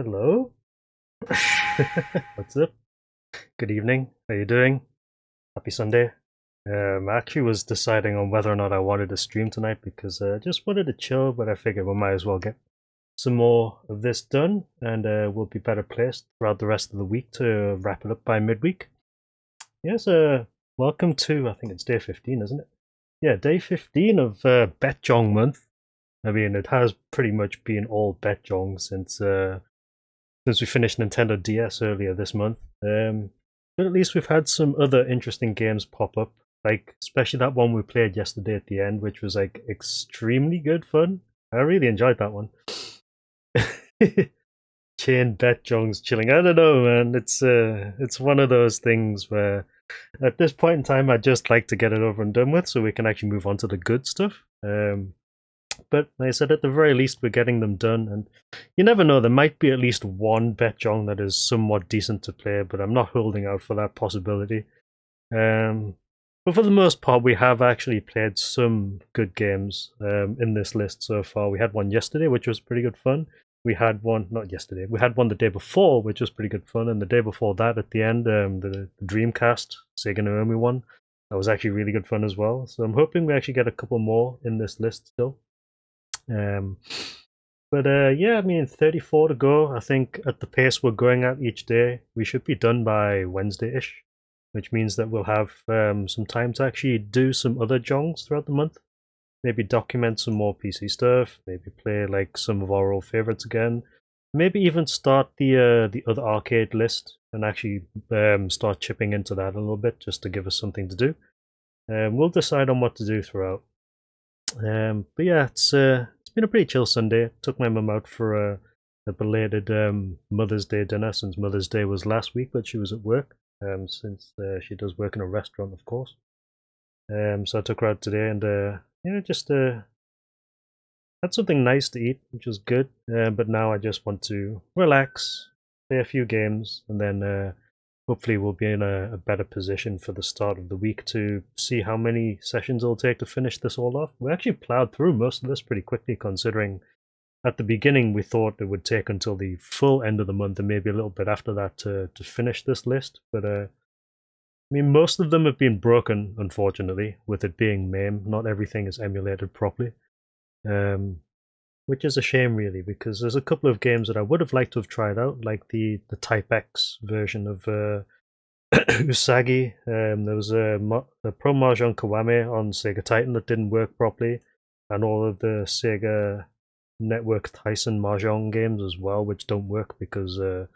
Hello. What's up? Good evening. How you doing? Happy Sunday. I actually was deciding on whether or not I wanted to stream tonight because I just wanted to chill, but I figured we might as well get some more of this done, and we'll be better placed throughout the rest of the week to wrap it up by midweek. Yes, welcome to, I think it's day 15, isn't it? Yeah, day 15 of Betjong month. I mean, it has pretty much been all Betjong since we finished Nintendo DS earlier this month. But at least we've had some other interesting games pop up, like especially that one we played yesterday at the end, which was like extremely good fun. I really enjoyed that one. Chain Bet Jong's chilling. I don't know, man. It's one of those things where at this point in time, I'd just like to get it over and done with, so we can actually move on to the good stuff. But like I said, at the very least, we're getting them done, and you never know. There might be at least one Betjong that is somewhat decent to play, but I'm not holding out for that possibility. Um, but for the most part, we have actually played some good games in this list so far. We had one yesterday, which was pretty good fun. We had one not yesterday. We had one the day before, which was pretty good fun, and the day before that, at the end, the Dreamcast Sega Naomi one, that was actually really good fun as well. So I'm hoping we actually get a couple more in this list still. Um, but yeah, I mean, 34 to go. I think at the pace we're going at each day, we should be done by Wednesday-ish, which means that we'll have some time to actually do some other jongs throughout the month. Maybe document some more PC stuff. Maybe play like some of our old favorites again. Maybe even start the other arcade list and actually start chipping into that a little bit just to give us something to do. We'll decide on what to do throughout. But yeah, it's been a pretty chill Sunday. Took my mum out for a belated Mother's Day dinner since Mother's Day was last week, but she was at work. Since she does work in a restaurant, of course. So I took her out today, and just had something nice to eat, which was good. But now I just want to relax, play a few games, and then hopefully we'll be in a better position for the start of the week to see how many sessions it'll take to finish this all off. We actually plowed through most of this pretty quickly, considering at the beginning we thought it would take until the full end of the month and maybe a little bit after that to finish this list. But I mean, most of them have been broken, unfortunately, with it being MAME. Not everything is emulated properly. Um, which is a shame, really, because there's a couple of games that I would have liked to have tried out, like the Type X version of Usagi. There was a Pro Mahjong Kiwame on Sega Titan that didn't work properly, and all of the Sega Network Tyson Mahjong games as well, which don't work because I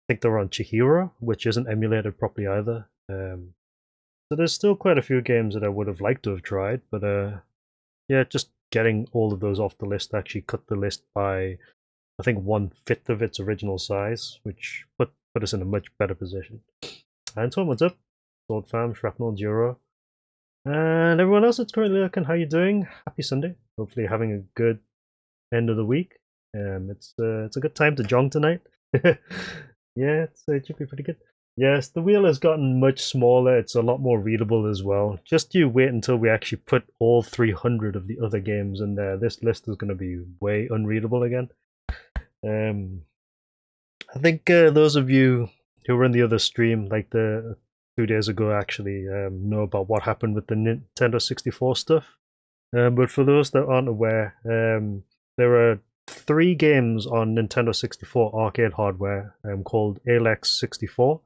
think they're on Chihiro, which isn't emulated properly either. So there's still quite a few games that I would have liked to have tried, but yeah, just getting all of those off the list actually cut the list by I think 1/5 of its original size, which put us in a much better position. Anton, what's up? Sword Fam, Shrapnel, Juro, and everyone else that's currently looking. How you doing? Happy Sunday. Hopefully having a good end of the week. It's a good time to jog tonight. Yeah, it should be pretty good. Yes, the wheel has gotten much smaller. It's a lot more readable as well. Just you wait until we actually put all 300 of the other games in there. This list is going to be way unreadable again. Um, I think those of you who were in the other stream, like the 2 days ago, actually know about what happened with the Nintendo 64 stuff. But for those that aren't aware, there are three games on Nintendo 64 arcade hardware called Alex 64.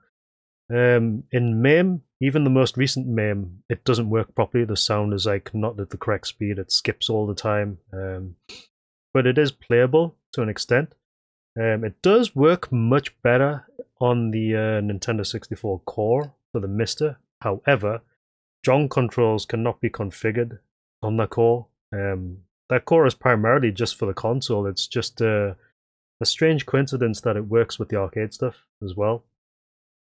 In MAME, even the most recent MAME, it doesn't work properly. The sound is like not at the correct speed. It skips all the time. But it is playable to an extent. It does work much better on the Nintendo 64 core for the Mister. However, Jong controls cannot be configured on that core. That core is primarily just for the console. It's just a strange coincidence that it works with the arcade stuff as well.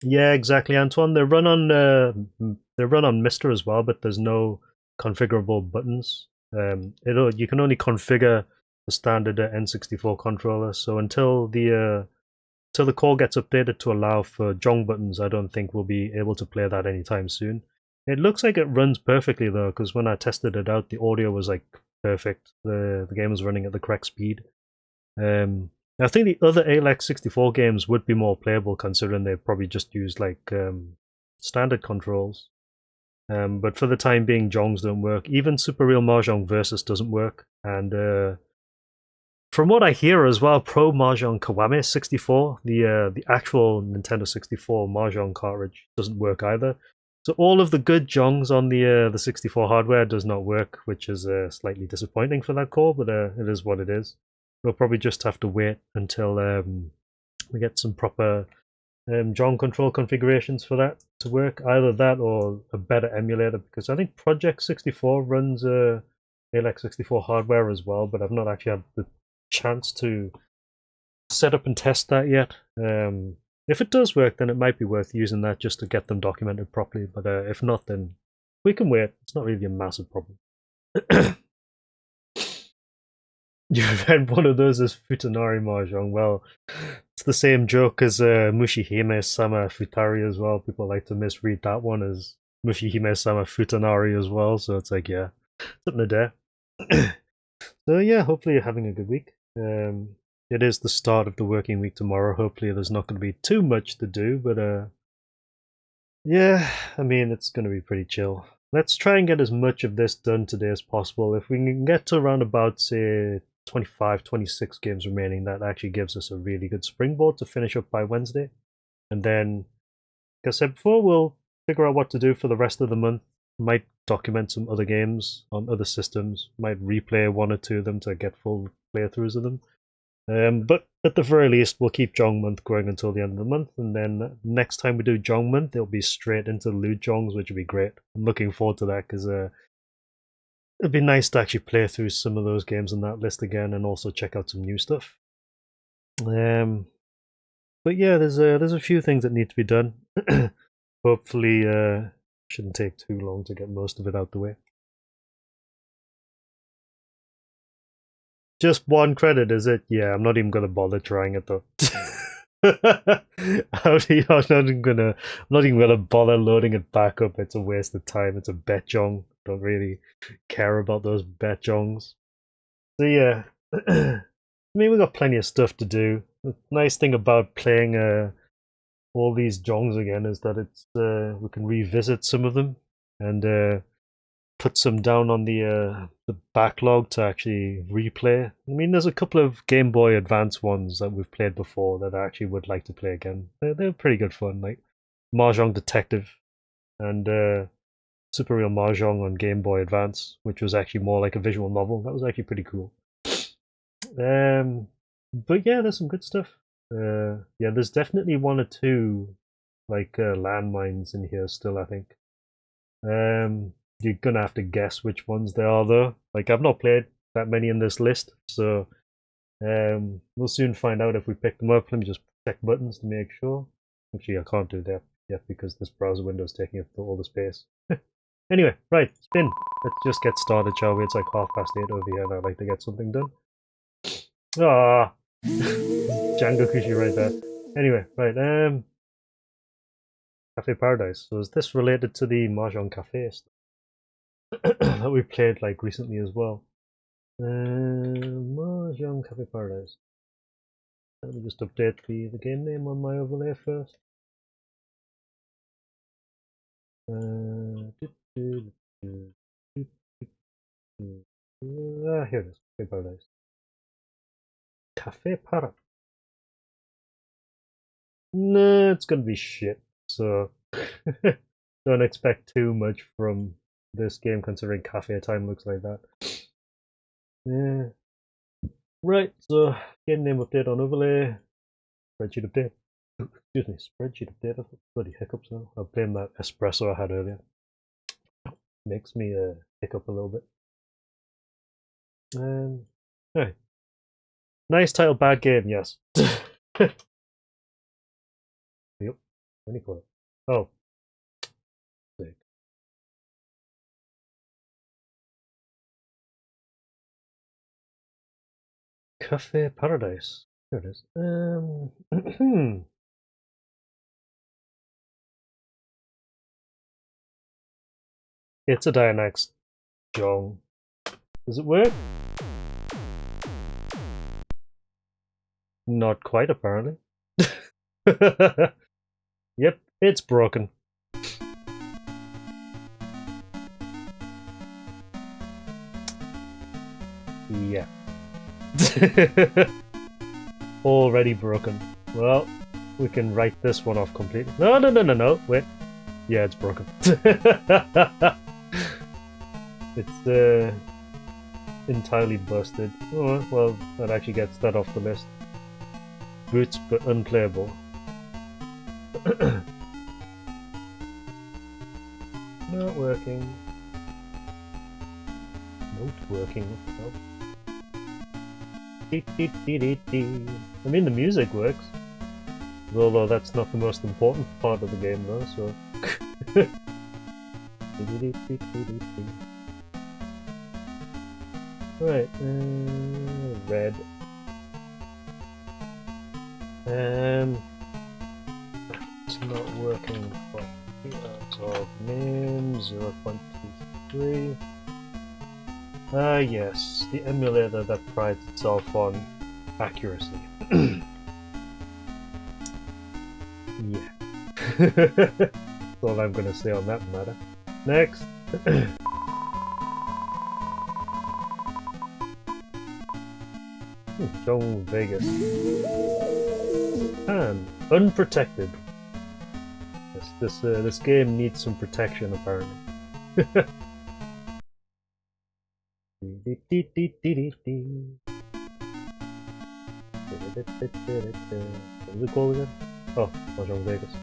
Yeah, exactly, Antoine. They run on Mister as well, but there's no configurable buttons. You can only configure the standard N64 controller. So until the core gets updated to allow for Jong buttons, I don't think we'll be able to play that anytime soon. It looks like it runs perfectly though, because when I tested it out, the audio was like perfect. The game was running at the correct speed. I think the other ALEX 64 games would be more playable considering they probably just use like standard controls. But for the time being, Jongs don't work. Even Super Real Mahjong Versus doesn't work. And from what I hear as well, Pro Mahjong Kiwame 64, the actual Nintendo 64 Mahjong cartridge, doesn't work either. So all of the good Jongs on the 64 hardware does not work, which is slightly disappointing for that core, but it is what it is. We'll probably just have to wait until we get some proper Jong control configurations for that to work. Either that or a better emulator, because I think Project 64 runs ALEX 64 hardware as well, but I've not actually had the chance to set up and test that yet. If it does work, then it might be worth using that just to get them documented properly. But if not, then we can wait. It's not really a massive problem. You've had one of those as Futanari Mahjong. Well, it's the same joke as Mushihime Sama Futari as well. People like to misread that one as Mushihime Sama Futanari as well. So it's like, yeah, something to do. So yeah, hopefully you're having a good week. It is the start of the working week tomorrow. Hopefully there's not going to be too much to do, but yeah, I mean it's going to be pretty chill. Let's try and get as much of this done today as possible. If we can get to around about say 25, 26 games remaining, that actually gives us a really good springboard to finish up by Wednesday. And then, like I said before, we'll figure out what to do for the rest of the month. Might document some other games on other systems. Might replay one or two of them to get full playthroughs of them. But at the very least, we'll keep Jong Month going until the end of the month, and then next time we do Jong Month, it'll be straight into Loot Jongs, which will be great. I'm looking forward to that because it'd be nice to actually play through some of those games on that list again, and also check out some new stuff. But yeah, there's a few things that need to be done. Hopefully, shouldn't take too long to get most of it out the way. Just one credit, is it? Yeah, I'm not even gonna bother trying it though. I'm not even gonna bother loading it back up. It's a waste of time. It's a betjong. Don't really care about those betjongs. So yeah, I mean we got plenty of stuff to do. The nice thing about playing all these jongs again is that it's we can revisit some of them and put some down on the backlog to actually replay. I mean, there's a couple of Game Boy Advance ones that we've played before that I actually would like to play again. They're pretty good fun, like Mahjong Detective and Super Real Mahjong on Game Boy Advance, which was actually more like a visual novel. That was actually pretty cool. But yeah, there's some good stuff. Yeah, there's definitely one or two like landmines in here still, I think. You're gonna have to guess which ones they are though. Like I've not played that many in this list, so we'll soon find out if we pick them up. Let me just check buttons to make sure. Actually, I can't do that yet because this browser window is taking up all the space. Anyway, right, spin. Let's just get started, shall we? It's like 8:30 over here, and I'd like to get something done. Ah, Jyangokushi right there. Anyway, right, Cafe Paradise. So is this related to the Mahjong Cafe that we played like recently as well? Mahjong Cafe Paradise. Let me just update the game name on my overlay first. Here it is. Cafe Paradise. Cafe Paradise. No, it's gonna be shit. So don't expect too much from this game considering Cafe Time looks like that. Yeah. Right, so game name update on overlay. Spreadsheet update. Excuse me, spreadsheet update. I've got bloody hiccups now. I'll blame that espresso I had earlier. Makes me hiccup a little bit. Alright. Nice title, bad game, yes. Yep. Any quote. Oh. Sick. Cafe Paradise. There it is. It's a Dynax Jong. Does it work? Not quite, apparently. Yep, it's broken. Yeah. Already broken. Well, we can write this one off completely. No, wait. Yeah, it's broken. It's entirely busted. Oh, well, that actually gets that off the list. Boots, but unplayable. Not working. Not working. What the hell? I mean, the music works. Although that's not the most important part of the game, though, so. Right, red. It's not working properly. So, name 0.23. Ah, yes, the emulator that prides itself on accuracy. Yeah. That's all I'm gonna say on that matter. Next. Mahjong Vegas. And unprotected. Yes, this game needs some protection apparently. What was it called again? Oh, Mahjong Vegas.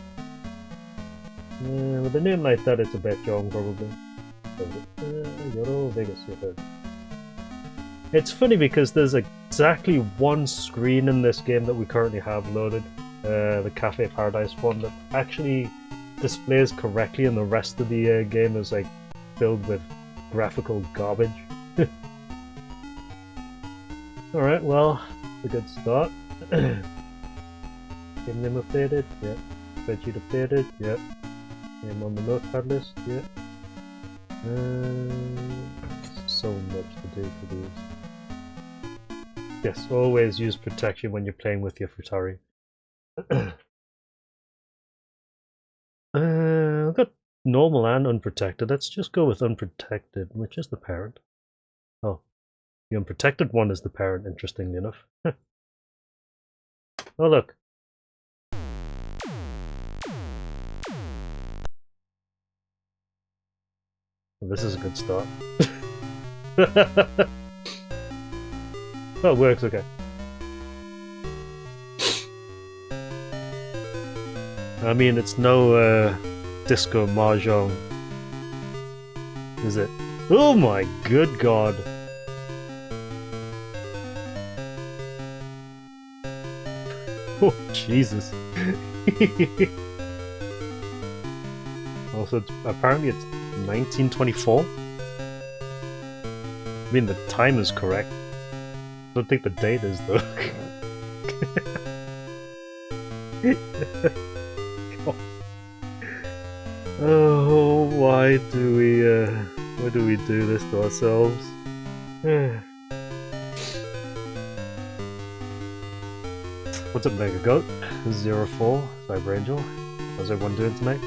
With a name like that, it's a Mahjong probably. Vegas, you heard. It's funny because there's exactly one screen in this game that we currently have loaded, the Cafe Paradise one, that actually displays correctly, and the rest of the game is like filled with graphical garbage. Alright, well, it's a good start. Game name updated, yeah. Spreadsheet updated, yeah. Name on the notepad list, yeah. So much to do for these. Yes, always use protection when you're playing with your Futari. I've got normal and unprotected. Let's just go with unprotected, which is the parent. Oh, the unprotected one is the parent, interestingly enough. Oh, look. Well, this is a good start. Oh, it works, okay. I mean, it's no disco mahjong, is it? Oh my good god! Oh, Jesus. Also, apparently it's 1924? I mean, the time is correct. I don't think the date is, though. Oh, why do we do this to ourselves? What's up, Mega Goat? 04, Cyber Angel. How's everyone doing tonight?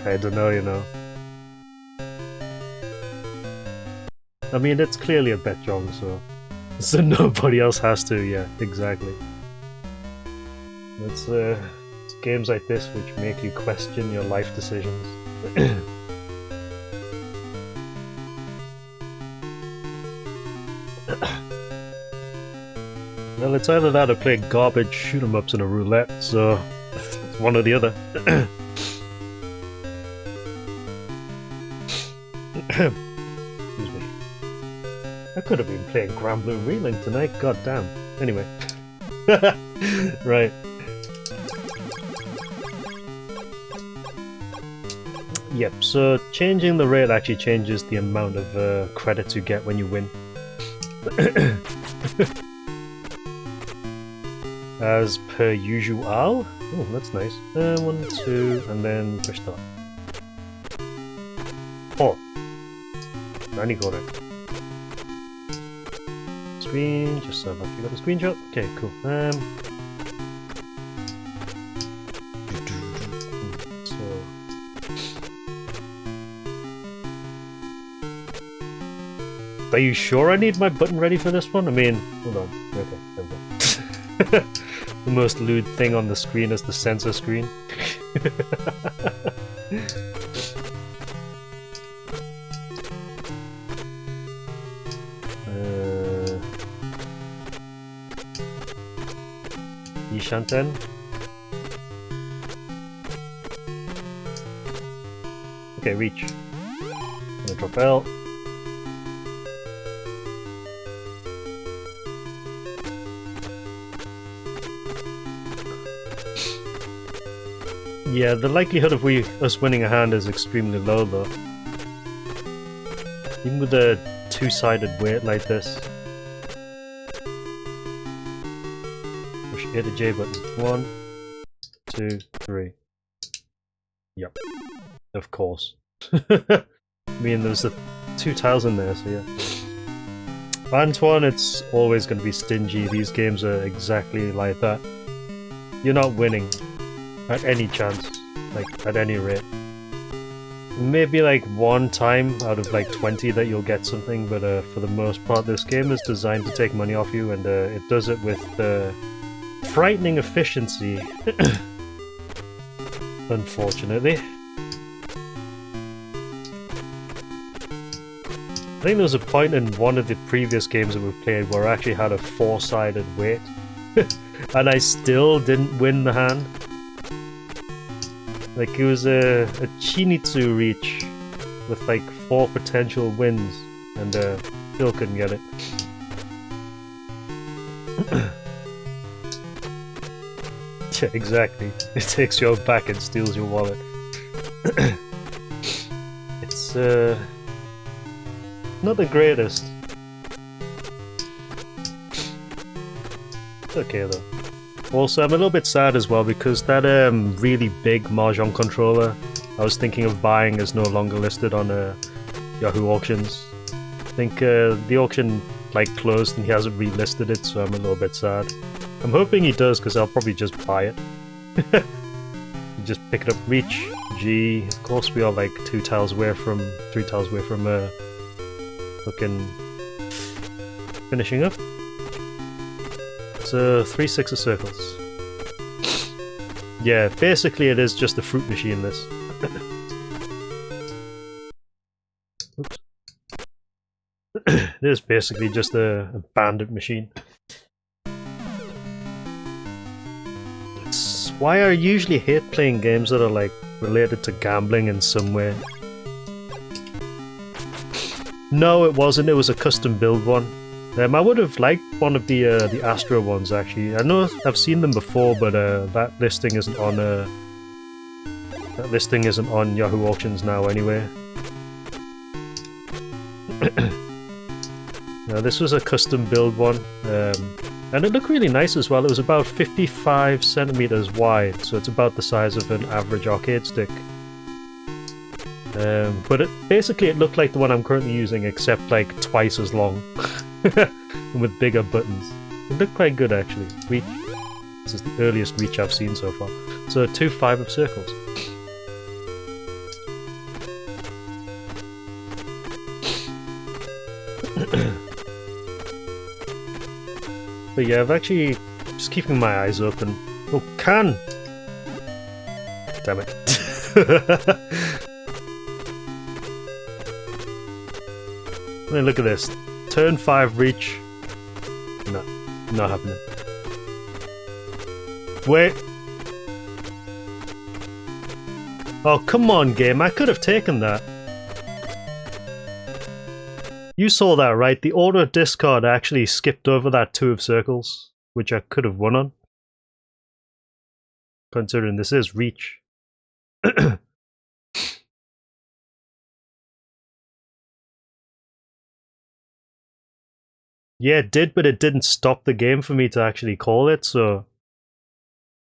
I don't know, you know. I mean, it's clearly a Mahjong, so nobody else has to. Yeah, exactly. It's games like this which make you question your life decisions. Well, it's either that or play garbage shoot 'em ups in a roulette, so it's one or the other. Excuse me. I could have been playing Grand Blue Relink tonight, god damn. Anyway. Right. Yep, so changing the rate actually changes the amount of credits you get when you win. As per usual. Oh, that's nice. 1, 2, and then push start. 4. 何これ? screen, just so I've actually got the screenshot. Okay, cool. Are you sure I need my button ready for this one? I mean, hold on. Okay, there we go. The most lewd thing on the screen is the sensor screen. Yishanten. Okay, reach. Gonna drop L. Yeah, the likelihood of us winning a hand is extremely low though. Even with a two-sided weight like this. Push A to J button. 1, 2, 3. Yep. Of course. I mean, there's the 2 tiles in there, so yeah. Antoine, it's always going to be stingy. These games are exactly like that. You're not winning. At any chance, like at any rate. Maybe like one time out of like 20 that you'll get something, but for the most part this game is designed to take money off you, and it does it with frightening efficiency. Unfortunately. I think there was a point in one of the previous games that we've played where I actually had a 4-sided weight, and I still didn't win the hand. Like, it was a Chinitsu reach with like 4 potential wins, and still couldn't get it. Yeah, exactly. It takes your back and steals your wallet. It's not the greatest. It's okay though. Also, I'm a little bit sad as well because that really big Mahjong controller I was thinking of buying is no longer listed on Yahoo Auctions. I think the auction like closed and he hasn't relisted it, so I'm a little bit sad. I'm hoping he does because I'll probably just buy it. You just pick it up, reach, G. Of course, we are like 2 tiles away from, 3 tiles away from fucking finishing up. So 3 6 of circles. Yeah, basically it is just a fruit machine, this. Oops. It is basically just a bandit machine. It's why I usually hate playing games that are like related to gambling in some way. No, it wasn't. It was a custom build one. I would have liked one of the Astro ones actually. I know I've seen them before, but that listing isn't on Yahoo Auctions now anyway. Now this was a custom build one, and it looked really nice as well. It was about 55 centimeters wide, so it's about the size of an average arcade stick. But basically it looked like the one I'm currently using, except like twice as long. And with bigger buttons. It looked quite good actually. Reach. This is the earliest reach I've seen so far. So 2 5 of circles. But yeah, I've actually just keeping my eyes open. Oh, can! Damn it. I mean, look at this. Turn 5 reach. No, not happening. Wait. Oh, come on, game. I could have taken that. You saw that, right? The auto discard actually skipped over that 2 of circles, which I could have won on. Considering this is reach. Yeah, it did, but it didn't stop the game for me to actually call it, so...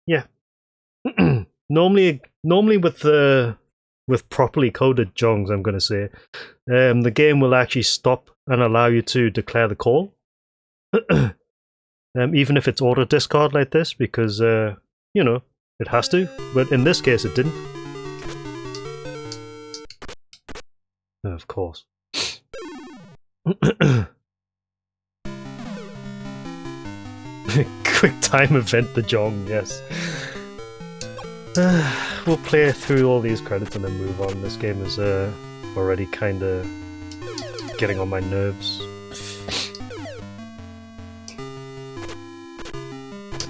Yeah. Normally with properly coded jongs, I'm going to say, the game will actually stop and allow you to declare the call. Even if it's auto discard like this, because you know, it has to. But in this case, it didn't. Of course. Quick time event, the Jong, yes. We'll play through all these credits and then move on. This game is already kind of getting on my nerves.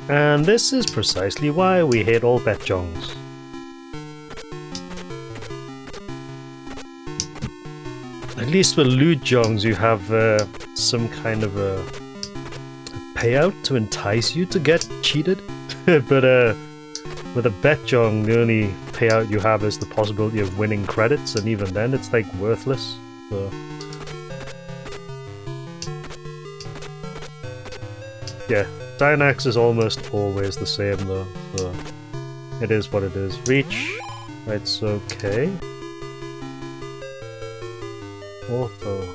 And this is precisely why we hate all bet Jongs. At least with loot Jongs you have some kind of a payout to entice you to get cheated. But with a bet Jong, the only payout you have is the possibility of winning credits, and even then it's like worthless. So yeah, Dynax is almost always the same though, so it is what it is. Reach, it's okay. Auto.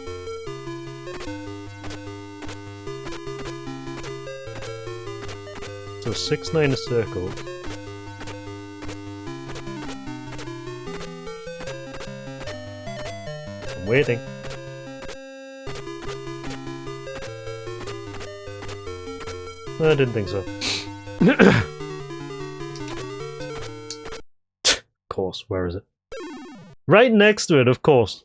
So 6-9 a circle. I'm waiting. No, I didn't think so. Of course, where is it? Right next to it, of course.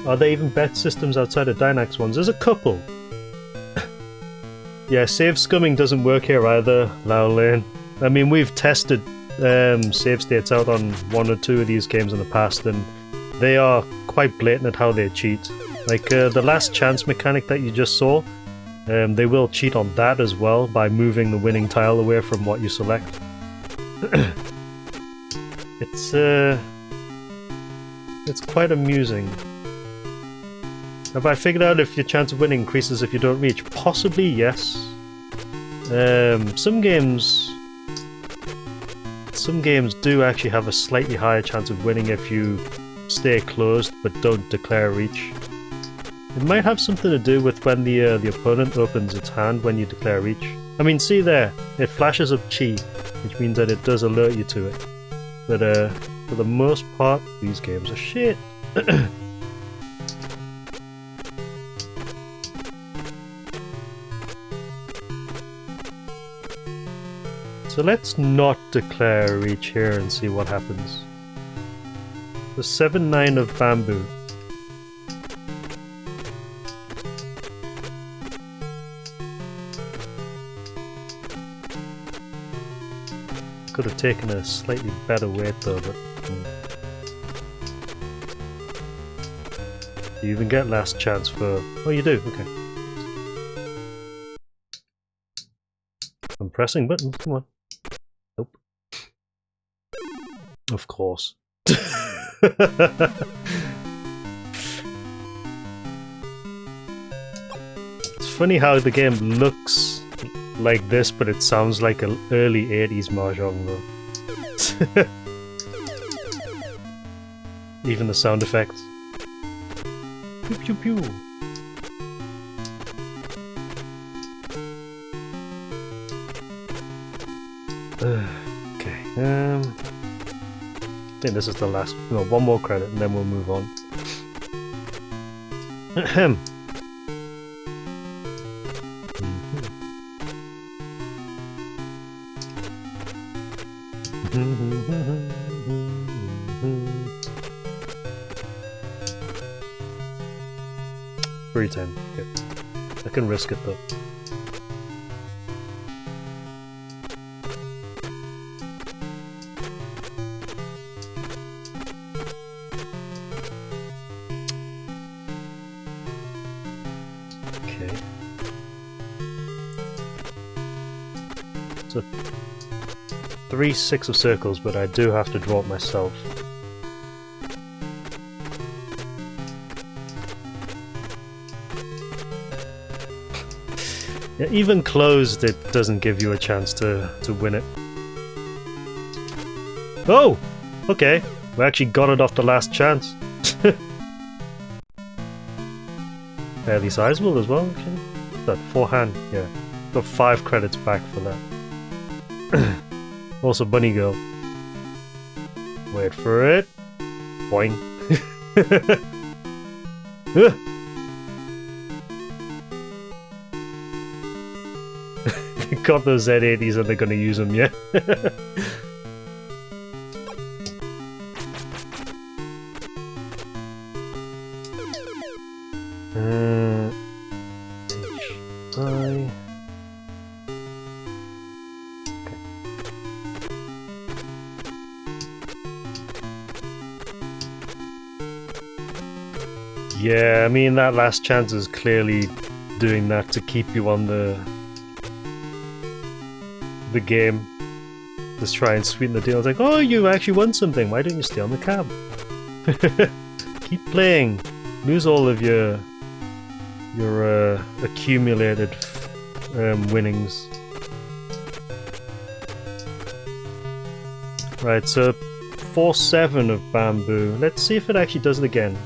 Are there even bet systems outside of Dynax ones? There's a couple. Yeah, save scumming doesn't work here either, Lao Lane. I mean, we've tested save states out on 1 or 2 of these games in the past, and they are quite blatant at how they cheat. Like the last chance mechanic that you just saw, they will cheat on that as well by moving the winning tile away from what you select. It's quite amusing. Have I figured out if your chance of winning increases if you don't reach? Possibly, yes. Some games do actually have a slightly higher chance of winning if you stay closed but don't declare a reach. It might have something to do with when the opponent opens its hand when you declare a reach. I mean, see there, it flashes up chi, which means that it does alert you to it. But for the most part, these games are shit. So let's not declare a reach here and see what happens. The 7-9 of bamboo. Could have taken a slightly better weight though, but you even get last chance for... Oh, you do? Okay. I'm pressing buttons, come on. Nope. Of course. It's funny how the game looks like this, but it sounds like an early 80s Mahjong though. Even the sound effects. Pew pew pew. Okay, I think this is the last, no, one more credit and then we'll move on. Ahem. Free 10. Okay. I can risk it though. Okay. So 3 6 of circles, but I do have to draw it myself. Yeah, even closed, it doesn't give you a chance to win it. Oh! Okay, we actually got it off the last chance. fairly sizable as well, actually. That forehand, yeah. Got 5 credits back for that. Also, Bunny Girl. Wait for it. Boing. They got those Z80s and they're gonna use them, yeah? Yeah, I mean, that last chance is clearly doing that to keep you on the game. Just try and sweeten the deal. It's like, oh, you actually won something. Why don't you stay on the cab? Keep playing. Lose all of your accumulated winnings. Right, so 4-7 of bamboo. Let's see if it actually does it again.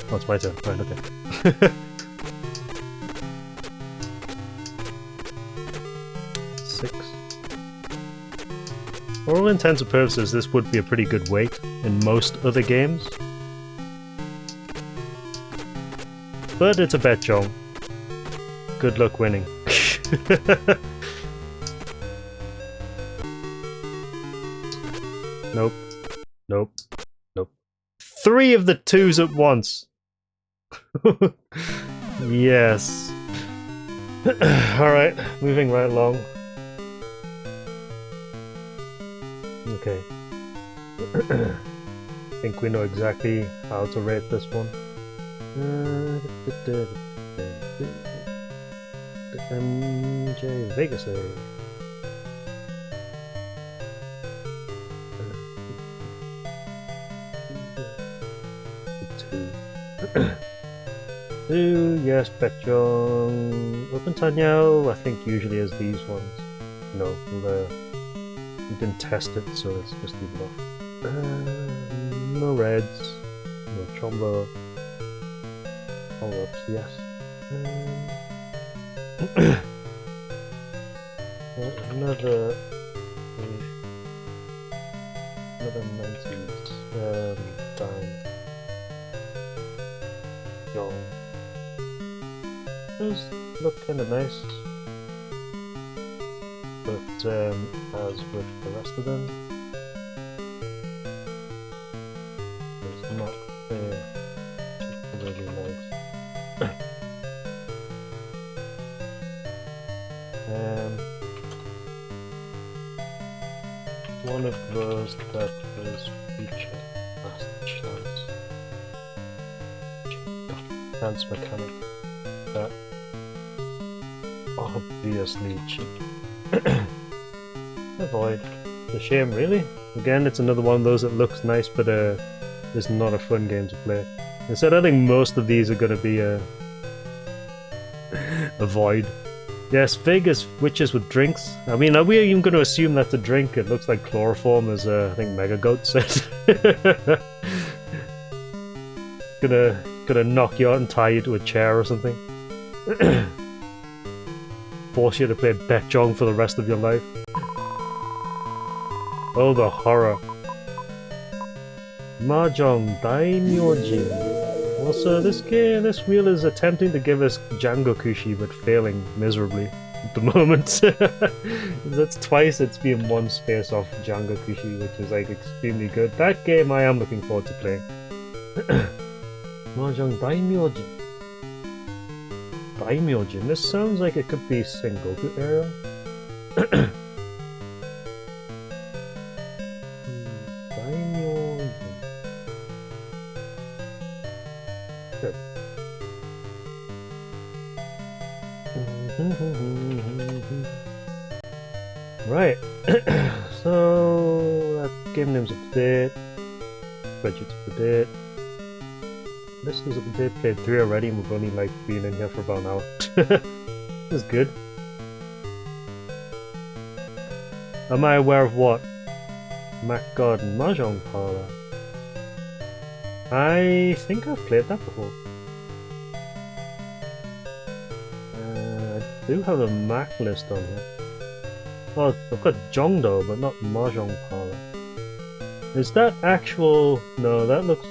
Oh, it's my turn. Right, okay. 6. For all intents and purposes, this would be a pretty good weight in most other games. But it's a bet, John. Good luck winning. Nope. Nope. Nope. 3 of the 2s at once. Yes. Alright, moving right along. Okay. I think we know exactly how to rate this one. Mahjong Vegas. 2, yes, Mahjong. Open Tanyao, I think usually is these ones. No, we didn't test it, so let's just leave it off. No reds, no chombo. Follow-ups, yes. Another 90s. Daimyojin. Those look kind of nice, but as with the rest of them, it's not particularly nice. One of those that was featured last chance mechanic that obviously cheap. Avoid. It's a shame, really. Again, it's another one of those that looks nice, but it's not a fun game to play. Instead, I think most of these are going to be avoid. Yes, Vegas witches with drinks. I mean, are we even going to assume that's a drink? It looks like chloroform, as I think Mega Goat said. Gonna knock you out and tie you to a chair or something. Force you to play Mahjong for the rest of your life. Oh, the horror. Mahjong Daimyojin. Also, this wheel is attempting to give us Jyangokushi, but failing miserably at the moment. That's twice it's been one space off Jyangokushi, which is like extremely good. That game I am looking forward to playing. Mahjong Daimyojin. Daimyojin. This sounds like it could be Sengoku era. Daimyojin. Good. Right. So that game name's up to date. Budget's up to date. This is up to date. Played 3 already, and we've only like been in here for about an hour. This is good. Am I aware of what? Mac Garden Mahjong Parlor. I think I've played that before. I do have a Mac list on here. Oh, I've got Jongdo, but not Mahjong Parlor. Is that actual? No, that looks.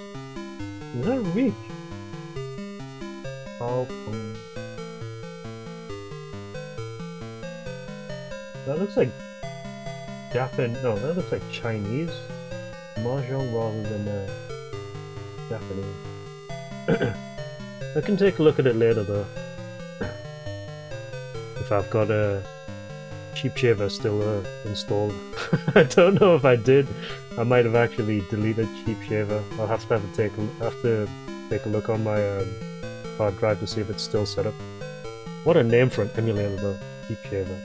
Is that Reach? Haoh. That looks like Japan. No, that looks like Chinese Mahjong rather than Japanese. I can take a look at it later though. If I've got a Cheap Shaver still installed. I don't know if I did. I might have actually deleted Cheap Shaver. I'll have to take a look on my hard drive to see if it's still set up. What a name for an emulator though, Cheap Shaver.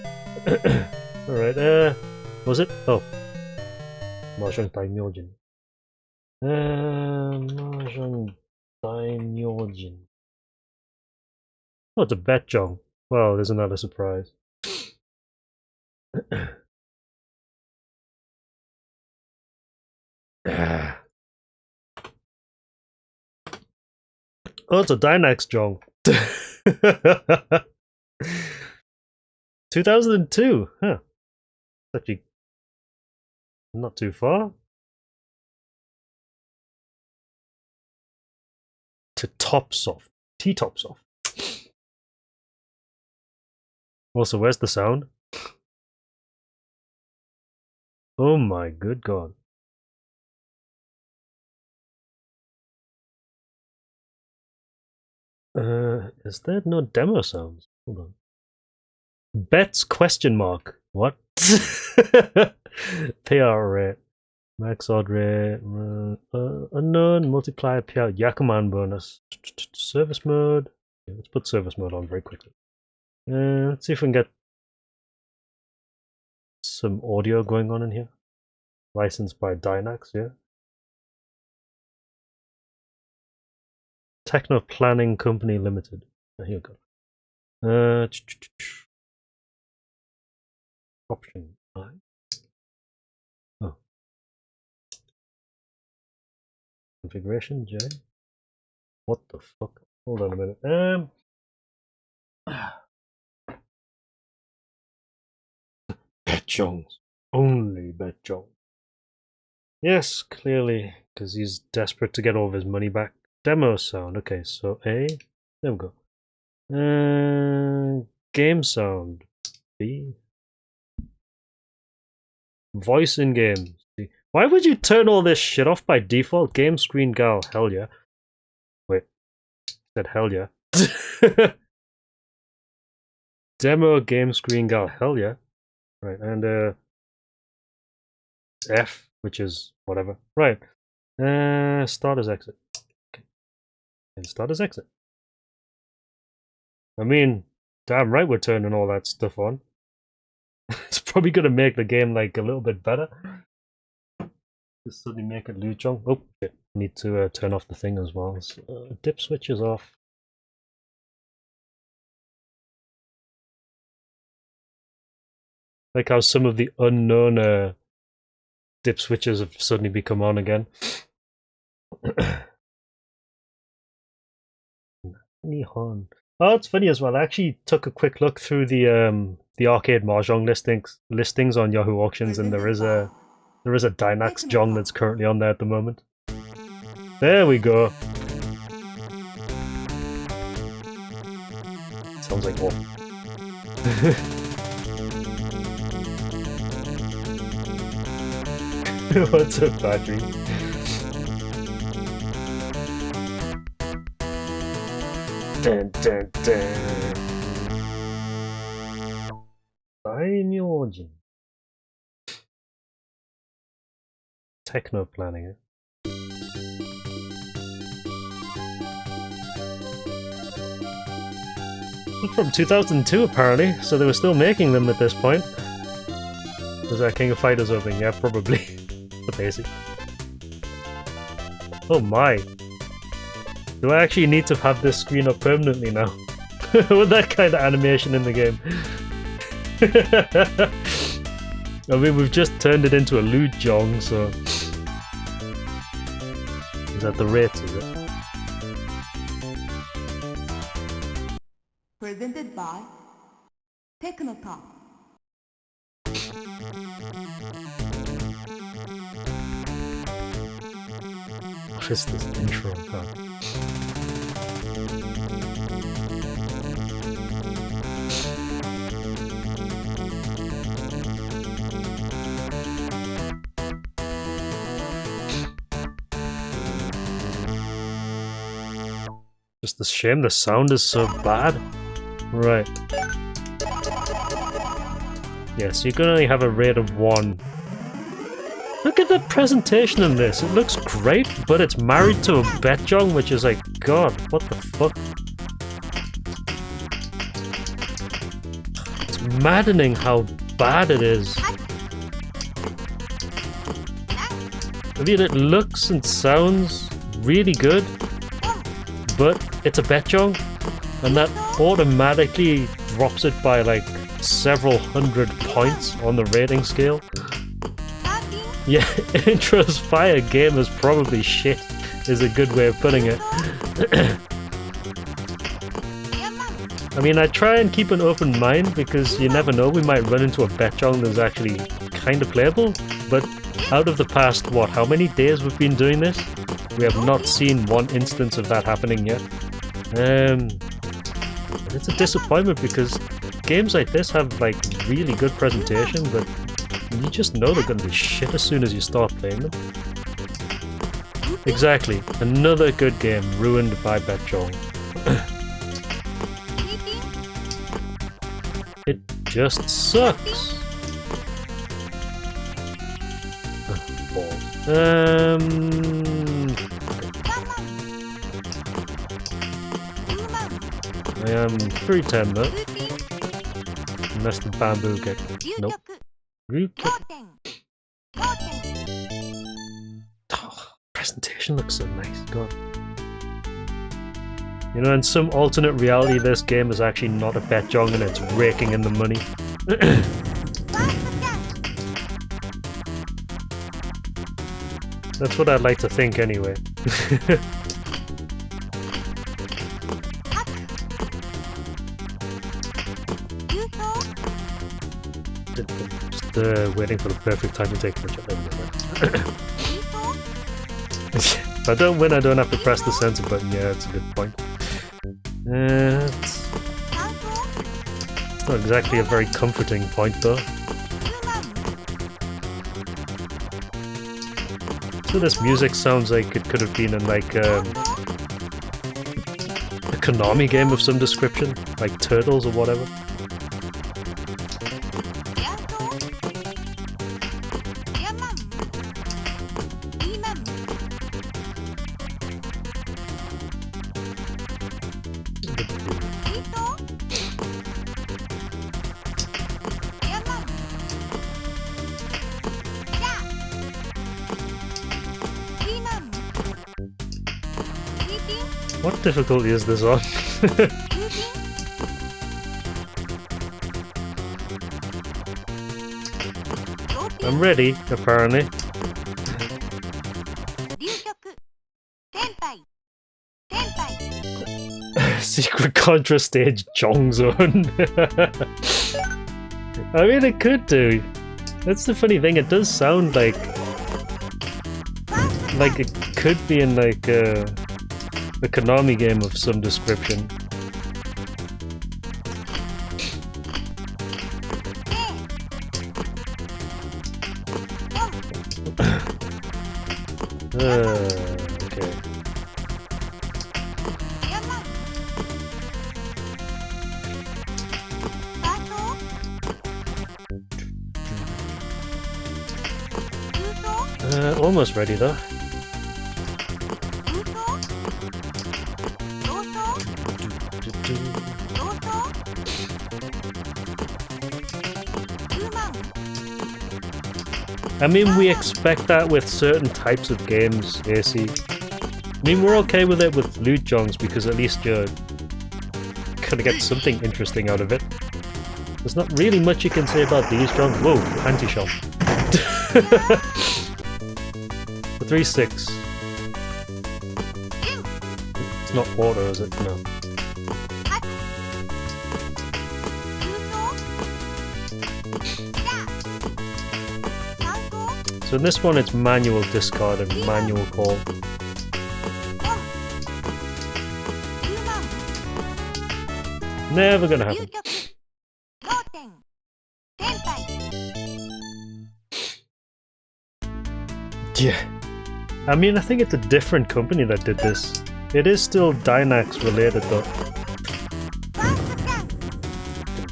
Alright, what was it? Oh. Mahjong Daimyojin. Mahjong Daimyojin. Oh, it's a bet jong. Well, there's another surprise. Oh, it's a Dynax jong. 2002, huh? Actually, not too far. To Topsoft, T-Topsoft. Also, where's the sound? Oh my good god. Is there no demo sounds? Hold on. Bets question mark. What? Payout rate. Max odd rate. Unknown multiplier payout. Yakuman bonus. Service mode. Yeah, let's put service mode on very quickly. Let's see if we can get some audio going on in here. Licensed by Dynax, yeah. Techno Planning Company Limited. Oh, here we go. Option 5. Oh. Configuration J. What the fuck? Hold on a minute. Betjongs. Only Betjong. Yes, clearly, because he's desperate to get all of his money back. Demo sound. Okay, so A. There we go. Game sound. B. Voice in game. C. Why would you turn all this shit off by default? Game screen gal. Hell yeah. Wait. Said hell yeah. Demo game screen gal. Hell yeah. Right, and F, which is whatever. Right. Start as exit. Okay. And start as exit. I mean, damn right we're turning all that stuff on. It's probably gonna make the game like a little bit better. Just suddenly make it Luchong. Oh shit. Need to turn off the thing as well. So, dip switch is off. Like how some of the unknown dip switches have suddenly become on again. Nihon. Oh, it's funny as well. I actually took a quick look through the arcade mahjong listings on Yahoo Auctions, and there is a Dynax Jong that's currently on there at the moment. There we go. Sounds like war. What's up, battery? Dun, dun, dun. Daimyojin. Techno planning. From 2002 apparently, so they were still making them at this point. Was that King of Fighters opening? Yeah, probably. The basic. Oh my. Do I actually need to have this screen up permanently now? With that kind of animation in the game. I mean, we've just turned it into a loot jong, so... Is that the rate, is it? Presented by Technotop. What is this intro? Oh. Just a shame the sound is so bad. Right. Yes, you can only have a rate of 1. Look at the presentation in this. It looks great, but it's married to a betjong, which is like, God, what the fuck? It's maddening how bad it is. I mean, it looks and sounds really good, but it's a betjong, and that automatically drops it by like several hundred points on the rating scale. Yeah, intro's fire, game is probably shit, is a good way of putting it. I mean, I try and keep an open mind because you never know, we might run into a betjong that's actually kind of playable, but out of the past, what, how many days we've been doing this? We have not seen one instance of that happening yet. It's a disappointment because games like this have like really good presentation, but you just know they're gonna be shit as soon as you start playing them. Exactly, another good game ruined by betjong. It just sucks. I am 310 though. Unless the bamboo get... Nope. Oh, presentation looks so nice, God. You know, in some alternate reality, this game is actually not a betjong and it's raking in the money. That's what I'd like to think anyway. Just waiting for the perfect time to take the shot. If I don't win, I don't have to press the center button. Yeah, that's a good point. It's not exactly a very comforting point, though. So this music sounds like it could have been in like a Konami game of some description, like Turtles or whatever. What difficulty is this on? I'm ready, apparently. Secret Contra stage Jong Zone. I mean, it could do. That's the funny thing, it does sound like it could be in like a Konami game of some description. Okay. Almost ready though. I mean, we expect that with certain types of games, AC. I mean, we're okay with it with loot jongs because at least you're gonna get something interesting out of it. There's not really much you can say about these, John. Whoa, panty shop. The 3-6. It's not water, is it? No. So in this one it's manual discard and manual call. Never gonna happen. Yeah. I mean, I think it's a different company that did this. It is still Dynax related though.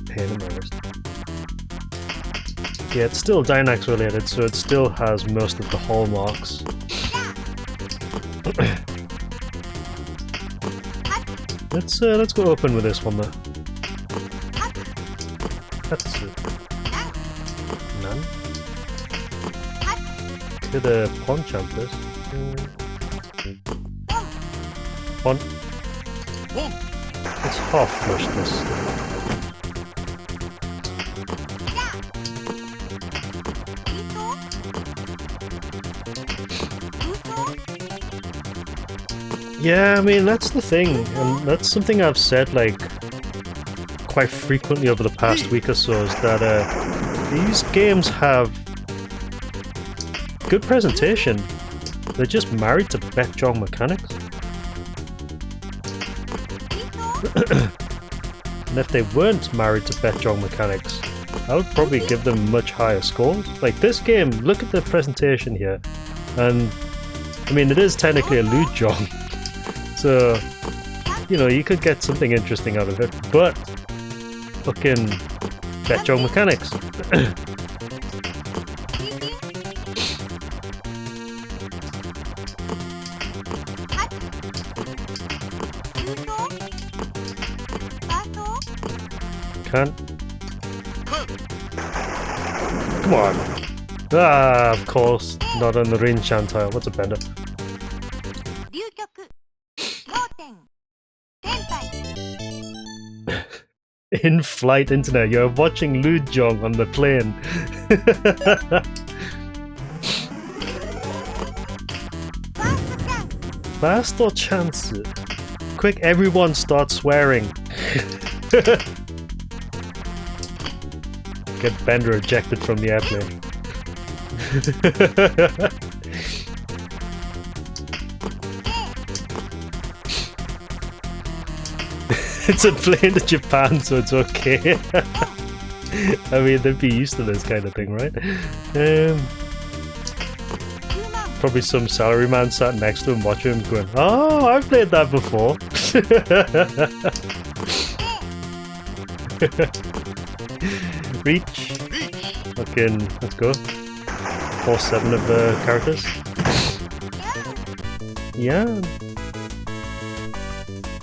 Pain in my wrist. Yeah, it's still Dynax related, so it still has most of the hallmarks. Let's go open with this one though. That's it. None. Could pawn champ this. Pawn. Let's half flush this. Yeah, I mean, that's the thing, and that's something I've said, like, quite frequently over the past week or so, is that these games have good presentation. They're just married to Mahjong mechanics. And if they weren't married to Mahjong mechanics, I would probably give them much higher scores. Like, this game, look at the presentation here, and, I mean, it is technically a Mahjong. So, you know, you could get something interesting out of it, but fucking Mahjong mechanics. Can't. Come on. Ah, of course, not on the Rin Chantile. What's a bender? In-flight internet, you're watching Mahjong on the plane. Fast or chance it? Quick, everyone start swearing. Get Bender ejected from the airplane. It's a plane to Japan, so it's okay. I mean, they'd be used to this kind of thing, right? Probably some salaryman sat next to him watching him going, "Oh, I've played that before." Reach. Fucking, let's go. 4-7 of the characters. Yeah.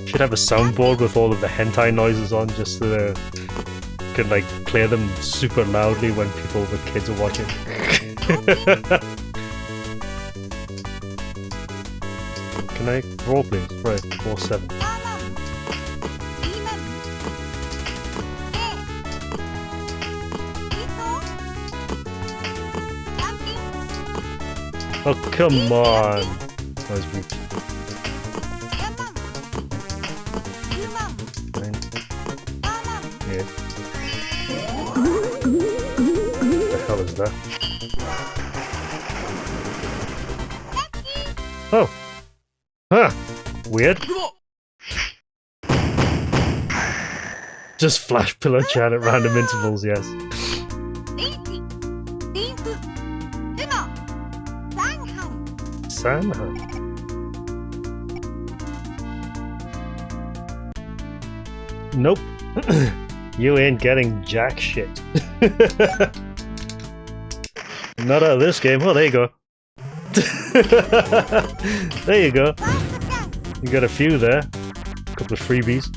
Should have a soundboard with all of the hentai noises on, just so that you can like play them super loudly when people with kids are watching. Can I roll please? Right, 4-7. Oh, come on! Nice reach. 9, 8. What the hell is that? Oh! Huh! Weird. Just flash pillow chat at random intervals, yes. Saihai. Nope. You ain't getting jack shit. Not out of this game. Oh, there you go. There you go. You got a few there. A couple of freebies.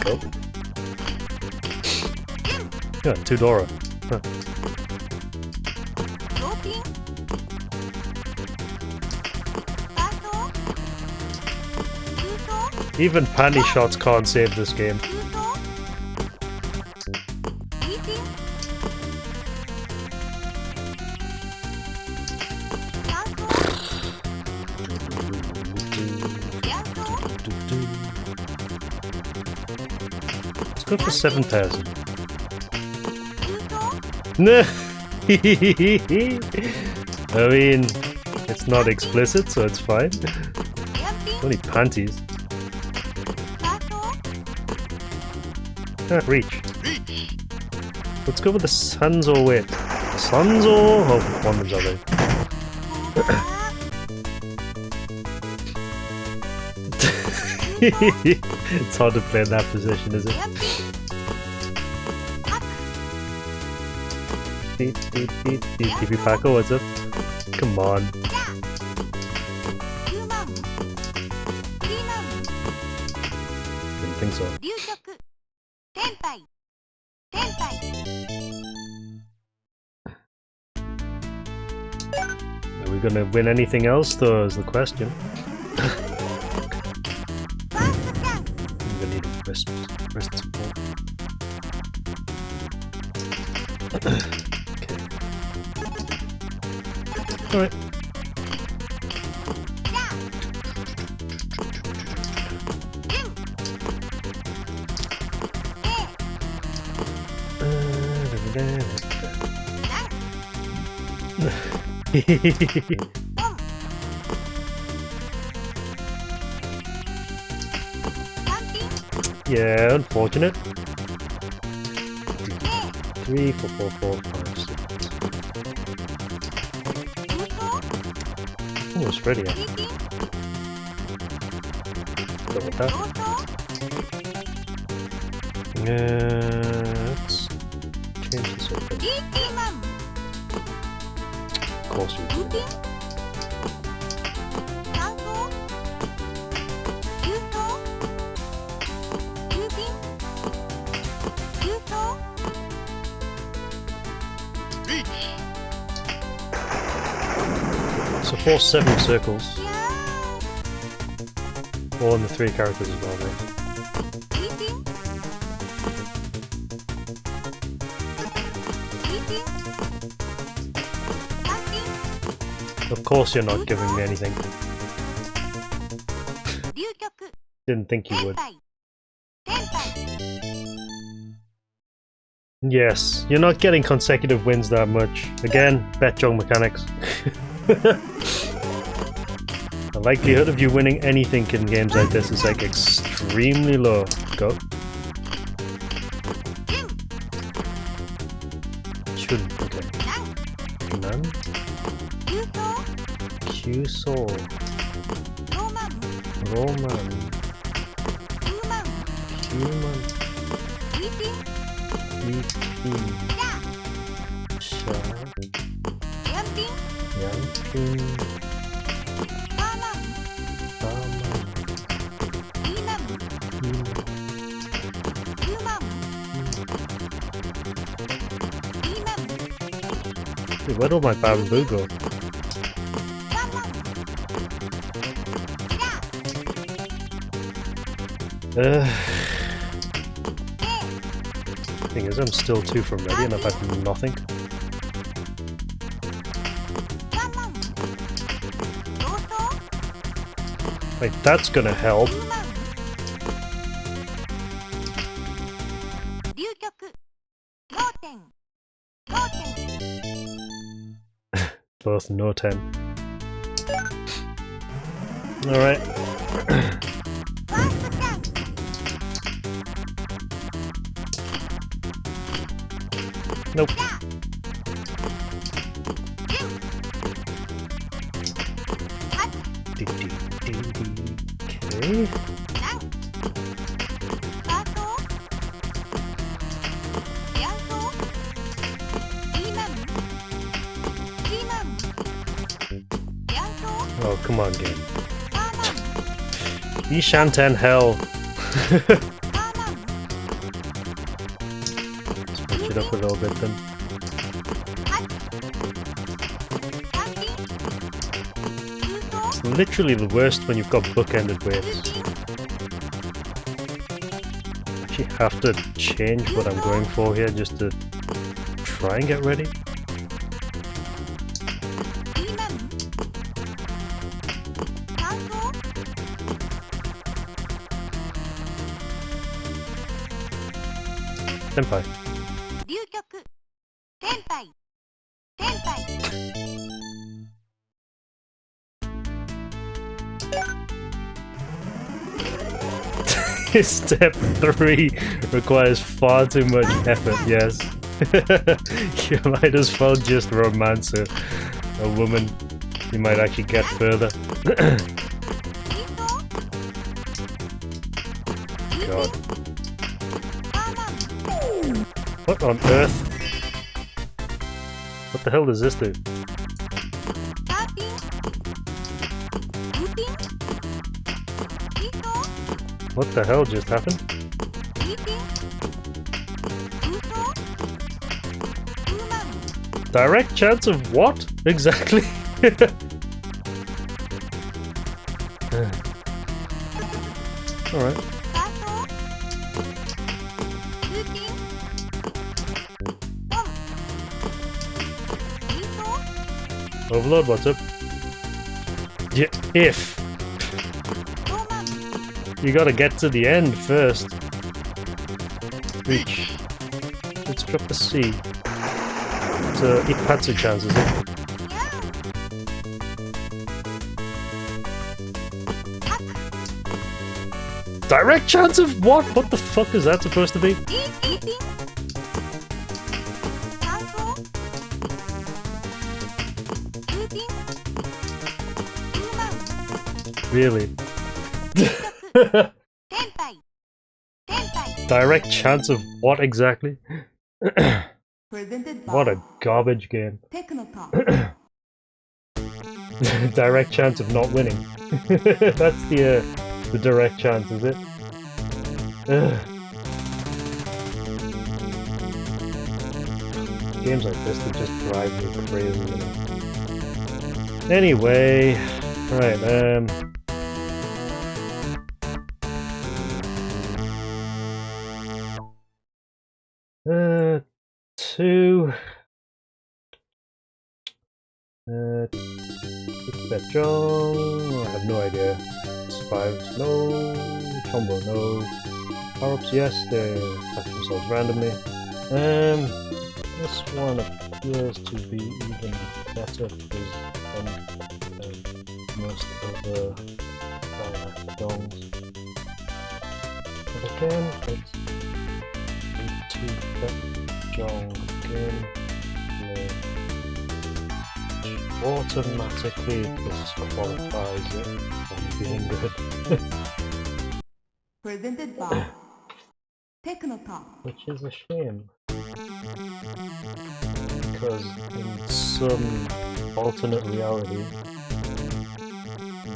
Oh. Yeah, 2 Dora. Huh. Even panty shots can't save this game. Let's go for 7,000. No. I mean, it's not explicit, so it's fine. Only panties. Ah, reach. Let's go with the Sanzo wait. Sanzo? Oh, one of them. It's hard to play in that position, is it? TP Paco, what's up? Come on. Didn't think so. Are we gonna win anything else though, is the question. I'm gonna need a wrist support. Okay. Alright. Yeah, unfortunate. 3, 4, 4, 4, 5, 6. Almost ready. Go with that. Let's change this up. Of course we do. So 4 7 circles. All in the 3 characters as well, right? Of course you're not giving me anything. Didn't think you would. Yes, you're not getting consecutive wins that much. Again, Mahjong mechanics. The likelihood of you winning anything in games like this is like extremely low. Go. Shouldn't. Okay. None. Q-Soul. Roman. Human. E.P. Sha. Yampin. Dude, where'd all my bamboo go? Thing is, I'm still 2 from ready and I've had nothing. Like, that's gonna help. Both no 10. Alright. Nope. Okay. Oh, come on, game. Shanten hell. Switch it up a little bit then. It's literally the worst when you've got bookended waves. actually have to change what I'm going for here just to try and get ready. Senpai. Step 3 requires far too much effort, yes. You might as well just romance a woman. You might actually get further. God. What on earth? What the hell does this do? What the hell just happened? Direct chance of what? Exactly? Alright. Overlord, what's up? Yeah, if. You gotta get to the end first. Reach. Let's drop the C. It's a Ipatsu chance, is it? Direct chance of what? What the fuck is that supposed to be? Really? Direct chance of what exactly? What a garbage game. Direct chance of not winning. That's the direct chance, is it? Games like this that just drive me crazy. Anyway, right, 2. Mahjong, I have no idea. 5, no. Combo, no. Power-ups, yes, they attach themselves randomly. This one appears to be even better because most of the Mahjongs. But again, it's Mahjong game which automatically disqualifies it from being good. Presented by Technopop. Which is a shame. Because in some alternate reality,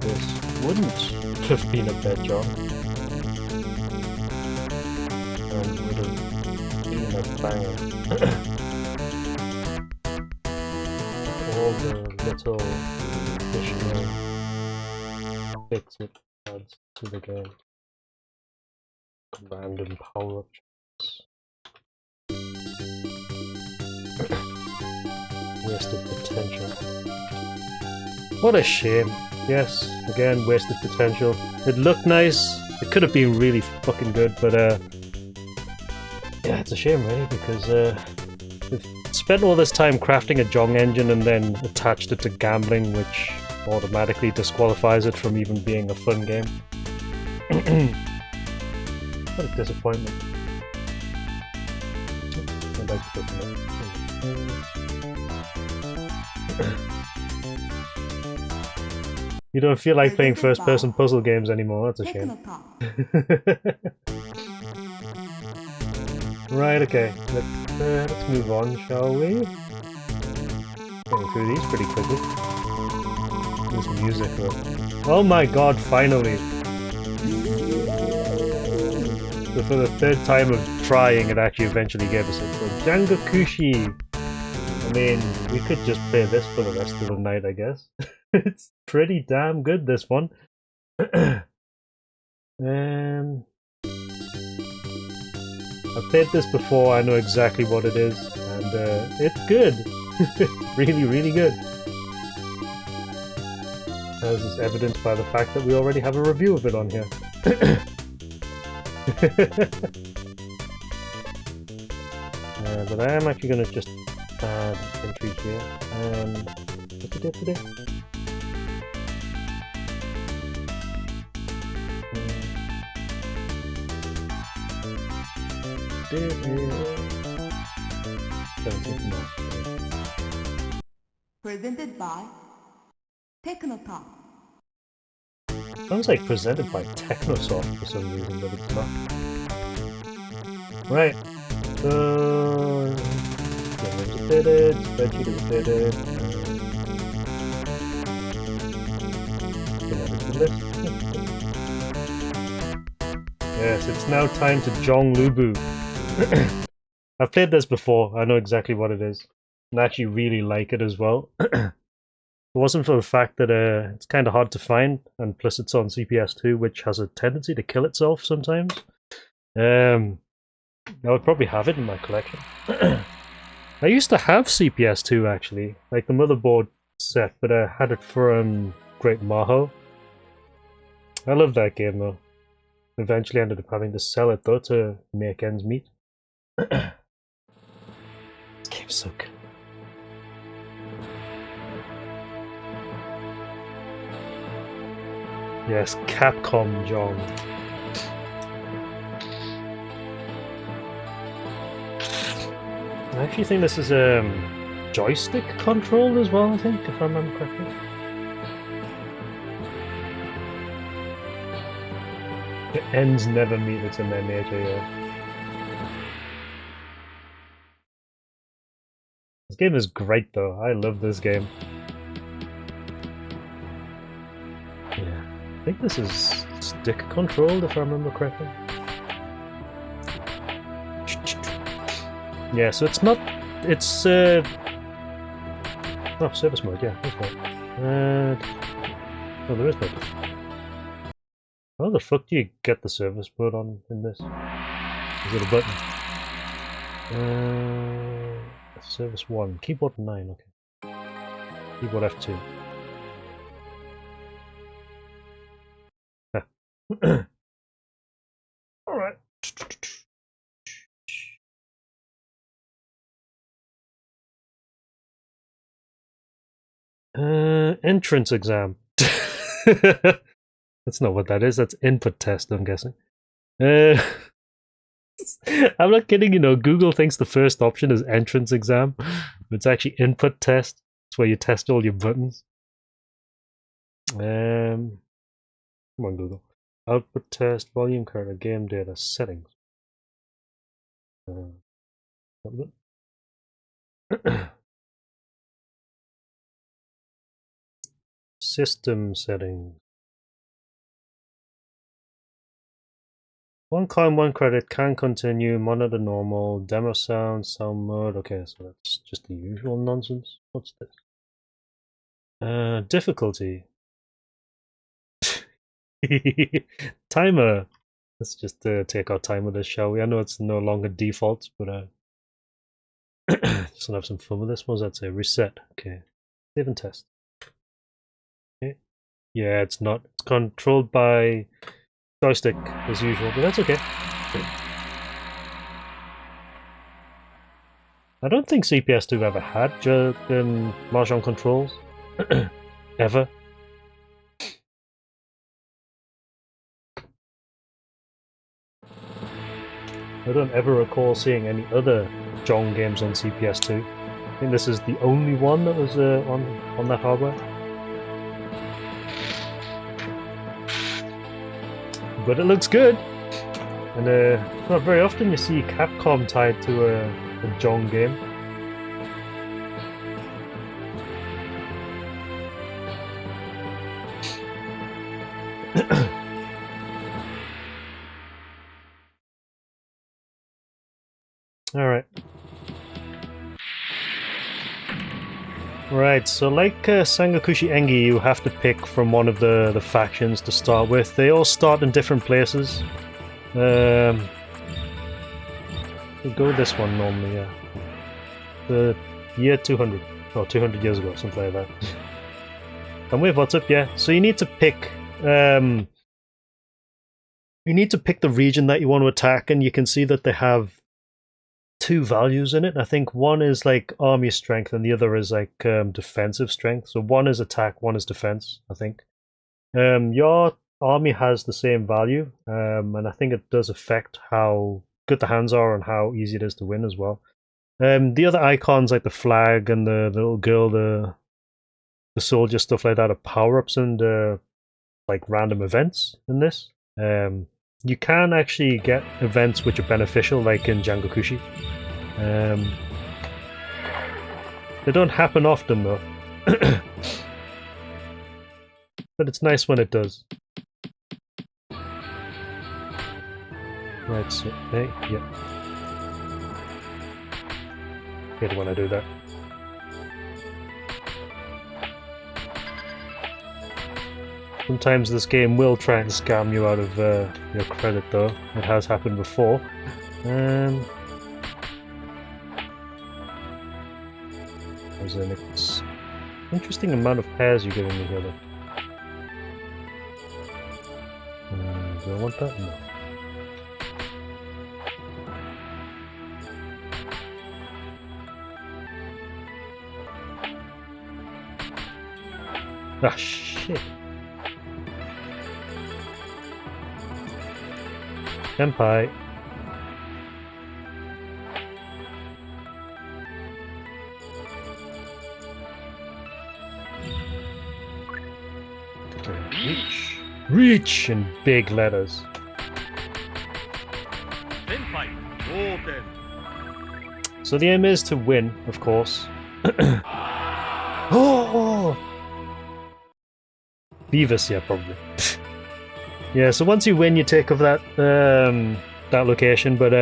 this wouldn't have been a bad job. And would have been a banger. All the little additional bits it adds to the game. Random power-up wasted potential. What a shame. Yes, again, wasted potential. It looked nice. It could have been really fucking good, but yeah, it's a shame really because they've spent all this time crafting a Jong engine and then attached it to gambling, which automatically disqualifies it from even being a fun game. What a disappointment. I'd like to open it. You don't feel like playing first-person puzzle games anymore, that's a shame. Right, okay, let's move on, shall we? Getting through these pretty quickly. This music though. Oh my god, finally! So for the third time of trying, it actually eventually gave us it. So Jyangokushi! I mean, we could just play this for the rest of the night, I guess. It's pretty damn good, this one. I've played this before, I know exactly what it is, and it's good. Really, really good. As is evidenced by the fact that we already have a review of it on here. But I am actually going to just add entries here. What did I do today? Presented by Technopop. Sounds like presented by Technosoft for some reason, but it's not. Right. So games are fitted, spreadsheet is fitted. Yes, it's now time to Jonglubu. I've played this before, I know exactly what it is. And I actually really like it as well. If it wasn't for the fact that it's kind of hard to find, and plus it's on CPS2, which has a tendency to kill itself sometimes. I would probably have it in my collection. I used to have CPS2 actually, like the motherboard set, but I had it from Great Mahjong. I love that game though. Eventually ended up having to sell it though to make ends meet. This game's so good. Yes, Capcom Jong. I actually think this is joystick controlled as well, I think, if I remember correctly. The ends never meet, it's in their nature, yeah. This game is great though, I love this game. Yeah, I think this is stick controlled if I remember correctly. Yeah, so it's not, it's oh, service mode, yeah, that's right. Oh, there is mode. How the fuck do you get the service mode on in this? Is it a button? Service 1, keyboard 9, okay. Keyboard F2. Alright. Entrance exam. That's not what that is, that's input test, I'm guessing. I'm not kidding, you know, Google thinks the first option is entrance exam. It's actually input test. It's where you test all your buttons. Come on, Google. Output test, volume cursor, game data, settings. System settings. 1 coin, 1 credit, can continue, monitor normal, demo sound, sound mode. Okay, so that's just the usual nonsense. What's this? Difficulty. Timer. Let's just take our time with this, shall we? I know it's no longer default, but just gonna have some fun with this. What does that say? Reset. Okay. Save and test. Okay. Yeah, it's not. It's controlled by joystick as usual, but that's okay. I don't think CPS2 ever had Mahjong controls. Ever. I don't ever recall seeing any other Jong games on CPS2. I think this is the only one that was on that hardware. But it looks good, and not very often you see Capcom tied to a Jong game. Alright. Right, so like Jyangokushi Engi, you have to pick from one of the factions to start with. They all start in different places. We go with this one normally, yeah. The year 200, or 200 years ago, something like that. And wait, what's up? Yeah. So you need to pick. You need to pick the region that you want to attack, and you can see that they have two values in it. I think one is like army strength, and the other is like defensive strength. So one is attack, one is defense. I think. Your army has the same value, and I think it does affect how good the hands are and how easy it is to win as well. The other icons like the flag and the little girl, the soldier, stuff like that, are power ups and like random events in this. You can actually get events which are beneficial, like in Jyangokushi. They don't happen often though, but it's nice when it does. Right, so, hey, yeah. Hate when I do that. Sometimes this game will try and scam you out of your credit though. It has happened before. There's an interesting amount of pairs you're giving me here though. Do I want that? No. Ah, shit. Senpai. Reach. Reach in big letters. So the aim is to win, of course. Oh! Beavis, yeah, probably. Yeah, so once you win, you take over that that location, but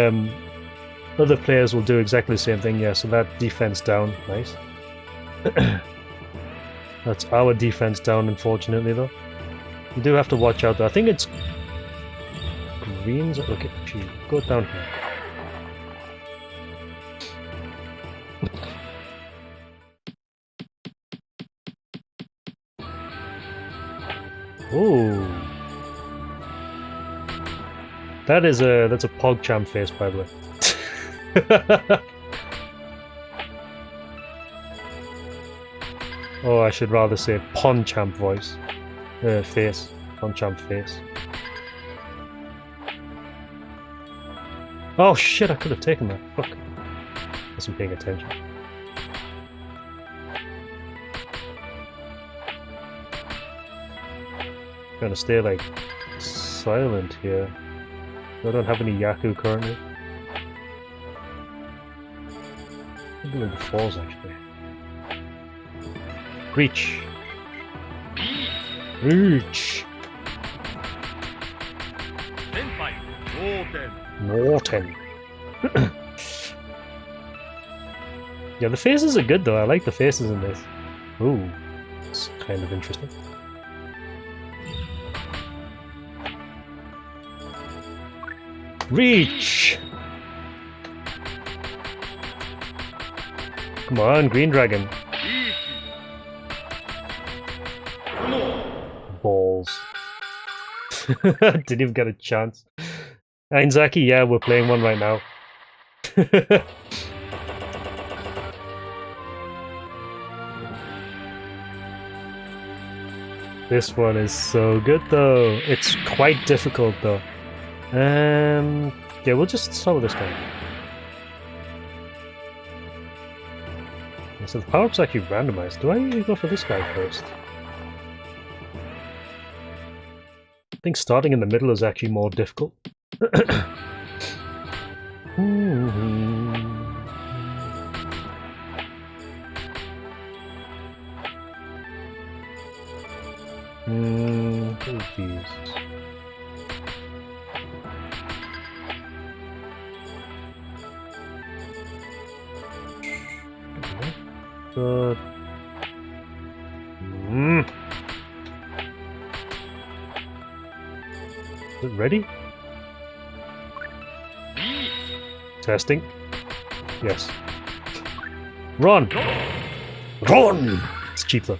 other players will do exactly the same thing. Yeah, so that defense down, nice. That's our defense down, unfortunately, though. You do have to watch out, though. I think it's greens. Okay, actually, go down here. Ooh. That's a PogChamp face, by the way. Oh, I should rather say PonChamp voice. Face. PonChamp face. Oh shit, I could have taken that. Fuck. Wasn't paying attention. Gonna stay like silent here. I don't have any Yaku currently. I'm doing the falls actually. Reach. Reach. Morten. Yeah, the faces are good though. I like the faces in this. Ooh, it's kind of interesting. Reach! Come on, Green Dragon. Balls. Didn't even get a chance. Ainzaki, yeah, we're playing one right now. This one is so good though. It's quite difficult though. Yeah, we'll just start with this guy. So the power-up's actually randomized. Do I usually go for this guy first? I think starting in the middle is actually more difficult. Who's these? Good. Is it ready? Testing. Yes. Run! Run! It's cheap though.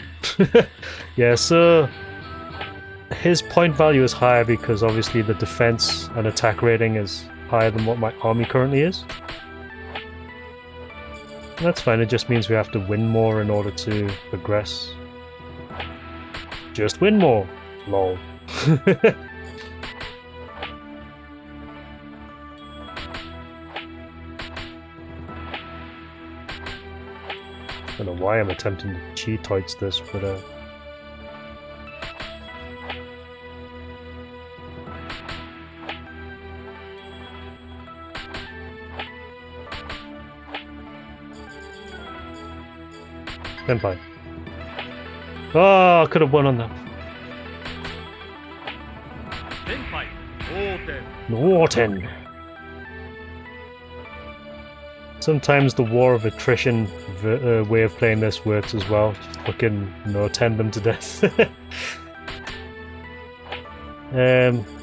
Yeah, so his point value is higher because obviously the defense and attack rating is higher than what my army currently is. That's fine, it just means we have to win more in order to progress. Just win more! Lol. I don't know why I'm attempting to cheat towards this, but Senpai. Oh, I could have won on that. Senpai, Norton. Sometimes the war of attrition way of playing this works as well. Just fucking, tend them to death.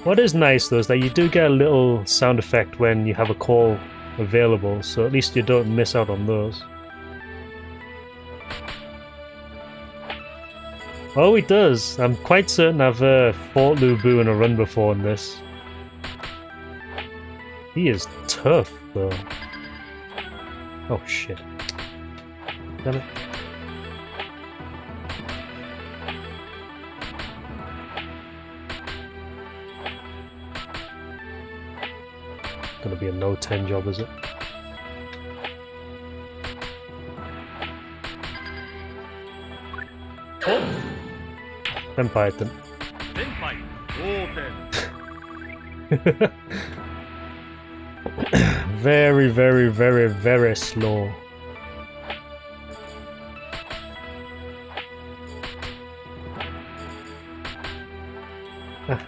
What is nice though is that you do get a little sound effect when you have a call available, so at least you don't miss out on those. Oh, he does. I'm quite certain I've fought Lu Bu in a run before in this. He is tough though. Oh shit. Damn it. Gonna be a no 10 job, is it? Senpai then. Senpai, Very, very, very, very slow. Ah.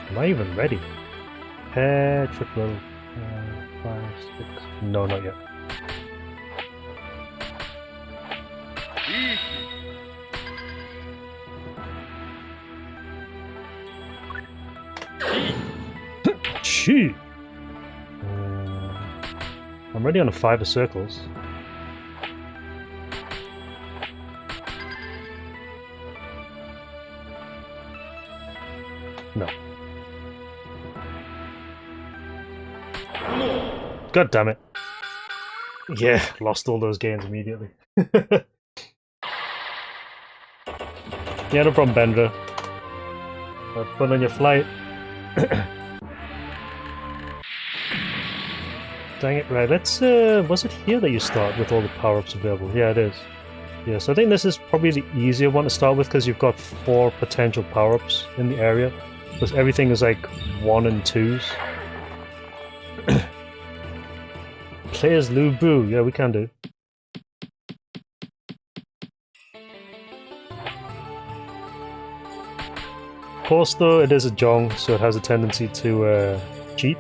Am I even ready? Triple 5, 6. No, not yet. Chi. I'm ready on a 5 of circles. No. God damn it. Yeah, lost all those games immediately. Yeah, no problem, Bendra. Have fun on your flight. Dang it, right, let's, was it here that you start with all the power-ups available? Yeah, it is. Yeah, so I think this is probably the easier one to start with because you've got 4 potential power-ups in the area. Because everything is like 1 and 2s. Play as Lu Bu, yeah, we can do. Of course, though, it is a Jong, so it has a tendency to cheat.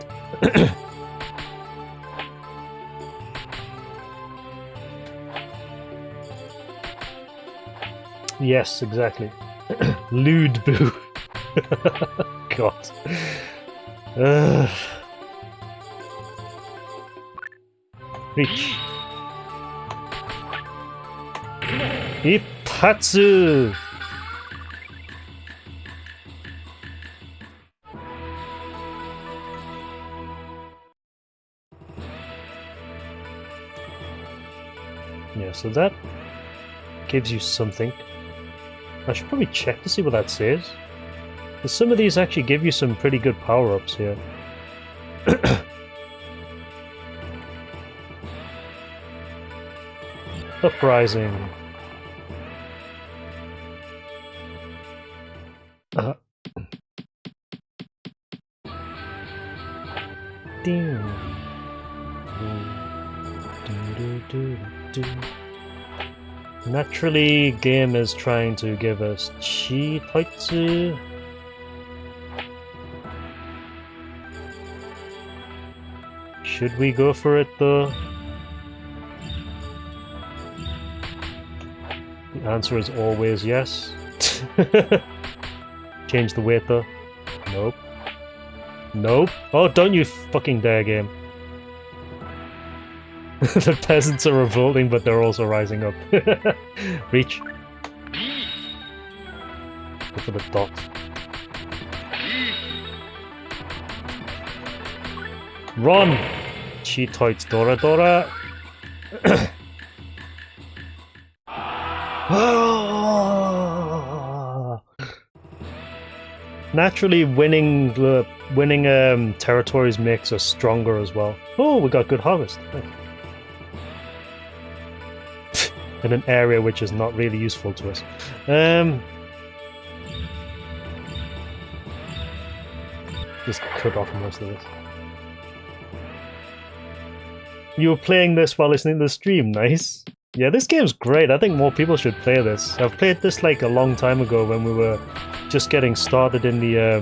Yes, exactly. Lude Boo. God. Reach. Ipatsu! Yeah, so that gives you something. I should probably check to see what that says. Because some of these actually give you some pretty good power-ups here. Uprising. Ding. Naturally, game is trying to give us Chi Toitsu. Should we go for it though? answer is always yes. Change the weight though. Nope. Nope. Oh, don't you fucking dare, game. The peasants are revolting, but they're also rising up. Reach. Go for the dots. Run! Cheat toits Dora Dora. Naturally, winning territories makes us stronger as well. Oh, we got good harvest. In an area which is not really useful to us. Just cut off most of this. You were playing this while listening to the stream, nice. Yeah, this game's great. I think more people should play this. I've played this like a long time ago when we were just getting started in the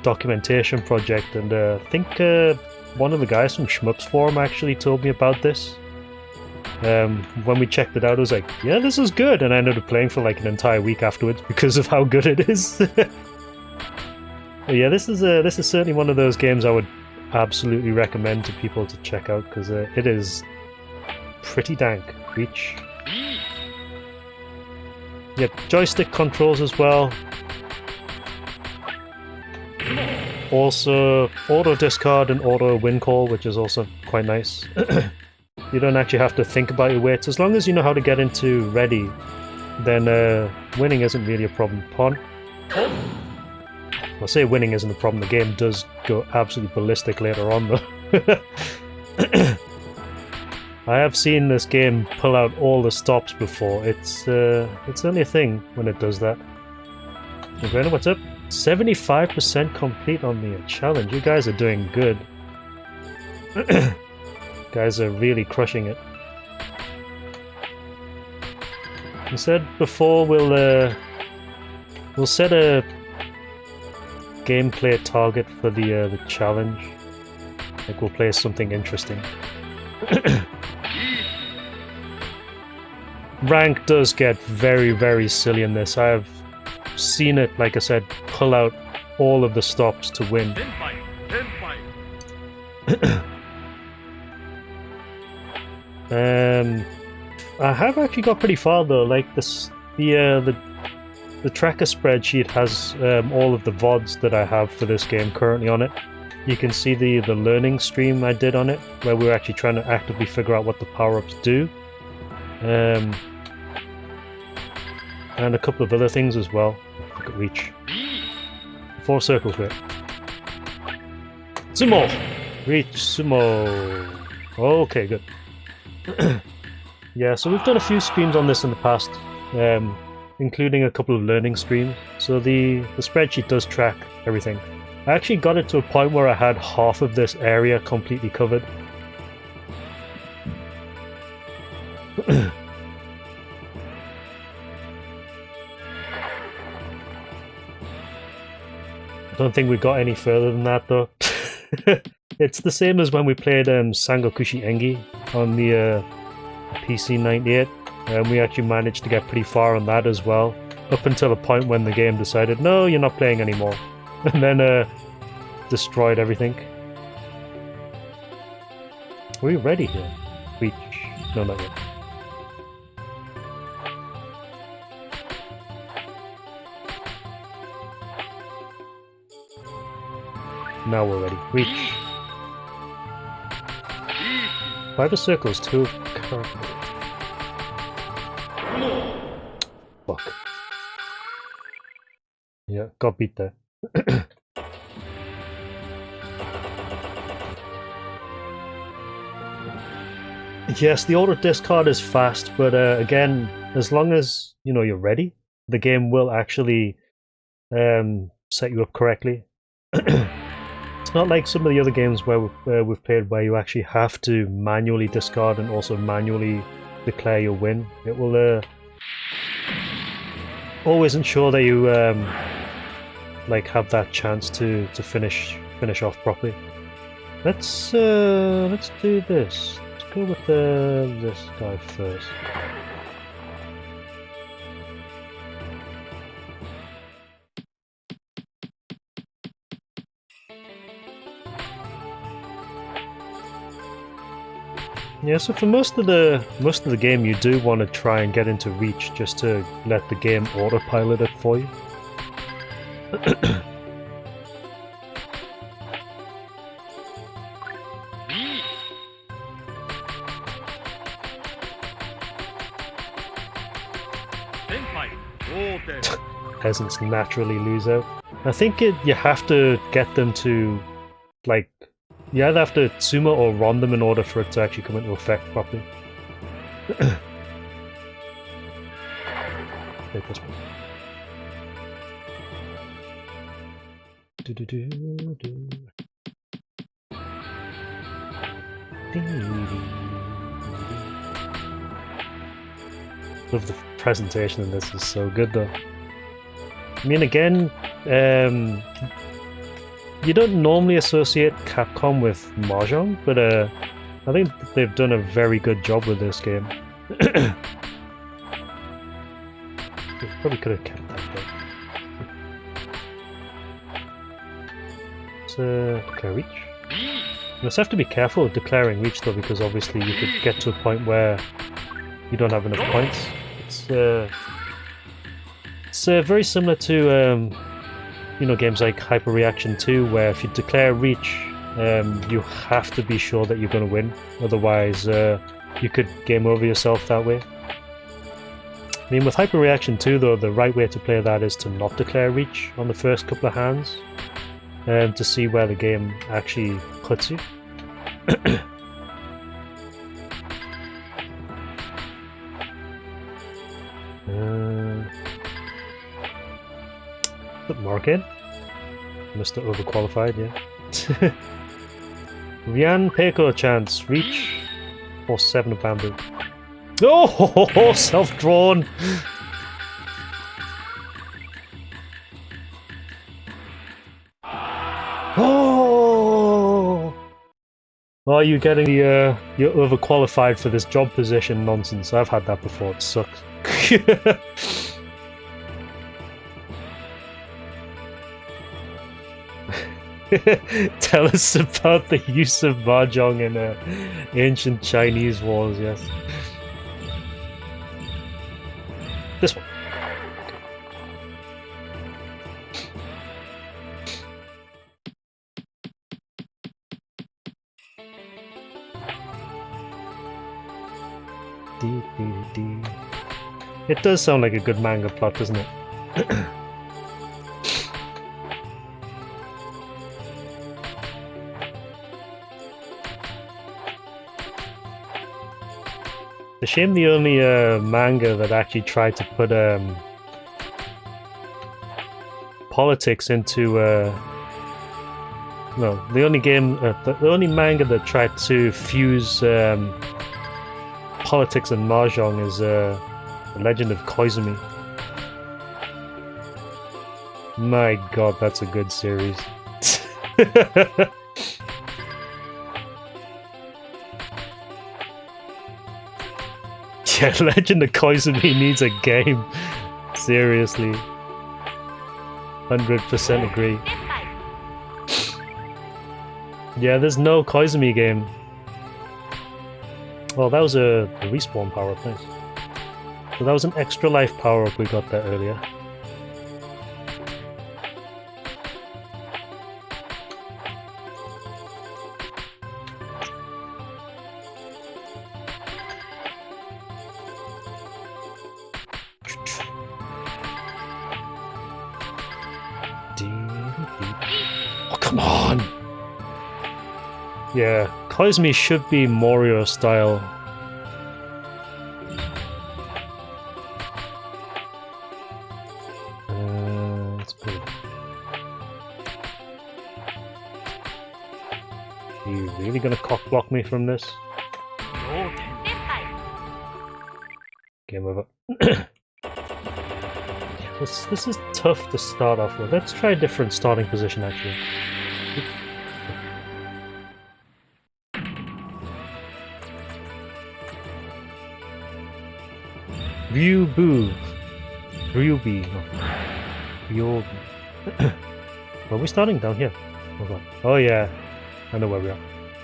documentation project, and I think one of the guys from Shmups Forum actually told me about this. When we checked it out, I was like, "Yeah, this is good," and I ended up playing for like an entire week afterwards because of how good it is. Yeah, this is certainly one of those games I would absolutely recommend to people to check out because it is pretty dank. Reach. Yeah, joystick controls as well. Also, auto discard and auto win call, which is also quite nice. You don't actually have to think about your weights. As long as you know how to get into ready, then winning isn't really a problem. Pawn. I'll say winning isn't a problem. The game does go absolutely ballistic later on, though. I have seen this game pull out all the stops before. It's only a thing when it does that. Brandon, what's up? 75% complete on the challenge. You guys are doing good. Guys are really crushing it. I said before we'll set a gameplay target for the challenge. Like we'll play something interesting. Rank does get very, very silly in this. I have seen it, like I said, pull out all of the stops to win. I have actually got pretty far though. Like this, the tracker spreadsheet has all of the VODs that I have for this game currently on it. You can see the learning stream I did on it, where we were actually trying to actively figure out what the power-ups do. And a couple of other things as well. Look at reach. 4 circles, wait. Sumo! Reach, sumo. Okay, good. Yeah, so we've done a few streams on this in the past, including a couple of learning streams. So the spreadsheet does track everything. I actually got it to a point where I had half of this area completely covered. I don't think we got any further than that though. It's the same as when we played Jyangokushi Engi on the PC98, and we actually managed to get pretty far on that as well, up until a point when the game decided, no, you're not playing anymore, and then destroyed everything. Are we ready here? Reach. No, not yet. Now we're ready. Reach. 5 circles, 2 currently. Fuck. Yeah, got beat there. Yes, the auto discard is fast, but again, as long as you know you're ready, the game will actually set you up correctly. It's not like some of the other games where we've played where you actually have to manually discard and also manually declare your win. It will always ensure that you like have that chance to finish off properly. Let's do this. Let's go with this guy first. Yeah, so for most of the game, you do want to try and get into reach just to let the game autopilot it for you. Peasants naturally lose out. I think you have to get them to, like, you either have to sumo or ron them in order for it to actually come into effect properly. Take this one. Love the presentation in this, is so good though. I mean, again, you don't normally associate Capcom with Mahjong, but I think they've done a very good job with this game. Probably could have kept that bit. So, declare reach. You must have to be careful with declaring reach though, because obviously you could get to a point where you don't have enough points. It's very similar to you know, games like Hyper Reaction 2, where if you declare reach, you have to be sure that you're going to win. Otherwise, you could game over yourself that way. I mean, with Hyper Reaction 2, though, the right way to play that is to not declare reach on the first couple of hands, to see where the game actually puts you. Market? Mr. Overqualified, yeah. Ryan Peiko chance, reach, or 7 of bamboo. Oh, self-drawn! Oh! Are you getting the, you're overqualified for this job position nonsense? I've had that before, it sucks. Tell us about the use of Mahjong in ancient Chinese wars, yes. This one. It does sound like a good manga plot, doesn't it? It's a shame the only manga that actually tried to put politics into no, the only game, the only manga that tried to fuse politics and Mahjong is The Legend of Koizumi. My god, that's a good series. Yeah, Legend of Koizumi needs a game. Seriously. 100% agree. Yeah, there's no Koizumi game. Well, that was a respawn power-up, nice. So that was an extra life power-up we got there earlier. Oh, come on! Yeah, Koizumi should be Morio style. That's good. Are you really gonna cock block me from this? Game over. This is tough to start off with. Let's try a different starting position actually. Ryubu. Ryubi. No. Ryubi. Are we starting down here? Oh god. Oh yeah. I know where we are.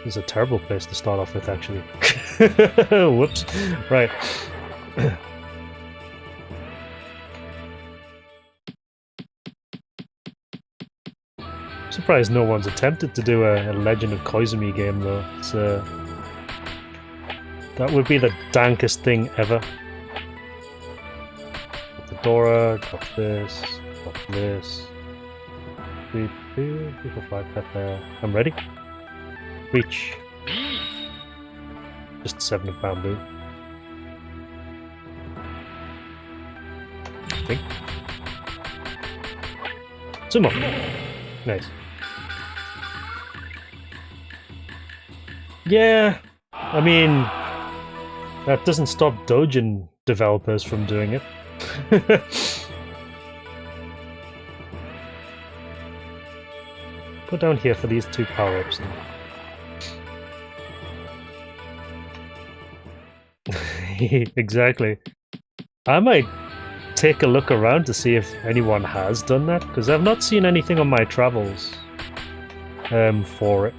This is a terrible place to start off with, actually. Whoops. Right. Surprised no one's attempted to do a Legend of Koizumi game, though. It's, that would be the dankest thing ever. Fedora, got this, got this. 3, 2, 3, 4, 5, pepper. I'm ready. Reach. Just 7 of bamboo. Think. Sumo. Nice. Yeah, I mean, that doesn't stop Dojin developers from doing it. Go down here for these 2 power-ups. Exactly. I might take a look around to see if anyone has done that, because I've not seen anything on my travels for it.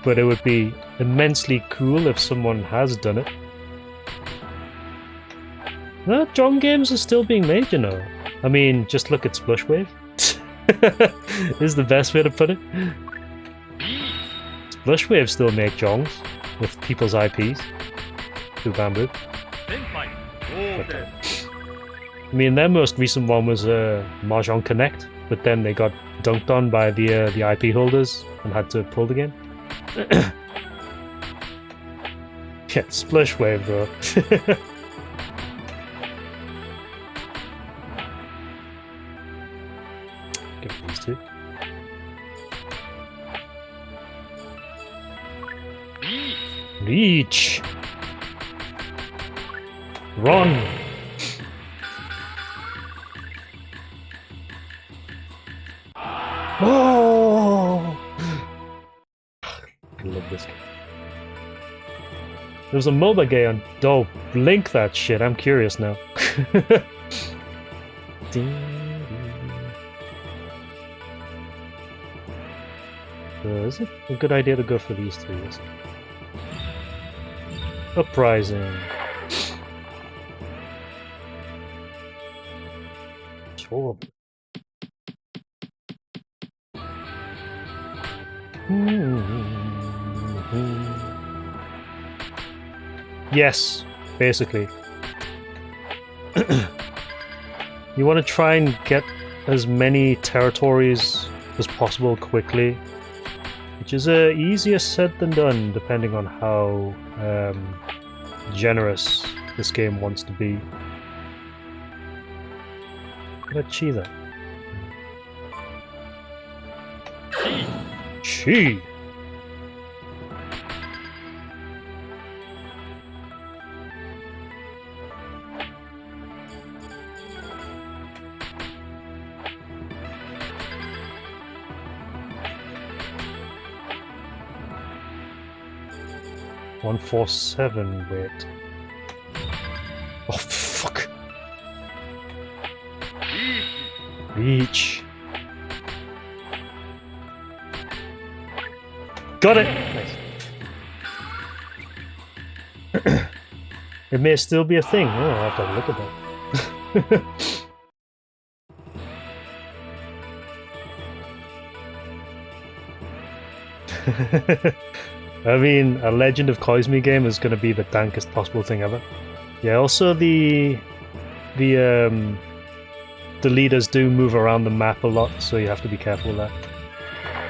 But it would be immensely cool if someone has done it. No, John games are still being made, you know. I mean, just look at Splushwave. Is the best way to put it. Splushwave still make Jongs with people's IPs. Through bamboo. I mean, their most recent one was Mahjong Connect, but then they got dunked on by the IP holders and had to pull the game. Yeah, Splushwave, bro. Give these 2. Reach! Run! Oh! I love this game. There's a MOBA game on. Oh, link that shit. I'm curious now. Is it a good idea to go for these 2? Uprising. Sure. Yes, basically. You want to try and get as many territories as possible quickly, which is easier said than done, depending on how generous this game wants to be. Let's chi that. Chi! One, 4, 7, wait. Oh, fuck. Reach. Got it! Nice. It may still be a thing. Oh, I'll have to look at that. I mean, a Legend of Koizumi game is going to be the dankest possible thing ever. Yeah, also the leaders do move around the map a lot, so you have to be careful with that.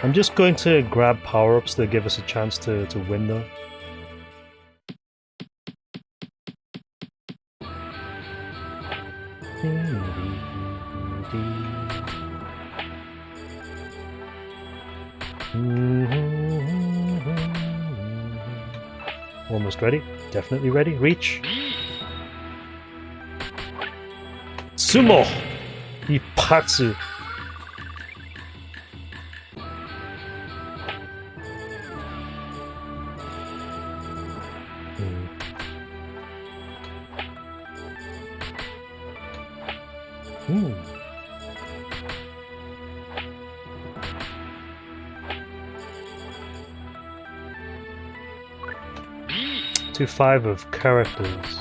I'm just going to grab power-ups to give us a chance to win, though. Almost ready. Definitely ready. Reach. Sumo! Ipatsu! to 5 of characters.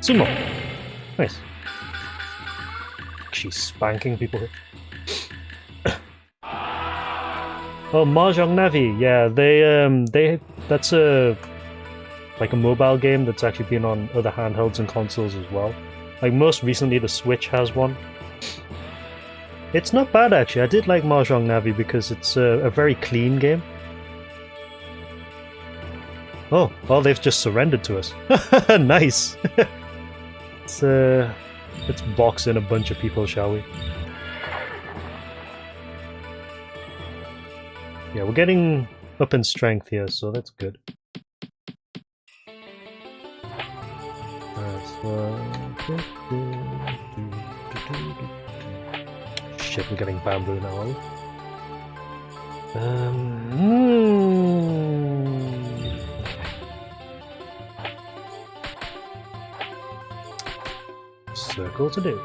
Sumo. Nice. She's spanking people. Oh, Mahjong Navi. Yeah, they that's a like a mobile game that's actually been on other handhelds and consoles as well. Like most recently, the Switch has one. It's not bad actually. I did like Mahjong Navi because it's a very clean game. Oh, they've just surrendered to us. Nice. Let's box in a bunch of people, shall we? Yeah, we're getting up in strength here, so that's good. Shit, we're getting bamboo now, are we? Circle to do.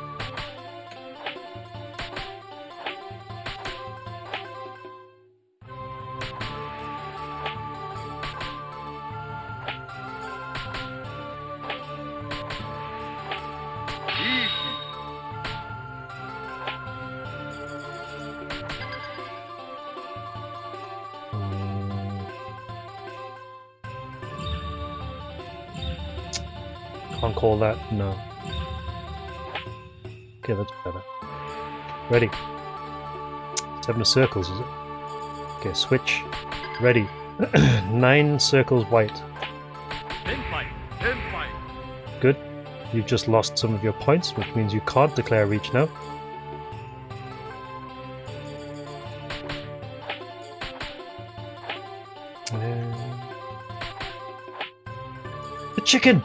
Can't call that, no. Okay, that's better. Ready. 7 circles, is it? Okay, switch. Ready. 9 circles white. Then fight. Then fight. Good. You've just lost some of your points, which means you can't declare reach now. The chicken!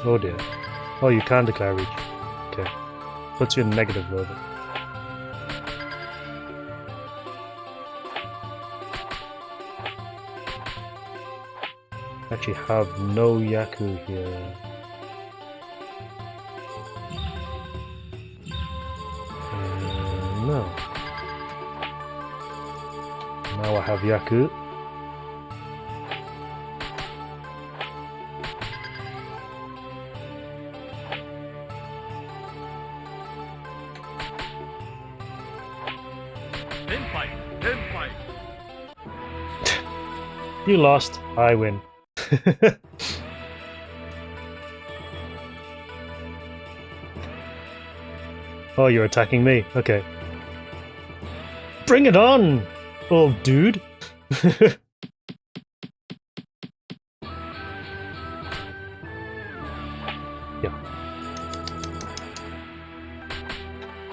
Oh dear. Oh, you can declare reach. Okay. Puts you in negative though. Actually have no Yaku here. No. Now I have Yaku. Then fight. Then fight. You lost. I win. Oh, you're attacking me. Okay. Bring it on, old dude. Yeah.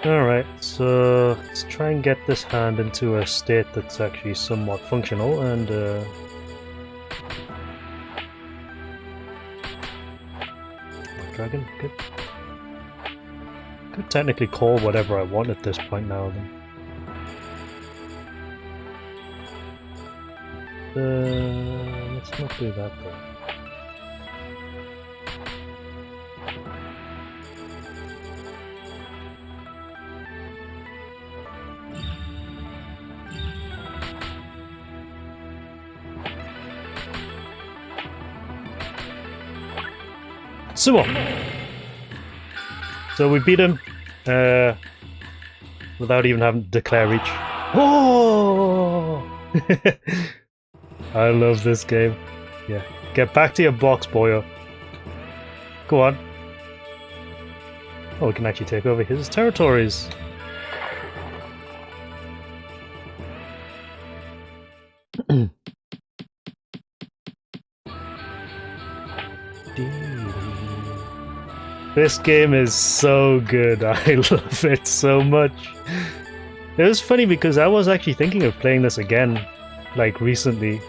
Alright, so let's try and get this hand into a state that's actually somewhat functional and dragon, good. Could technically call whatever I want at this point now then. Let's not do that though. Sumo! So we beat him without even having to declare reach. Oh! I love this game. Yeah. Get back to your box, boyo. Go on. Oh, we can actually take over his territories. This game is so good. I love it so much. It was funny because I was actually thinking of playing this again, like recently.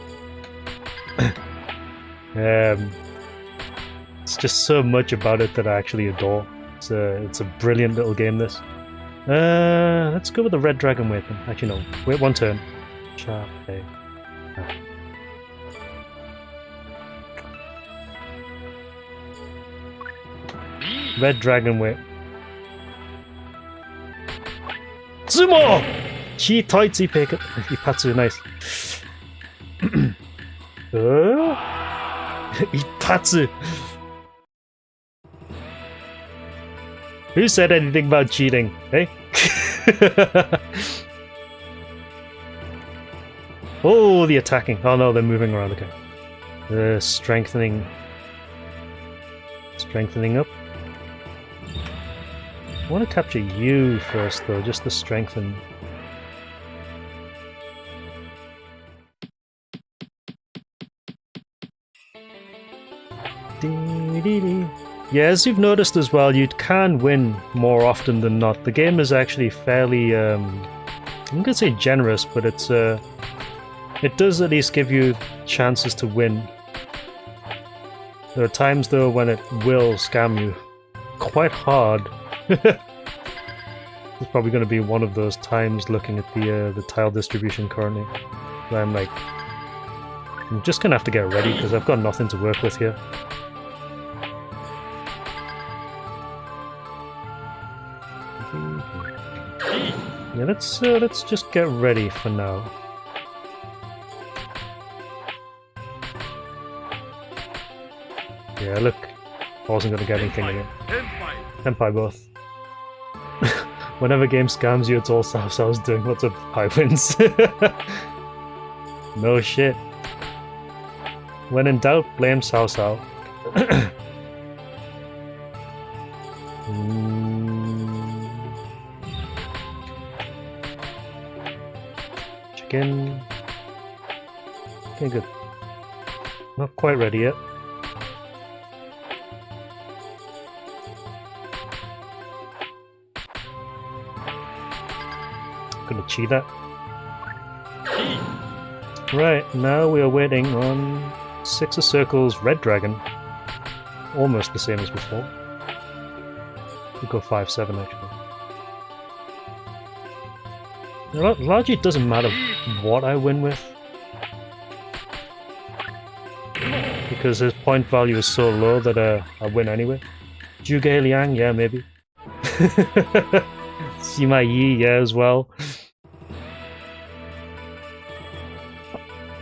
It's just so much about it that I actually adore. It's a brilliant little game, this. Let's go with the red dragon wait then. Actually no, wait one turn. Sharp A. Red Dragon way. Sumo! Chi Toitsi Peka. Ipatsu, nice. Ipatsu. Who said anything about cheating? Hey? Oh, the attacking. Oh no, they're moving around again. Strengthening. Strengthening up. I want to capture you first though, just to strengthen. Yeah, as you've noticed as well, you can win more often than not. The game is actually fairly, I'm gonna say generous, but it's it does at least give you chances to win. There are times though when it will scam you quite hard. It's probably going to be one of those times looking at the tile distribution currently. Where I'm like, I'm just gonna have to get ready because I've got nothing to work with here. Yeah, let's just get ready for now. Yeah, look, I wasn't gonna get anything again. Senpai both. Whenever game scams you, it's all Sao's doing. What's up, high wins? No shit. When in doubt, blame Sao. Chicken. Okay, good. Not quite ready yet. Gonna cheat that. Right, now we are waiting on 6 of Circles Red Dragon. Almost the same as before. We go 5-7 actually. Largely it doesn't matter what I win with. Because his point value is so low that I win anyway. Zhuge Liang, yeah, maybe. Sima Yi, yeah, as well.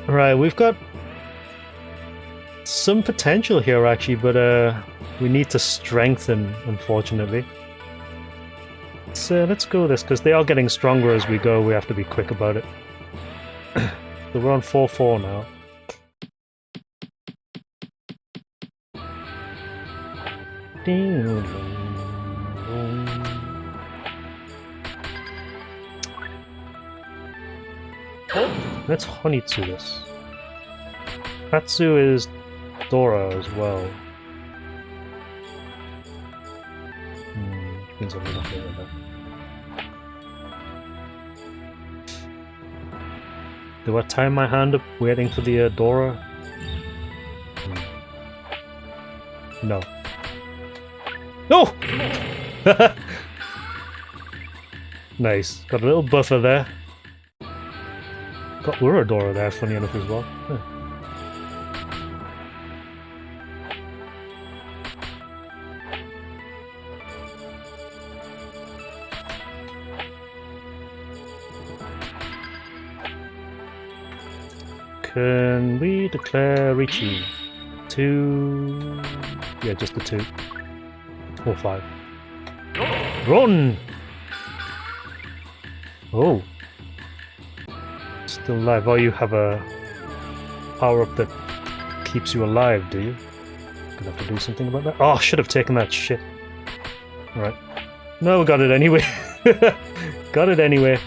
Right, we've got some potential here actually, but we need to strengthen, unfortunately. So let's go with this, because they are getting stronger as we go. We have to be quick about it. So we're on 4-4 now. Let's Honitsu this. Katsu is Dora as well. Depends on what I'm about. Do I tie my hand up waiting for the Dora? No. No! Nice. Got a little buffer there. Got Uradora there, funny enough as well. Huh. Can we declare Richi? 2... Yeah, just the 2. Or 5. Run! Oh. Still alive. Oh, you have a power-up that keeps you alive, do you? Gonna have to do something about that. Oh, I should have taken that shit. Right. No, we got it anyway. Got it anyway.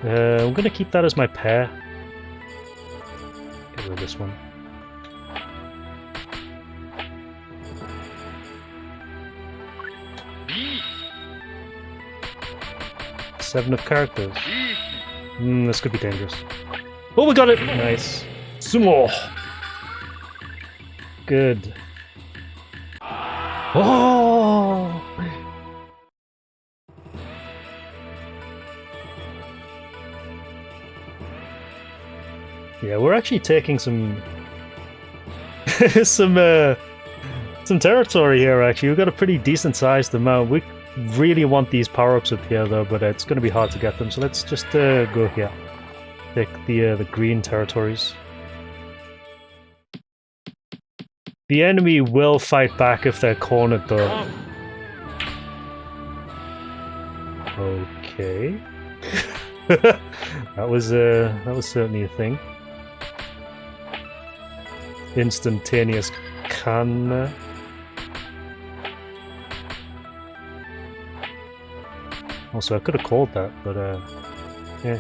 I'm gonna keep that as my pair. Get rid of this one. Seven of characters. This could be dangerous. Oh, we got it! Nice. Sumo! Good. Oh! Yeah, we're actually taking some some territory here, actually. We've got a pretty decent sized amount. We really want these power-ups up here, though, but it's going to be hard to get them. So let's just go here. Take the green territories. The enemy will fight back if they're cornered, though. Okay. that was certainly a thing. Instantaneous can. Also, I could have called that, but yeah.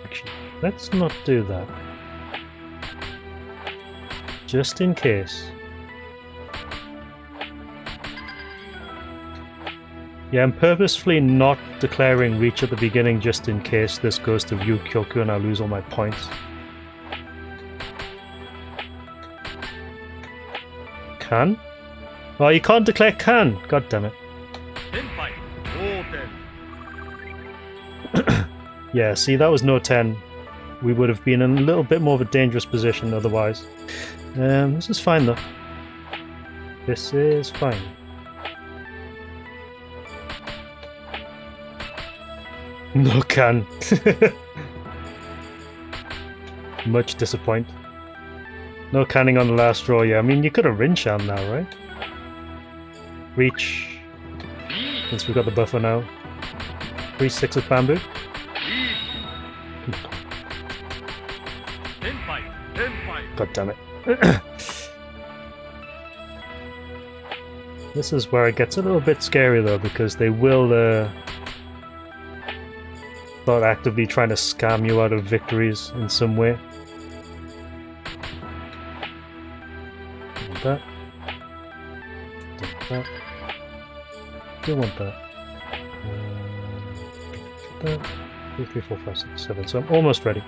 Actually, let's not do that. Just in case. Yeah, I'm purposefully not declaring reach at the beginning just in case this goes to Ryukyoku and I lose all my points. Can? Oh, you can't declare can! God damn it. Yeah, see, that was no 10. We would have been in a little bit more of a dangerous position otherwise. This is fine though. This is fine. No can. Much disappoint. No canning on the last draw, yeah. I mean, you could have Rinchan now, right? Reach. Since we've got the buffer now. 3-6 of bamboo. God damn it. This is where it gets a little bit scary though, because they will start actively trying to scam you out of victories in some way. Want that. Don't want that. Do want that. That. 2, 3, 4, 5, 6, 7. So I'm almost ready.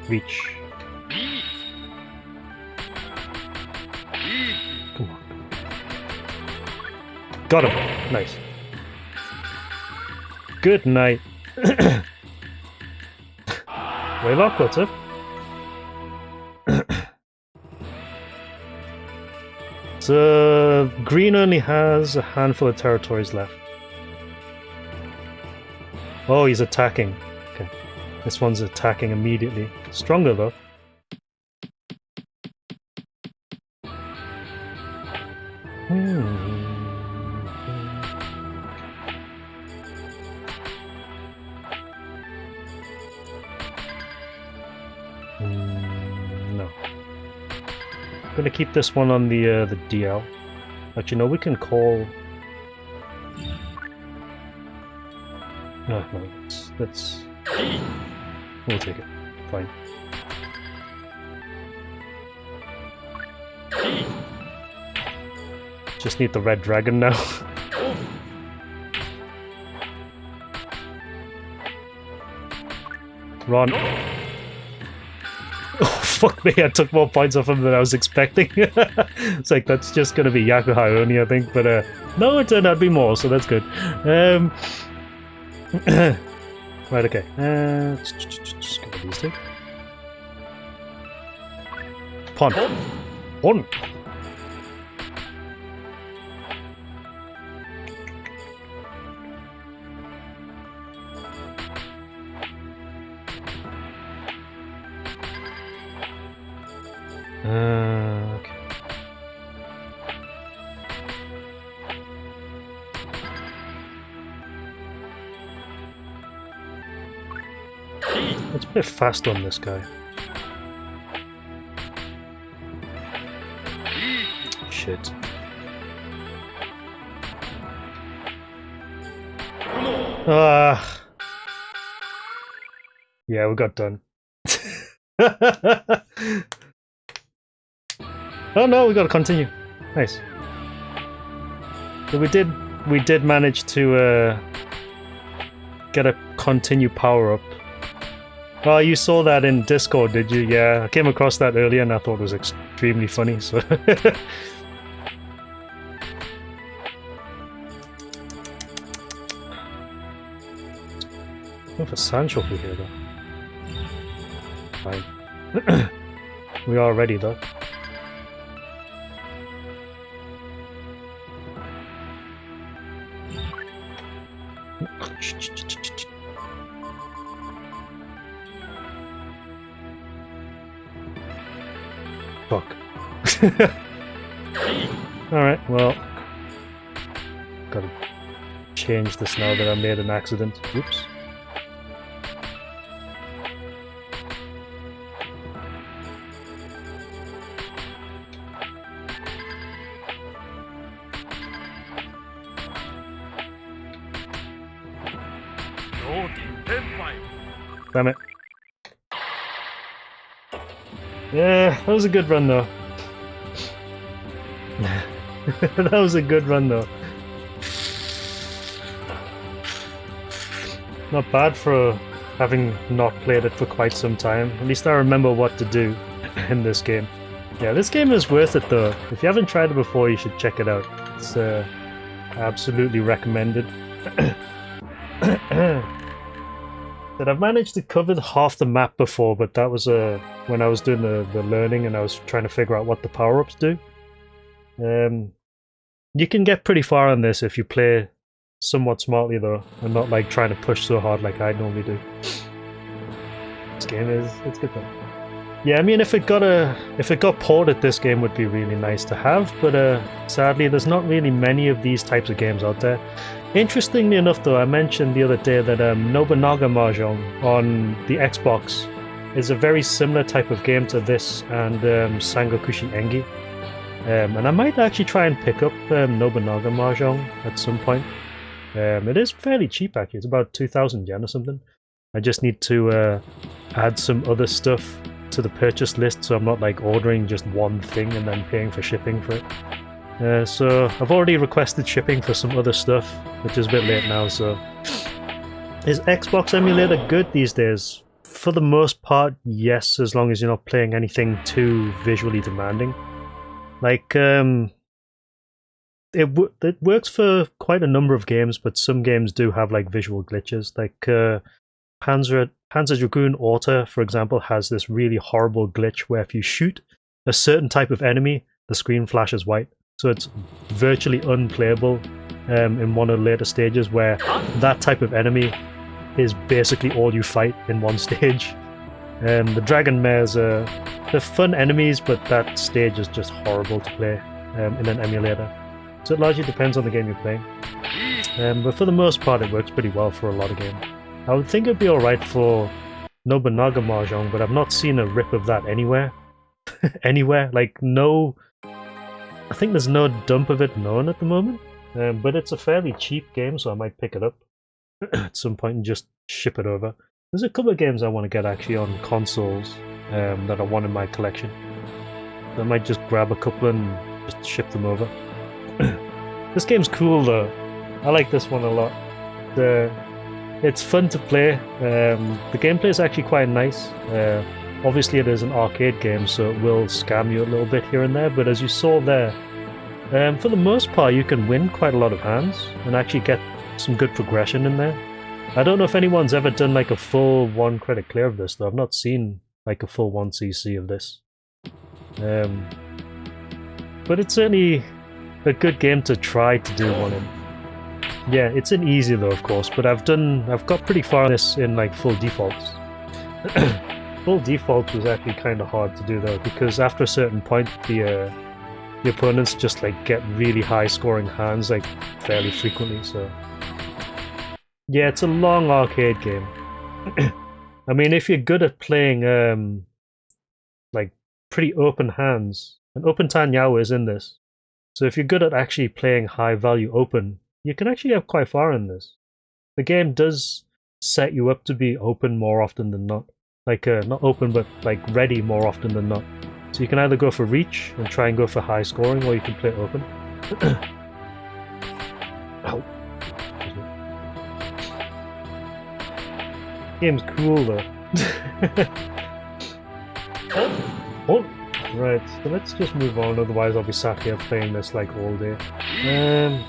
Reach. Come on. Got him. Nice. Good night. Waylock, what's up? So green only has a handful of territories left. Oh, he's attacking. Okay. This one's attacking immediately. Stronger though. No. I'm gonna keep this one on the DL. But you know, we can call. No, let's. We'll take it. Fine. Just need the red dragon now. Run. Oh, fuck me, I took more points off him than I was expecting. It's like, that's just gonna be Yakuhai only, I think, but no, it turned out to be more, so that's good. Right, okay. Just go with these two. Pon. Pon! Okay. Let's play fast on this guy. Shit. Yeah, we got done. Oh no, we got to continue. Nice. So we did manage to get a continue power up. Oh, you saw that in Discord, did you? Yeah, I came across that earlier and I thought it was extremely funny. So. Looking for sand trophy here though. Fine. We are ready though. Fuck. Alright, well. Gotta change this now that I made an accident. Oops. Damn it. Yeah, that was a good run though. That was a good run though. Not bad for having not played it for quite some time. At least I remember what to do in this game. Yeah, this game is worth it though. If you haven't tried it before, you should check it out. It's absolutely recommended. That I've managed to cover half the map before, but that was when I was doing the learning and I was trying to figure out what the power-ups do. You can get pretty far on this if you play somewhat smartly though, and not like trying to push so hard like I normally do. This game it's good though. Yeah, I mean if it got ported, this game would be really nice to have, but sadly there's not really many of these types of games out there. Interestingly enough though, I mentioned the other day that Nobunaga Mahjong on the Xbox is a very similar type of game to this and Jyangokushi Engi. And I might actually try and pick up Nobunaga Mahjong at some point. It is fairly cheap actually, it's about 2,000 yen or something. I just need to add some other stuff to the purchase list so I'm not like ordering just one thing and then paying for shipping for it. So I've already requested shipping for some other stuff, which is a bit late now, so... Is Xbox emulator good these days? For the most part, yes, as long as you're not playing anything too visually demanding. Like, it works for quite a number of games, but some games do have like visual glitches. Like Panzer Dragoon Auto, for example, has this really horrible glitch where if you shoot a certain type of enemy, the screen flashes white. So it's virtually unplayable in one of the later stages where that type of enemy is basically all you fight in one stage. The Dragon Mares they're fun enemies, but that stage is just horrible to play in an emulator. So it largely depends on the game you're playing. But for the most part it works pretty well for a lot of games. I would think it'd be alright for Nobunaga Mahjong, but I've not seen a rip of that anywhere. Anywhere. Like no... I think there's no dump of it known at the moment. But it's a fairly cheap game, so I might pick it up at some point and just ship it over. There's a couple of games I want to get actually on consoles that I want in my collection. I might just grab a couple and just ship them over. This game's cool though. I like this one a lot. It's fun to play. The gameplay is actually quite nice. Obviously it is an arcade game, so it will scam you a little bit here and there, but as you saw there, for the most part you can win quite a lot of hands and actually get some good progression in there. I don't know if anyone's ever done like a full 1 credit clear of this though. I've not seen like a full 1cc of this. But it's certainly a good game to try to do one in. Yeah, it's an easy though of course, but I've got pretty far in this in like full defaults. Full default was actually kind of hard to do though, because after a certain point the opponents just like get really high scoring hands like fairly frequently, so yeah, it's a long arcade game. I mean, if you're good at playing like pretty open hands, and Open Tan Yao is in this, so if you're good at actually playing high value open, you can actually get quite far in this. The game does set you up to be open more often than not. Like, not open, but like ready more often than not. So you can either go for reach and try and go for high scoring, or you can play open. Ow. Game's cool though. Oh, right, so let's just move on, otherwise I'll be sat here playing this like all day. Yeah.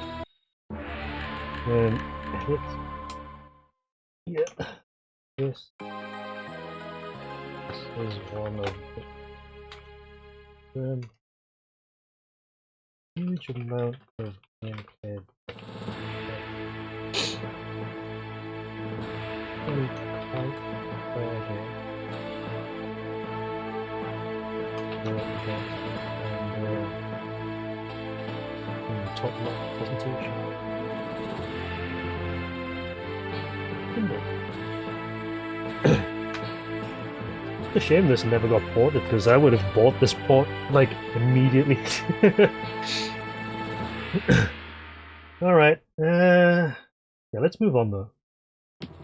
This is one of them. Huge amount of head. Top left presentation. It's a shame this never got ported because I would have bought this port like immediately. Alright, yeah, let's move on though.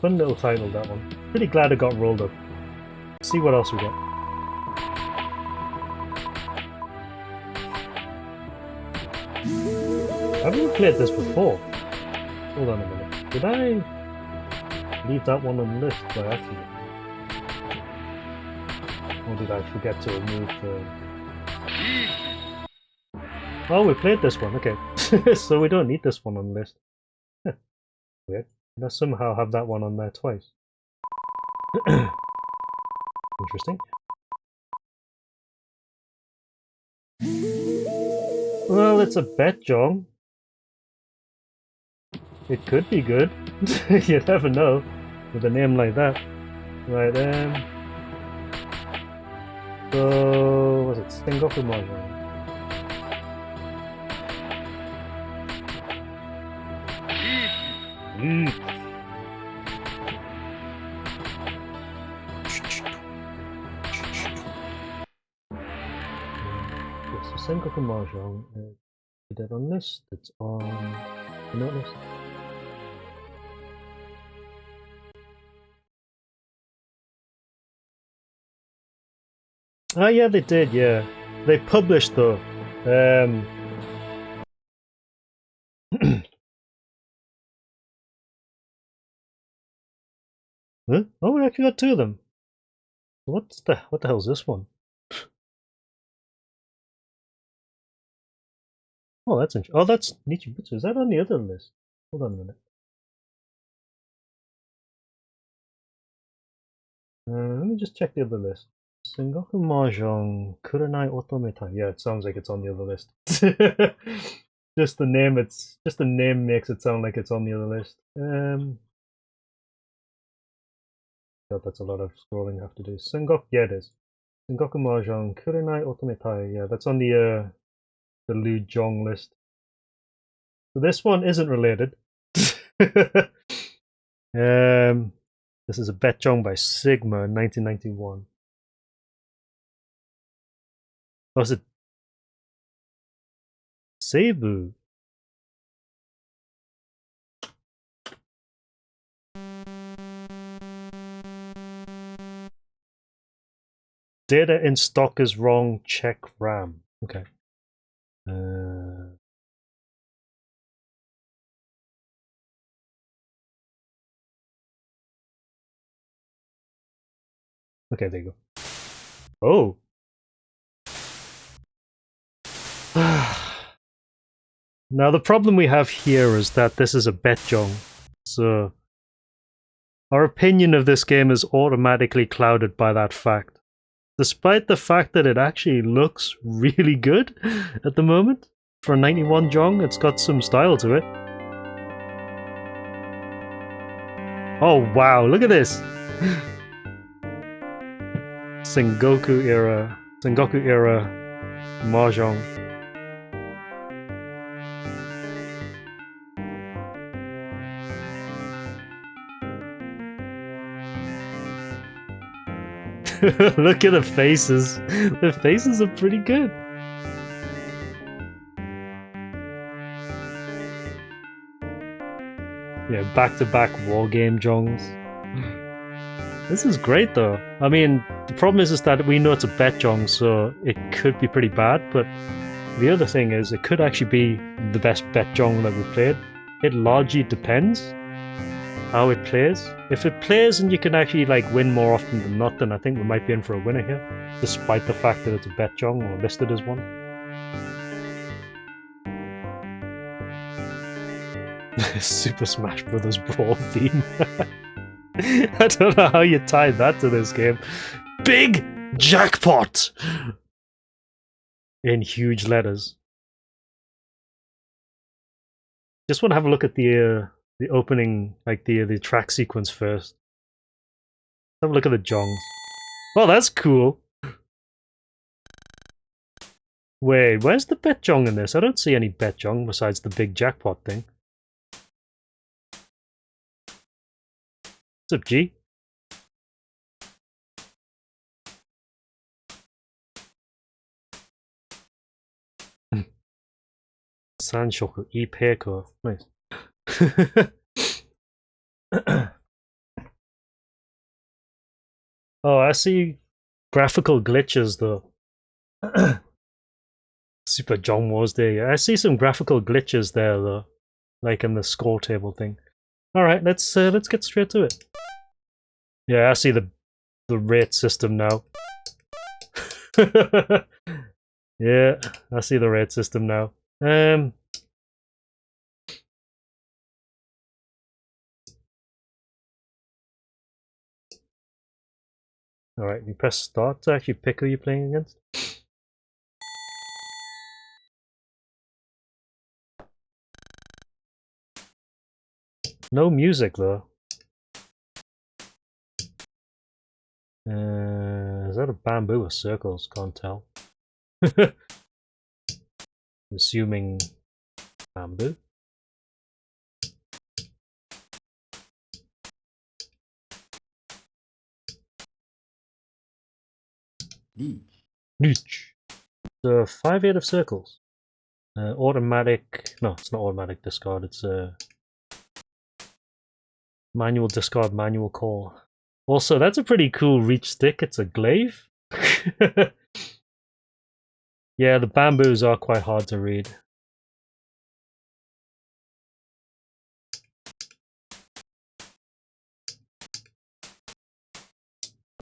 Fun little title, that one. Pretty glad it got rolled up. Let's see what else we got. Haven't we played this before? Hold on a minute. Did I leave that one on the list by accident? Or did I forget to remove the... Oh, we played this one, okay. So we don't need this one on the list. Weird. Did I somehow have that one on there twice? Interesting. Well, it's a bet, John. It could be good. You never know with a name like that. Right, so was it Jyangokushi Mahjong? Yes, so Jyangokushi Mahjong. Is that on list? It's on the note list. Oh yeah, they did. Yeah, they published though. Huh? Oh, we actually got two of them. What the hell is this one? Oh, that's interesting. Oh, that's Nichibutsu. Is that on the other list? Hold on a minute. Let me just check the other list. Sengoku Mahjong Kurenai Otometai. Yeah, it sounds like it's on the other list. Just the name makes it sound like it's on the other list. God, that's a lot of scrolling I have to do. Sengoku, yeah, it is. Sengoku Mahjong Kurenai Otometai. Yeah, that's on the Lu Jong list. So this one isn't related. This is a bet Jong by Sigma in 1991. Was it Seibu? Data in stock is wrong. Check RAM. Okay. Okay, there you go. Oh. Now the problem we have here is that this is a betjong, so our opinion of this game is automatically clouded by that fact. Despite the fact that it actually looks really good at the moment. For a 91 Jong, it's got some style to it. Oh wow, look at this! Sengoku era Mahjong. Look at the faces. The faces are pretty good. Yeah, back-to-back wargame jongs. This is great though. I mean, the problem is that we know it's a bet jong, so it could be pretty bad, but the other thing is it could actually be the best bet jong that we've played. It largely depends how it plays. If it plays and you can actually like win more often than not, then I think we might be in for a winner here, despite the fact that it's a bet jong or listed as one. Super Smash Brothers Brawl theme. I don't know how you tied that to this game. Big jackpot! In huge letters. Just want to have a look at the opening, like the track sequence first. Have a look at the jongs. Oh, that's cool. Wait, where's the bet jong in this? I don't see any bet jong besides the big jackpot thing. What's up, G? Sanshoku Ipeko. Nice. Oh, I see graphical glitches though. Super John Wars Day. Yeah, I see some graphical glitches there though, like in the score table thing. All right, let's get straight to it. Yeah, I see the rate system now. Yeah, I see the rate system now. All right, you press start to actually pick who you're playing against. No music though. Is that a bamboo or circles? Can't tell. Assuming bamboo. Leech. The 5-8 of circles. Automatic. No, it's not automatic discard. It's a manual discard, manual call. Also, that's a pretty cool reach stick. It's a glaive. Yeah, the bamboos are quite hard to read.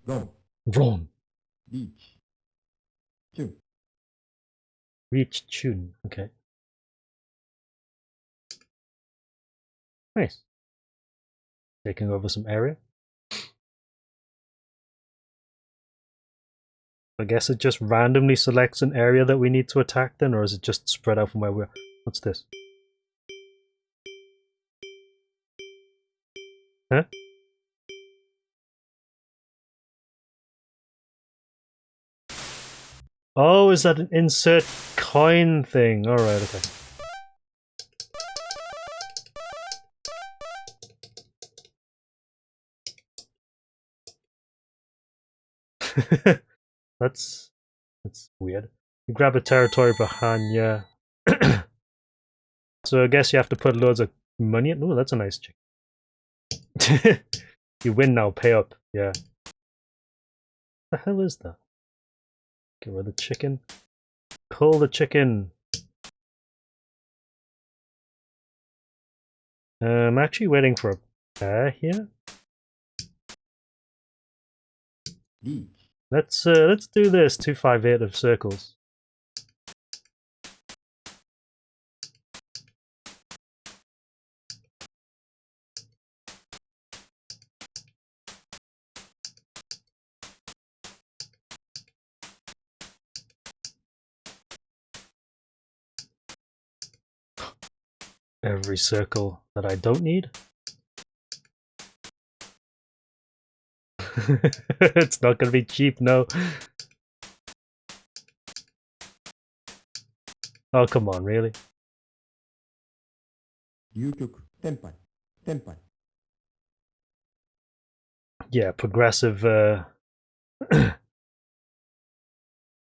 Wrong. Reach tune. Okay. Nice. Taking over some area. I guess it just randomly selects an area that we need to attack then, or is it just spread out from where we're... What's this? Huh? Oh, is that an insert coin thing? Alright, okay. That's weird. You grab a territory behind, yeah. So I guess you have to put loads of money in. Oh, that's a nice chick. You win now, pay up. Yeah. What the hell is that? Get rid of the chicken. Pull the chicken. I'm actually waiting for a pair here. Let's do this. 2-5-8 of circles. Every circle that I don't need. It's not gonna be cheap, no. Oh, come on, really? Yeah, progressive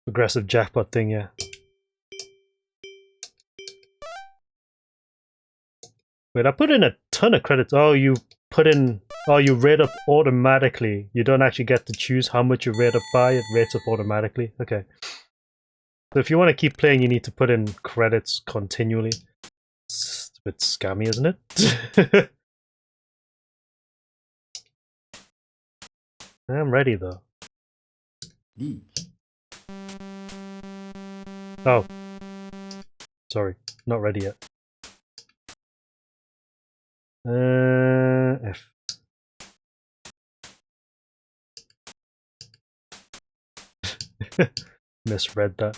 progressive jackpot thing, yeah. Wait, I put in a ton of credits. Oh, you put in... Oh, you rate up automatically. You don't actually get to choose how much you rate up by. It rates up automatically. Okay. So if you want to keep playing, you need to put in credits continually. It's a bit scammy, isn't it? I'm ready, though. Oh. Sorry. Not ready yet. F. Misread that.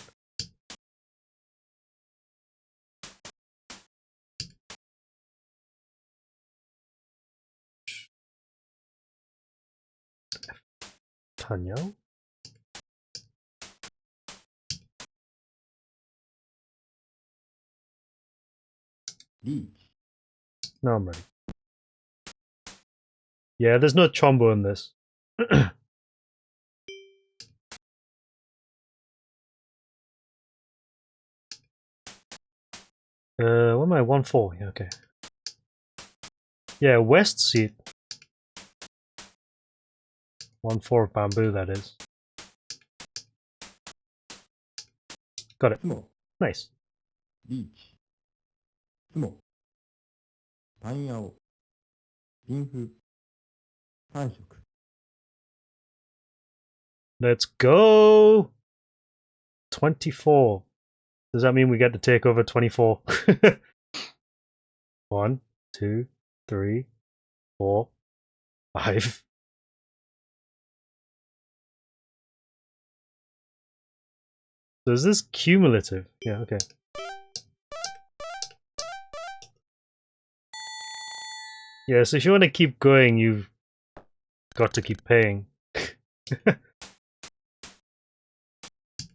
Tanyo? No, I'm ready. Yeah, there's no chombo in this. What am I? 1-4. Yeah, okay. Yeah, west seat. 1-4 bamboo, that is. Got it. Nice. リーチ、スモ、パンヤオ、ピンフ、三色、 Let's go! 24. Does that mean we get to take over 24? 1, 2, 3, 4, 5. So is this cumulative? Yeah, okay. Yeah, so if you want to keep going, you've got to keep paying.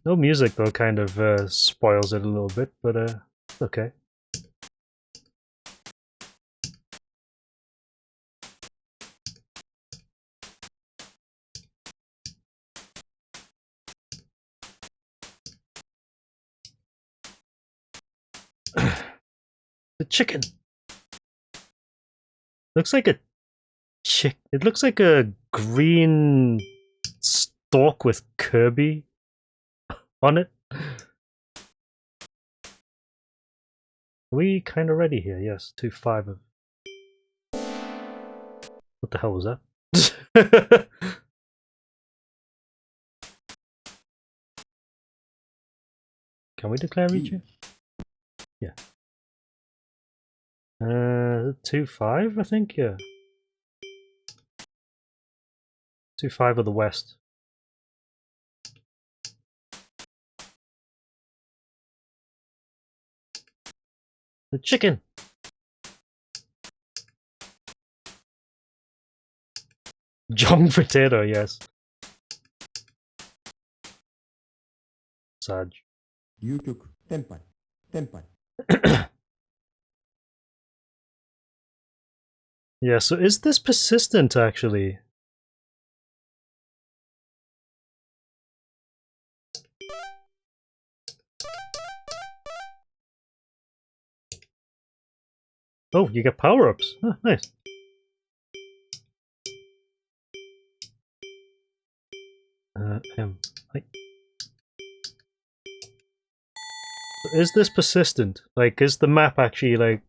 No music, though, kind of spoils it a little bit, but okay. The chicken! Looks like a chick. It looks like a green stalk with Kirby on it. Are we kind of ready here? Yes, 2-5 of. What the hell was that? Can we declare リー region? チ、 Yeah. 2-5, I think, yeah. 2-5 of the west. The chicken! John Potato, yes. Saj. 流極、天杯、天杯、 Yeah, so is this persistent actually? Oh, you get power-ups. Oh, nice. Like, is this persistent? Like, is the map actually like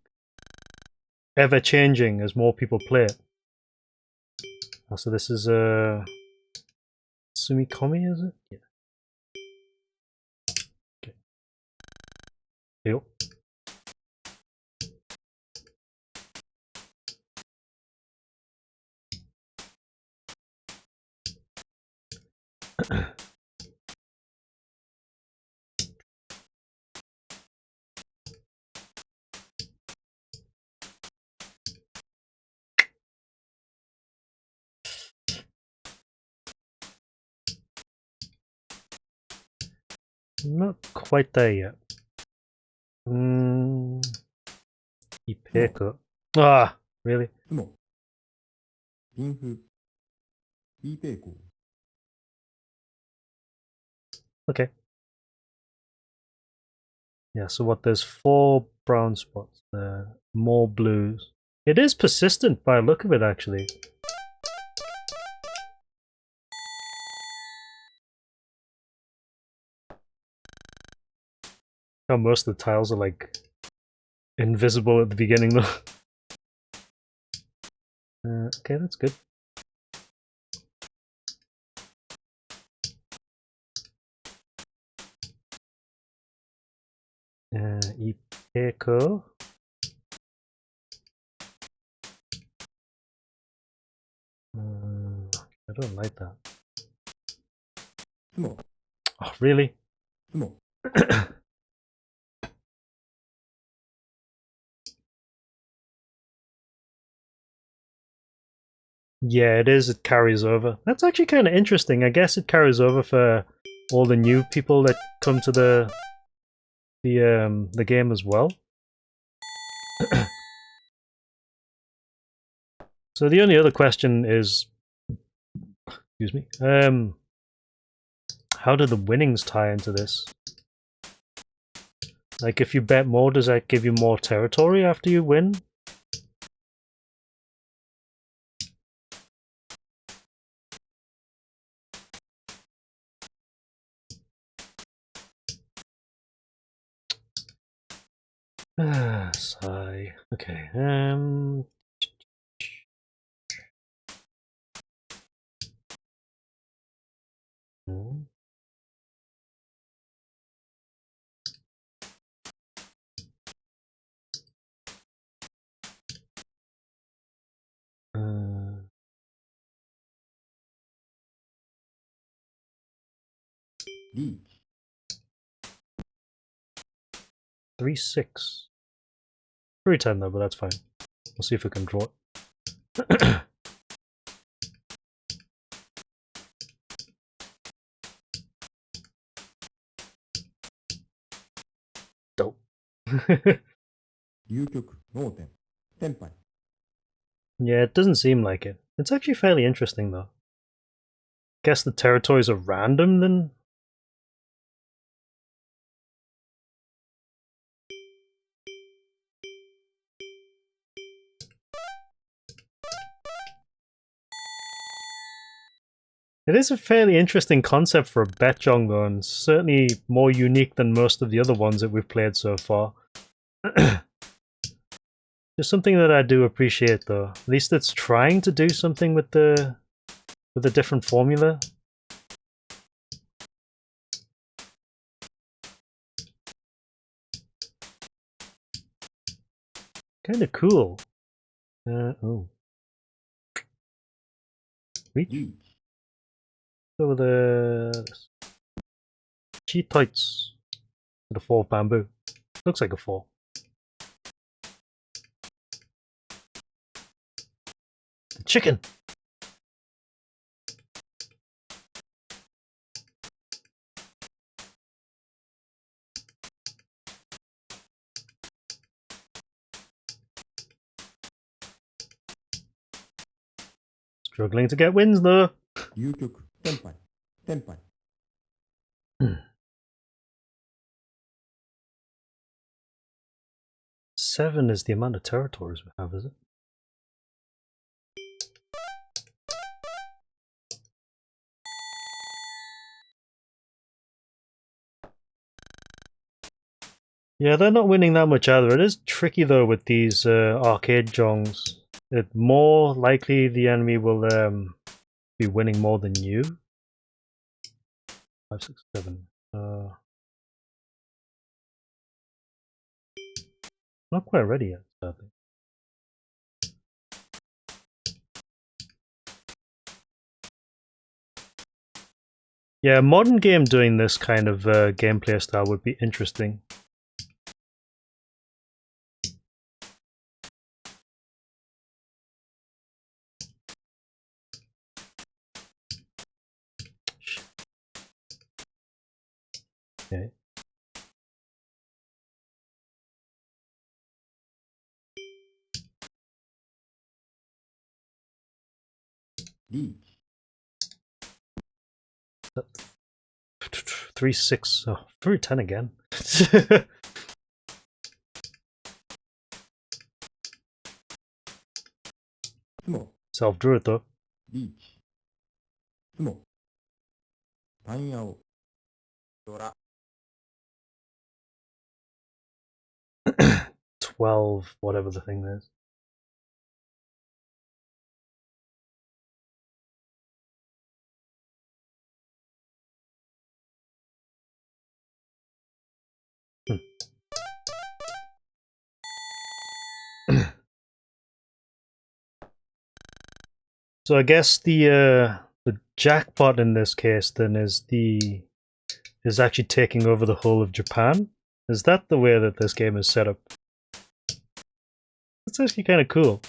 ever changing as more people play it? Oh, so this is Sumikomi, is it? Yeah. Okay. Yep. Not quite there yet. Ipeko. Ah, really? スモ、ピンフ、ピーペイコー、 Okay. Yeah, so what, there's 4 brown spots there, more blues. It is persistent by the look of it, actually. Oh, most of the tiles are like invisible at the beginning though. Okay, that's good. Ipeko. I don't like that. スモ、Oh, really? 質問。 Yeah, it is. It carries over. That's actually kind of interesting. I guess it carries over for all the new people that come to the game as well. So the only other question is, excuse me, how do the winnings tie into this? Like, if you bet more, does that give you more territory after you win? Sigh. Okay. Hmm. D。 3-6. 3-10 though, but that's fine. We'll see if we can draw it. Dope. 流局、脳天、天杯。 Yeah, it doesn't seem like it. It's actually fairly interesting though. Guess the territories are random then? It is a fairly interesting concept for a Betjong though, and certainly more unique than most of the other ones that we've played so far. Just something that I do appreciate though. At least it's trying to do something with the different formula. Kind of cool. Oh. Reach? D。 Over the cheat tights. The 4 of bamboo. Looks like a 4. The chicken! Struggling to get wins though. 流局、天杯、天杯。 7 is the amount of territories we have, is it? Yeah, they're not winning that much either. It is tricky though with these arcade jongs. It's more likely the enemy will be winning more than you. 5, 6, 7. Not quite ready yet, sadly. Yeah, a modern game doing this kind of gameplay style would be interesting. Okay. D。 3-6. Oh, 3-10 again. Self-drew it though. リーチ。スモ。パイン青。ドラ。 12, whatever the thing is. So I guess the jackpot in this case then is the is actually taking over the whole of Japan. Is that the way that this game is set up? It's actually kind of cool.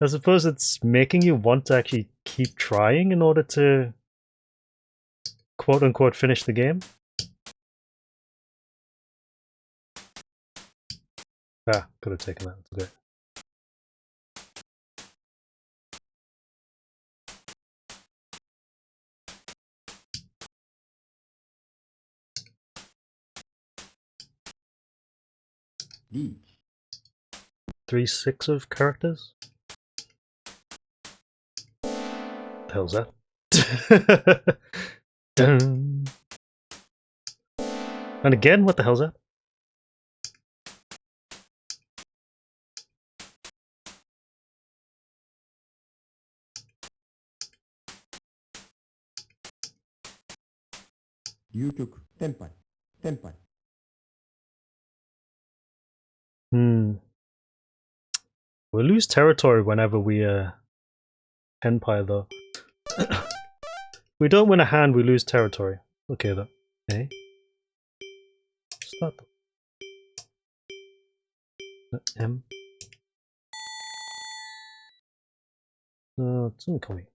I suppose it's making you want to actually keep trying in order to quote-unquote finish the game. Ah, could have taken that. It's okay. Reach. 3/6 of characters? The hell's that? Dun. And again, what the hell's that? Ryukyoku. Tenpai. Tenpai. We lose territory whenever we Tenpai though. We don't win a hand, we lose territory. Okay though. Okay. Start though. M. Tsunkami.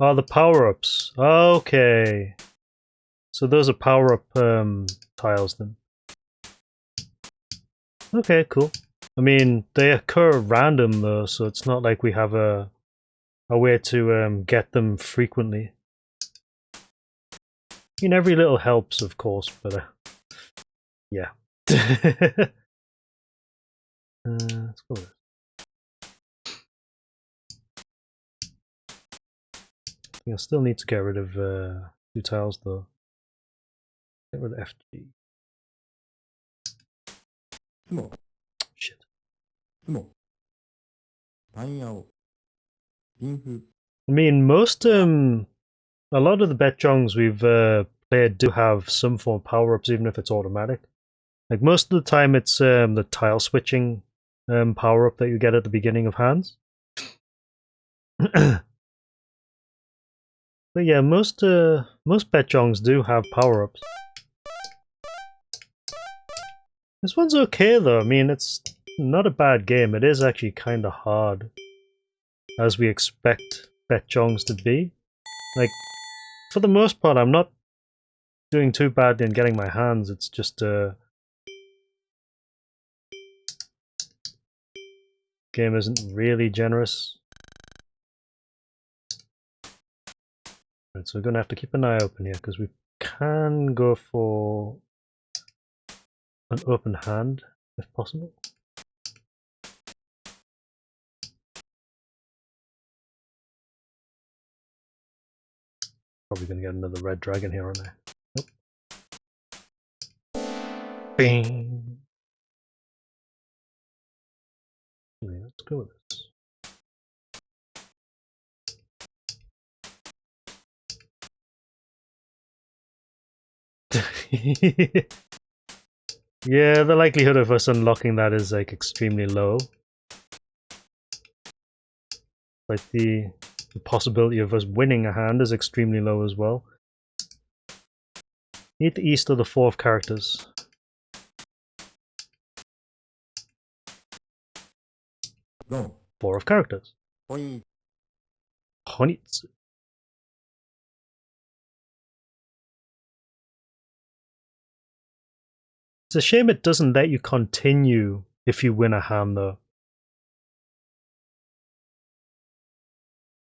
Oh, the power-ups. Okay. So those are power-up tiles then. Okay, cool. I mean, they occur random though, so it's not like we have a way to get them frequently. I mean, every little helps, of course, but yeah. Let's go with this. I think I still need to get rid of 2 tiles though. Get rid of FG. Sumo. Shit. Sumo. Daimyojin. Infu. I mean, most a lot of the betjongs we've played do have some form of power-ups, even if it's automatic. Like most of the time, it's the tile switching power-up that you get at the beginning of hands. But yeah, most betjongs do have power-ups. This one's okay though. I mean, it's not a bad game. It is actually kind of hard, as we expect betjongs to be. Like, for the most part, I'm not doing too bad in getting my hands. It's just game isn't really generous. Right, so we're gonna have to keep an eye open here because we can go for an open hand if possible. Probably gonna get another red dragon here, aren't I? Nope. Bing. Okay, let's go with this. Yeah, the likelihood of us unlocking that is like extremely low. Like the possibility of us winning a hand is extremely low as well. Need the east of the 4 characters. Zone. 4 of characters. Point. Honitsu. It's a shame it doesn't let you continue if you win a hand though.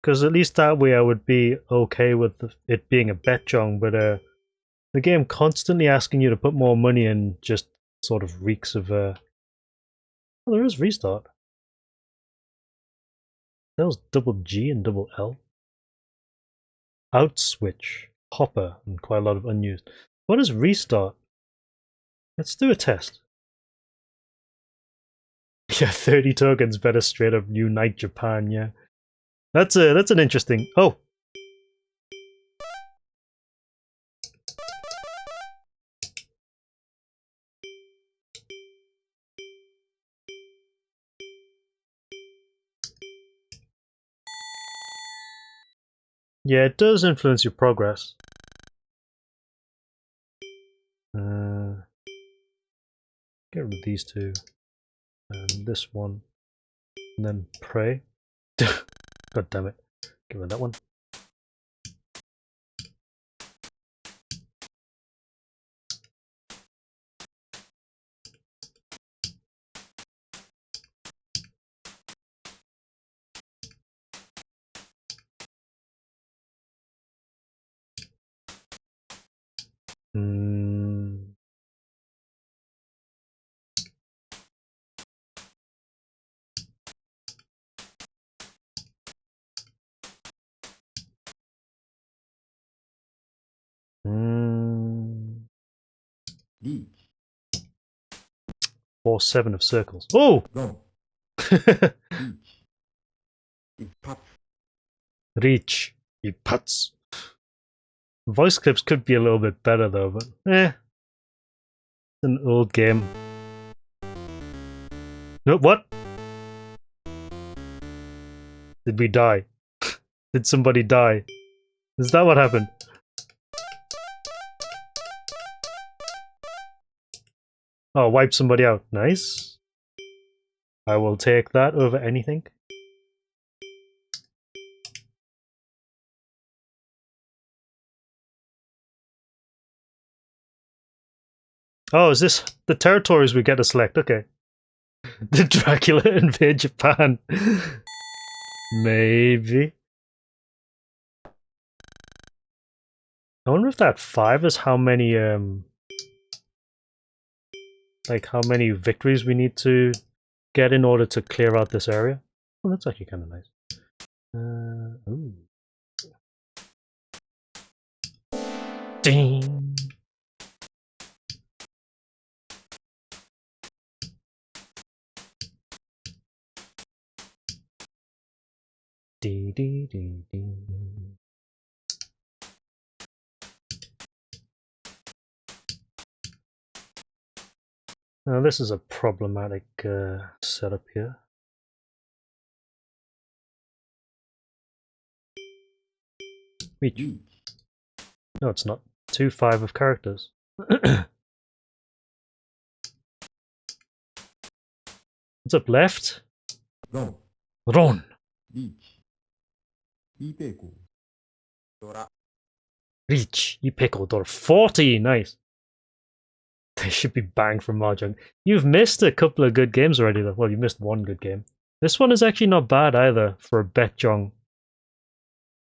Because at least that way I would be okay with it being a betjong, but the game constantly asking you to put more money in just sort of reeks of oh, there is restart. That was double G and double L. Out switch, hopper, and quite a lot of unused. What is restart? Let's do a test. Yeah, 30 tokens better straight up unite Japan, yeah. That's an interesting. Oh. Yeah, it does influence your progress. Get rid of these two. And this one. And then pray. God damn it. Get rid of that one. Reach. 4, 7 of circles. Oh! Zone. Reach. Ippatsu. Reach. You putz. Voice clips could be a little bit better though, but it's an old game. No, what? Did we die? Did somebody die? Is that what happened? Oh, wipe somebody out. Nice. I will take that over anything. Oh, is this the territories we get to select? Okay. Did Dracula invade Japan? Maybe. I wonder if that 5 is how many like how many victories we need to get in order to clear out this area. Oh, that's actually kind of nice. Ooh. Ding. Dee dee dee dee. Now this is a problematic setup here. Reach. No, it's not. 2 5 of characters. What's up, left? Zone. Ron. Reach. Ipeko. Dora. Reach. Ipeko door 40. Nice. They should be banged from Mahjong. You've missed a couple of good games already though. Well, you missed one good game. This one is actually not bad either for a Betjong.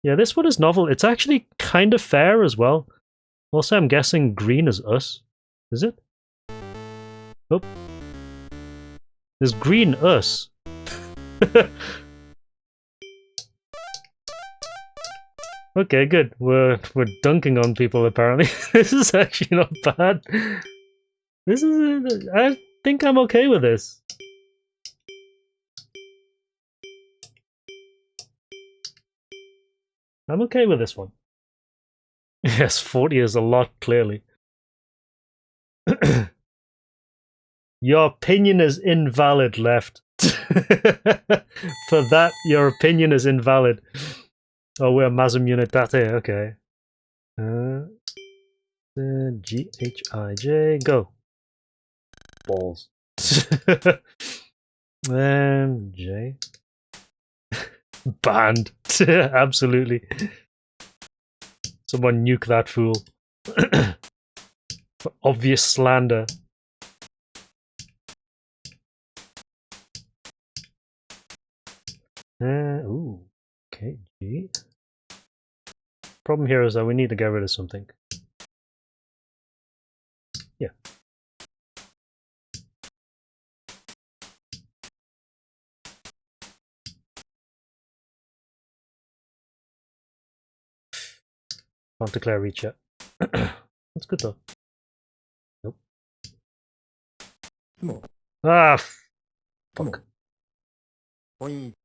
Yeah, this one is novel. It's actually kind of fair as well. Also, I'm guessing green is us. Is it? Oh. Is green us? Okay, good. We're dunking on people apparently. This is actually not bad. This is I think I'm okay with this. I'm okay with this one. Yes, 40 is a lot, clearly. Your opinion is invalid, left. For that, your opinion is invalid. Oh, we're Mazum unit date, okay. G-H-I-J, go. Balls. And J. Banned. Absolutely. Someone nuke that fool. For obvious slander. Ooh. Okay, G. Problem here is that we need to get rid of something. Yeah. Can't declare reach yet. That's good though. Nope. Ah, fuck. Point.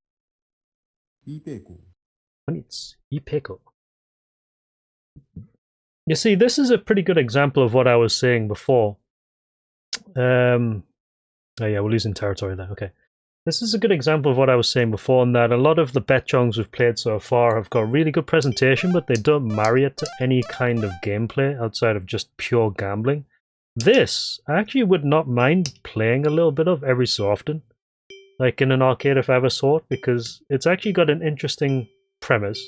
Ipeko. It's Ipeko. You see, this is a pretty good example of what I was saying before. Oh yeah, we're losing territory there. Okay. This is a good example of what I was saying before, in that a lot of the betjongs we've played so far have got really good presentation, but they don't marry it to any kind of gameplay outside of just pure gambling. This, I actually would not mind playing a little bit of every so often, like in an arcade if I ever saw it, because it's actually got an interesting premise,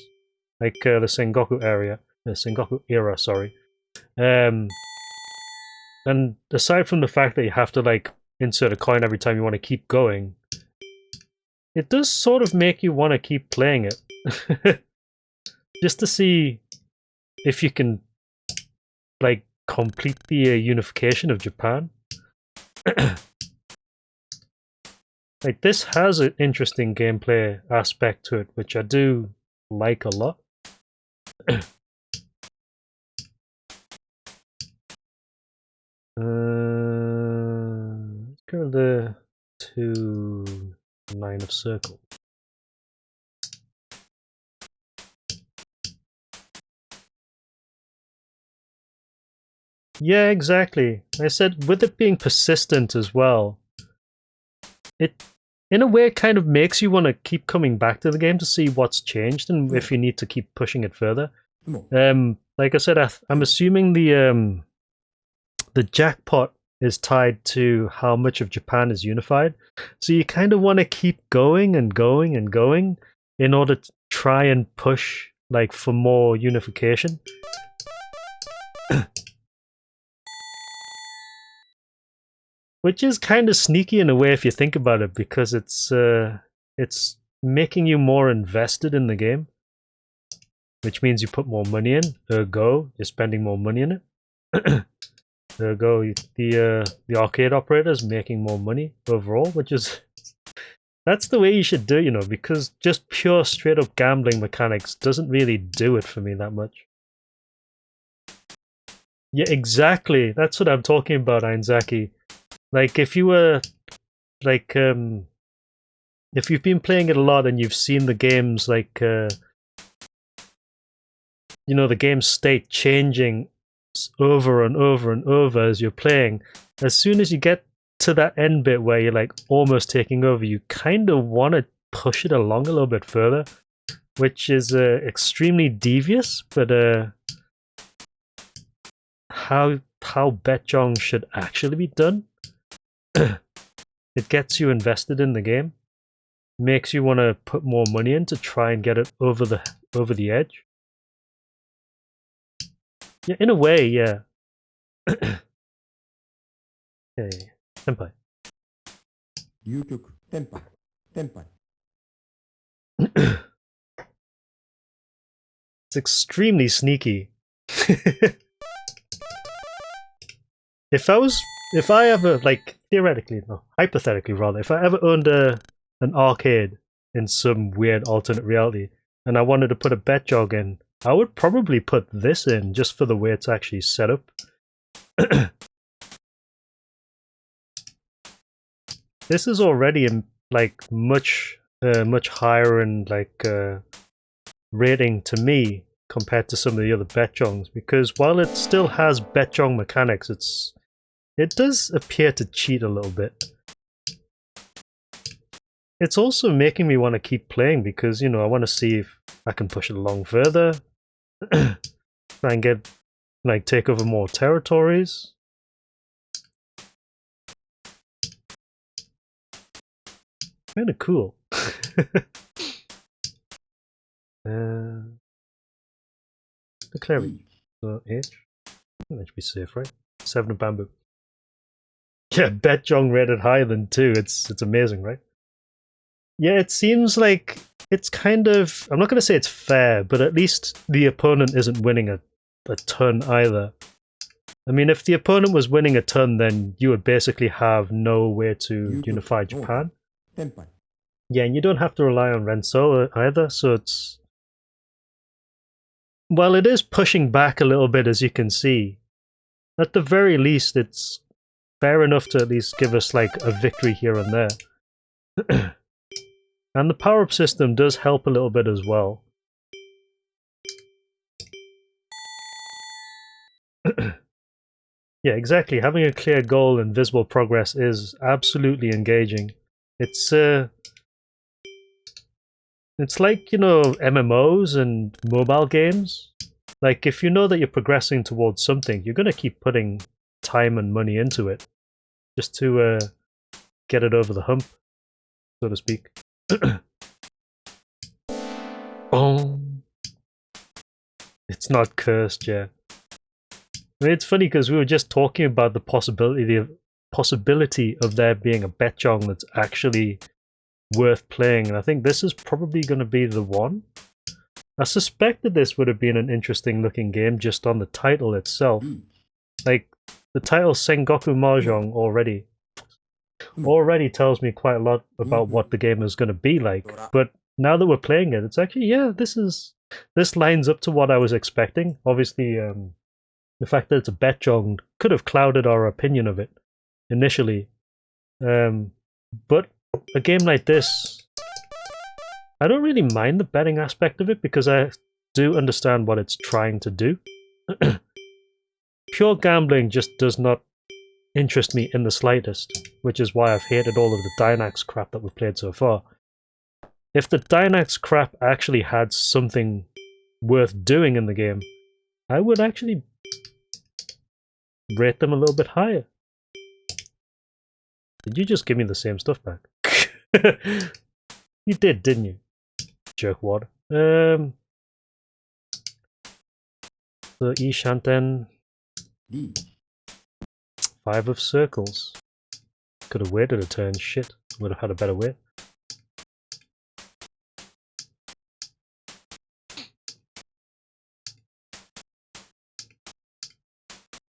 like the Sengoku era, sorry. And aside from the fact that you have to like insert a coin every time you want to keep going, it does sort of make you want to keep playing it. Just to see if you can like complete the unification of Japan. Like, this has an interesting gameplay aspect to it, which I do like a lot. Let's go to the 9 of circles. Yeah, exactly. I said with it being persistent as well, it in a way kind of makes you want to keep coming back to the game to see what's changed and if you need to keep pushing it further. Like I said, I'm assuming the jackpot is tied to how much of Japan is unified. So you kind of want to keep going and going and going in order to try and push like for more unification. Which is kind of sneaky in a way if you think about it, because it's making you more invested in the game, which means you put more money in. Ergo, you're spending more money in it. Ergo, the arcade operator is making more money overall, which is that's the way you should do it, you know, because just pure straight up gambling mechanics doesn't really do it for me that much. Yeah, exactly. That's what I'm talking about, Ainzaki. Like, if you were, like, if you've been playing it a lot and you've seen the games, like, you know, the game state changing over and over and over as you're playing, as soon as you get to that end bit where you're, like, almost taking over, you kind of want to push it along a little bit further, which is extremely devious, but how betjong should actually be done. It gets you invested in the game, makes you want to put more money in to try and get it over the edge. Yeah, in a way, yeah. Okay, senpai. 流局テンパイテンパイ It's extremely sneaky. If I ever, like, theoretically, no, hypothetically rather, if I ever owned an arcade in some weird alternate reality and I wanted to put a bet jog in, I would probably put this in just for the way it's actually set up. This is already like much higher in like rating to me compared to some of the other betjongs, because while it still has betjong mechanics, it does appear to cheat a little bit. It's also making me want to keep playing because, you know, I want to see if I can push it along further, try and get, like, take over more territories. Kind of cool. Declare it. So H. That should be safe, right? 7 of bamboo. Yeah, betjong rated higher than 2. It's amazing, right? Yeah, it seems like it's kind of, I'm not going to say it's fair, but at least the opponent isn't winning a ton either. I mean, if the opponent was winning a ton, then you would basically have no way to unify Japan. Yeah, and you don't have to rely on Renso either, so it's... Well, it is pushing back a little bit, as you can see. At the very least, it's fair enough to at least give us, like, a victory here and there. And the power-up system does help a little bit as well. Yeah, exactly. Having a clear goal and visible progress is absolutely engaging. It's like, you know, MMOs and mobile games. Like, if you know that you're progressing towards something, you're gonna keep putting time and money into it just to get it over the hump, so to speak. Boom. It's not cursed, yeah. I mean, it's funny because we were just talking about the possibility of there being a Mahjong that's actually worth playing, and I think this is probably going to be the one. I suspected this would have been an interesting looking game just on the title itself. Like, the title Sengoku Mahjong already tells me quite a lot about what the game is going to be like. But now that we're playing it, it's actually, yeah, this lines up to what I was expecting. Obviously, the fact that it's a Mahjong could have clouded our opinion of it initially. But a game like this, I don't really mind the betting aspect of it because I do understand what it's trying to do. Pure gambling just does not interest me in the slightest, which is why I've hated all of the Dynax crap that we've played so far. If the Dynax crap actually had something worth doing in the game, I would actually rate them a little bit higher. Did you just give me the same stuff back? You did, didn't you? Jerkwad. The Ishanten. 5 of circles. Could have waited a turn. Shit. Would have had a better wait.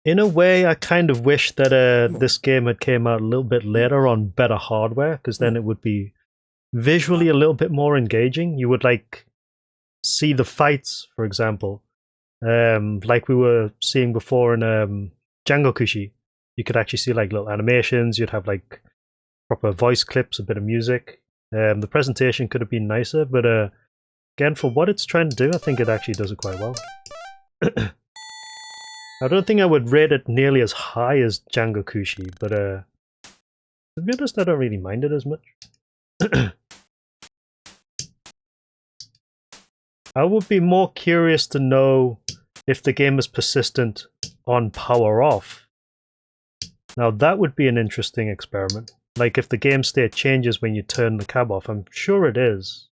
In a way, I kind of wish that this game had came out a little bit later on better hardware, because then it would be visually a little bit more engaging. You would like see the fights, for example, like we were seeing before in Jyangokushi. You could actually see like little animations. You'd have like proper voice clips, a bit of music. The presentation could have been nicer, but again, for what it's trying to do, I think it actually does it quite well. I don't think I would rate it nearly as high as Jyangokushi, but to be honest, I don't really mind it as much. I would be more curious to know if the game is persistent on power off. Now that would be an interesting experiment. Like if the game state changes when you turn the cab off. I'm sure it is.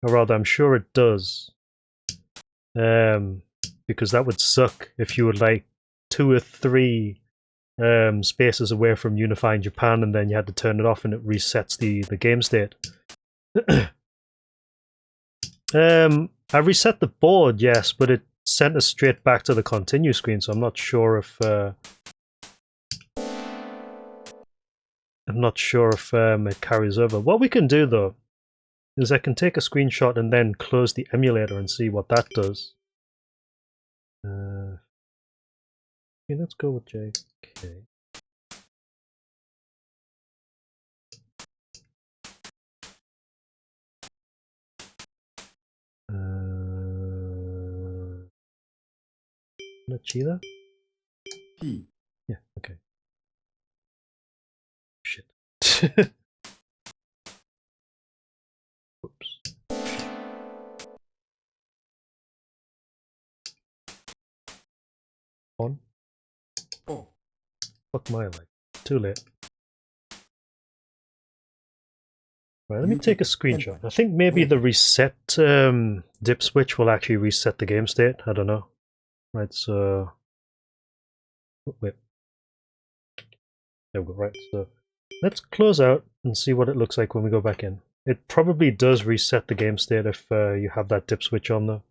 Or rather, I'm sure it does. Because that would suck if you were like 2 or 3 spaces away from unifying Japan and then you had to turn it off and it resets the game state. I reset the board, yes, but it sent us straight back to the continue screen, so I'm not sure if it carries over. What we can do though is I can take a screenshot and then close the emulator and see what that does. Okay, let's go with JK. Cheetah? Yeah, okay. Shit. Whoops. On? Oh. Fuck my life. Too late. Right, let me take a screenshot. I think maybe the reset dip switch will actually reset the game state. I don't know. Right, so... Wait. There we go, right, so... Let's close out and see what it looks like when we go back in. It probably does reset the game state if you have that dip switch on though.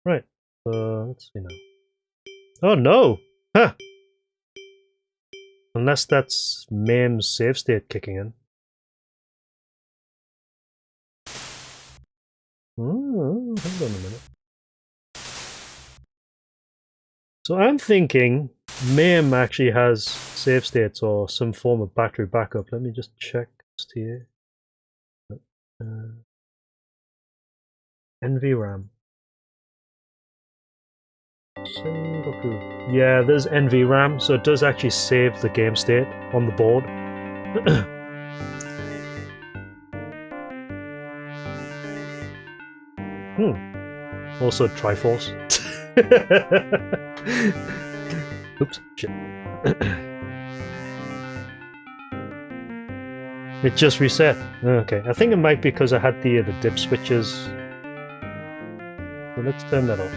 Right, so let's see now. Oh no! Huh! Unless that's MAME's save state kicking in. Oh, hold on a minute. So I'm thinking MAME actually has save states or some form of battery backup. Let me just check this here. NVRAM. Sengoku. Yeah, there's NVRAM, so it does actually save the game state on the board. Also Triforce. Oops, shit. It just reset. Okay, I think it might be because I had the dip switches. So let's turn that off.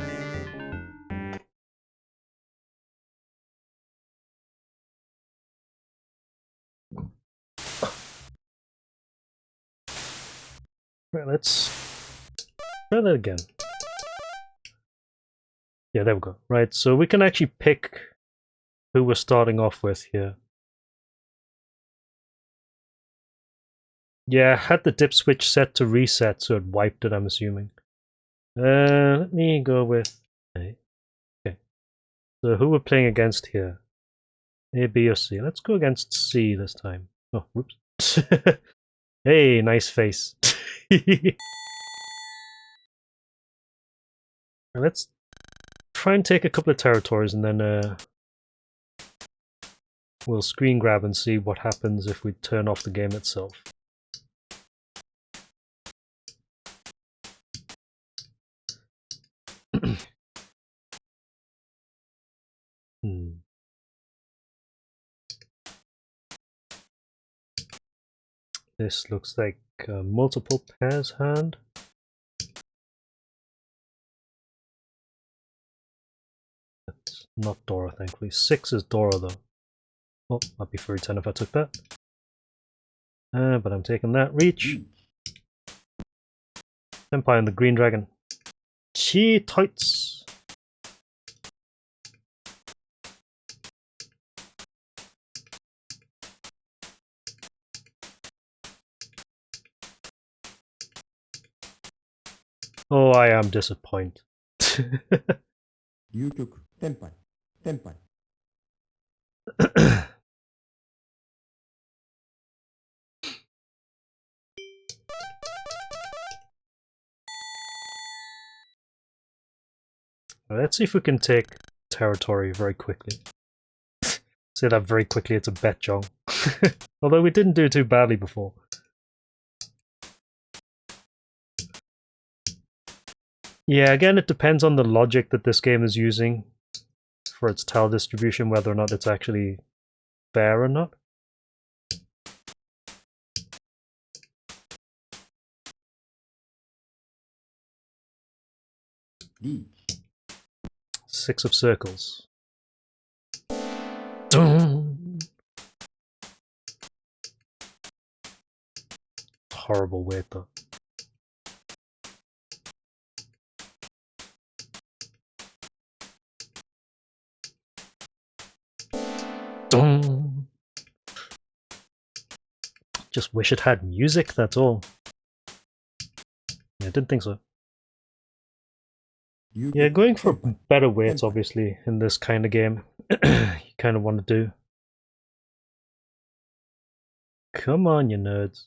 Right, let's try that again. Yeah, there we go. Right, so we can actually pick who we're starting off with here. Yeah, I had the dip switch set to reset, so it wiped it, I'm assuming. Let me go with A. Okay. So who we're playing against here? A, B, or C? Let's go against C this time. Oh, whoops. Hey, nice face. Let's try and take a couple of territories and then we'll screen grab and see what happens if we turn off the game itself. This looks like a multiple pairs hand. That's not Dora, thankfully. 6 is Dora, though. Oh, I'd be free 10 if I took that. But I'm taking that. Reach. Senpai and the Green Dragon. Chi tights. Oh, I am disappointed. 流局、テンパイ、テンパイ。Let's see if we can take territory very quickly. Say that very quickly, it's a bet, Jong. Although we didn't do too badly before. Yeah, again, it depends on the logic that this game is using for its tile distribution, whether or not it's actually fair or not. D. 6 of circles. Dun! Horrible weight, though. Dun! Just wish it had music, that's all. Yeah, I didn't think so. Yeah, going for better weights, obviously, in this kind of game. You kind of want to do. Come on, you nerds.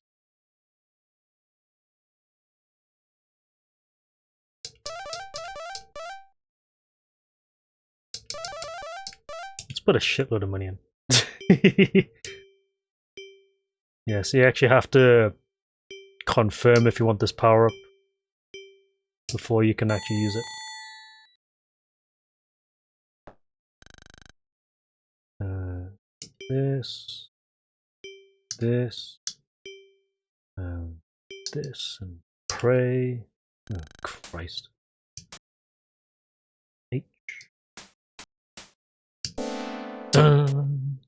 Let's put a shitload of money in. Yeah, so you actually have to confirm if you want this power-up before you can actually use it. This, this, and pray. Oh, Christ. H. Dun.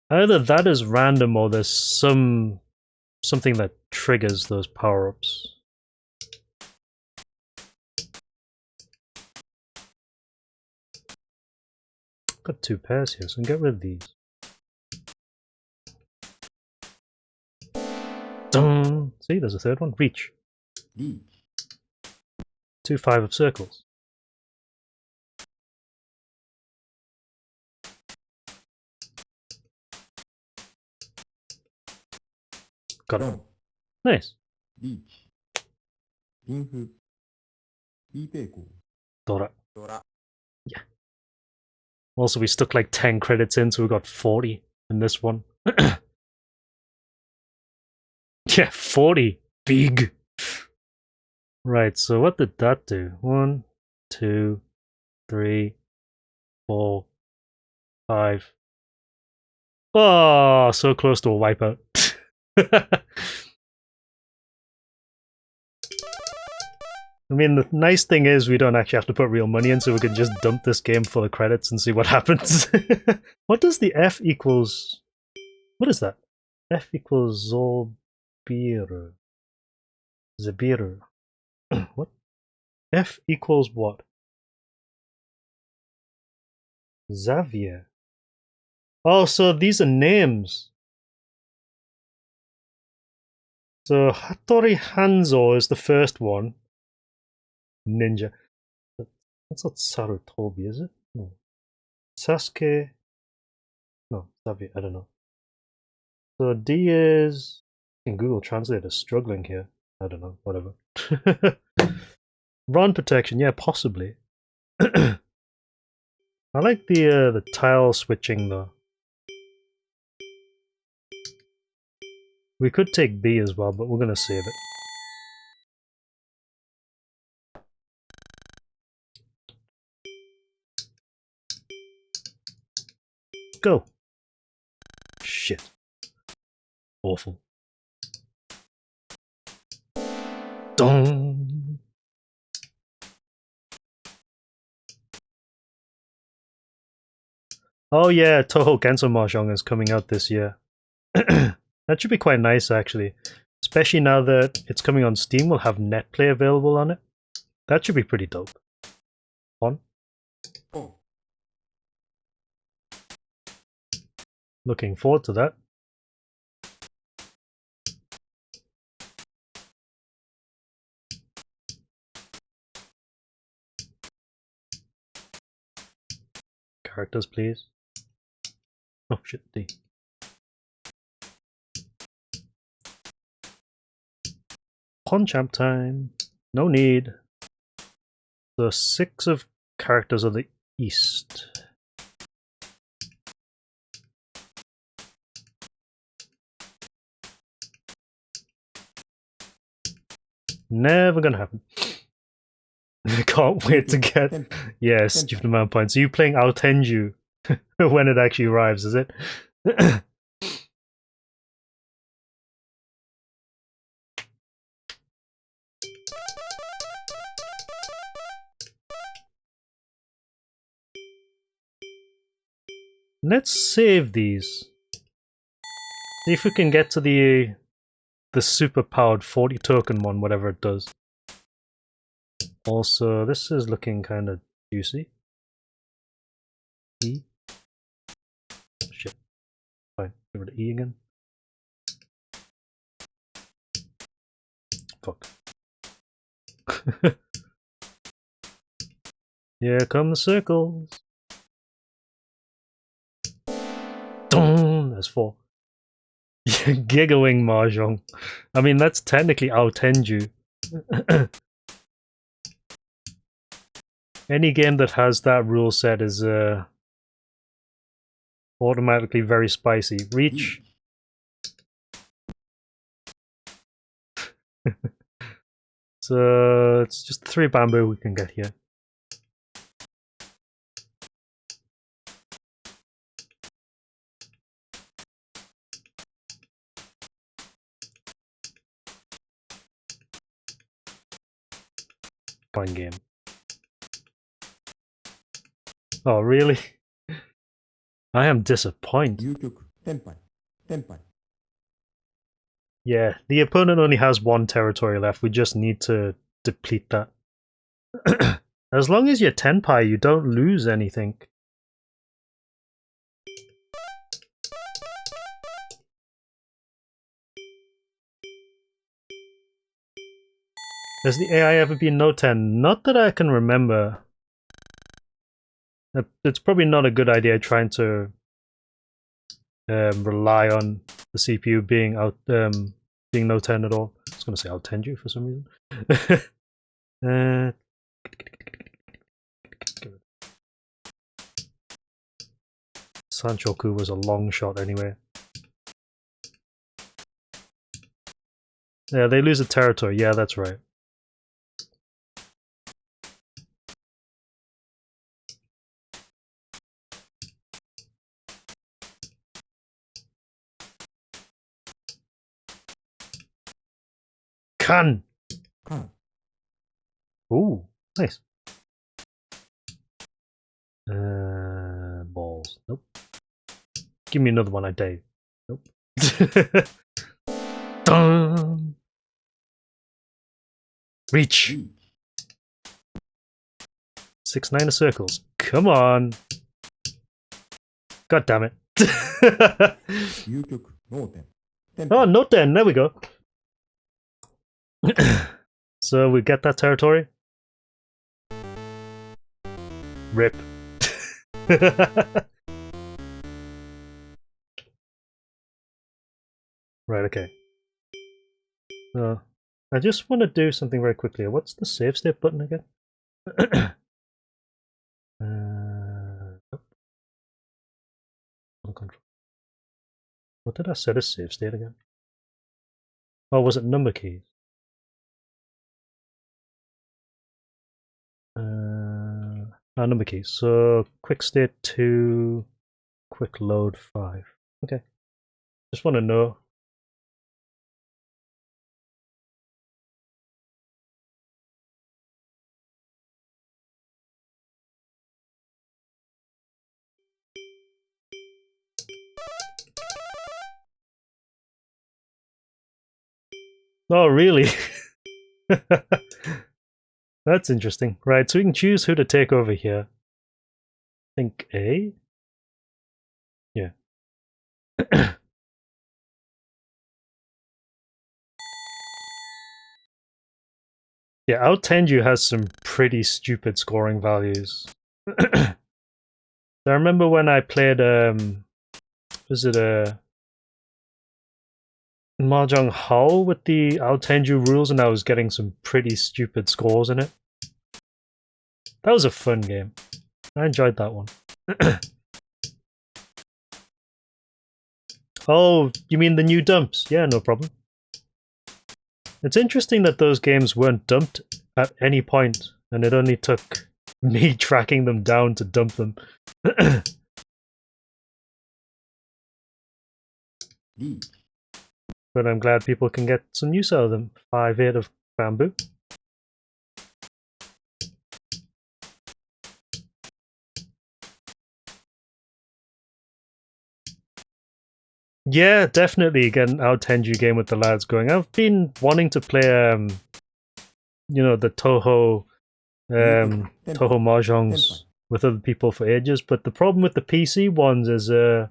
Either that is random or there's something that triggers those power-ups. Got 2 pairs here, so I can get rid of these. Dun. See, there's a third one. Reach. D. 2 5 of circles. Got it. Nice. D. インフ、いいペイコ。 Dora. ドラ。 Also, we stuck like 10 credits in, so we got 40 in this one. Yeah, 40. Big. Right, so what did that do? 1, 2, 3, 4, 5. Oh, so close to a wipeout. I mean, the nice thing is we don't actually have to put real money in, so we can just dump this game full of credits and see what happens. What does the F equals... What is that? F equals Zolbir. Zabir. What? F equals what? Xavier. Oh, so these are names. So Hattori Hanzo is the first one. Ninja. That's not Sarutobi, is it? No. Sasuke. No, Xavier. I don't know. So D is... In Google Translate is struggling here. I don't know. Whatever. Run protection. Yeah, possibly. I like the tile switching though. We could take B as well, but we're gonna save it. Go. Shit. Awful. Dong. Oh yeah, Toho Genso Mahjong is coming out this year. That should be quite nice actually. Especially now that it's coming on Steam, we'll have netplay available on it. That should be pretty dope. Fun. Oh. Looking forward to that. Characters, please. Oh shit, D. Ponchamp time. No need. The 6 of characters of the East. Never gonna happen. I can't wait to get... Yeah, stupid amount of points. Are you playing Aotenju when it actually arrives, is it? Let's save these. See if we can get to the super powered 40 token one, whatever it does. Also, this is looking kind of juicy. E. Shit. Fine. Give it an E again. Fuck. Here come the circles. Dong! There's 4. Gigawing Mahjong. I mean, that's technically Aotenju. Any game that has that rule set is automatically very spicy. Reach. So it's just 3 bamboo we can get here. Fine game. Oh, really? I am disappointed. 遊曲、テンパイ、テンパイ。 Yeah, the opponent only has 1 territory left. We just need to deplete that. As long as you're Tenpai, you don't lose anything. Has the AI ever been no 10? Not that I can remember. It's probably not a good idea trying to rely on the CPU being being no 10 at all. I was going to say I'll tend you for some reason. Sanchoku was a long shot anyway. Yeah, they lose a territory. Yeah, that's right. Kan! Kan. Ooh, nice. Balls. Nope. Give me another one, I dare. Nope. Dun! Reach! Reach. 6-9 of circles. Come on! God damn it. 究極、脳天。天 Oh, no 10. There we go. So we get that territory. Rip. Right, okay. I just want to do something very quickly. What's the save state button again? Control. What did I set as save state again? Oh, was it number keys? Number keys. So quick state 2, quick load 5. Okay. Just want to know. Oh, really? That's interesting. Right, so we can choose who to take over here. I think A? Yeah. Yeah, Aotenju has some pretty stupid scoring values. I remember when I played, was it a Mahjong Haoh with the Aotenju rules, and I was getting some pretty stupid scores in it. That was a fun game. I enjoyed that one. Oh, you mean the new dumps? Yeah, no problem. It's interesting that those games weren't dumped at any point, and it only took me tracking them down to dump them. But I'm glad people can get some use out of them. 5-8 of bamboo. Yeah, definitely get an Aotenju game with the lads going. I've been wanting to play, you know, the Toho Mahjongs with other people for ages, but the problem with the PC ones is the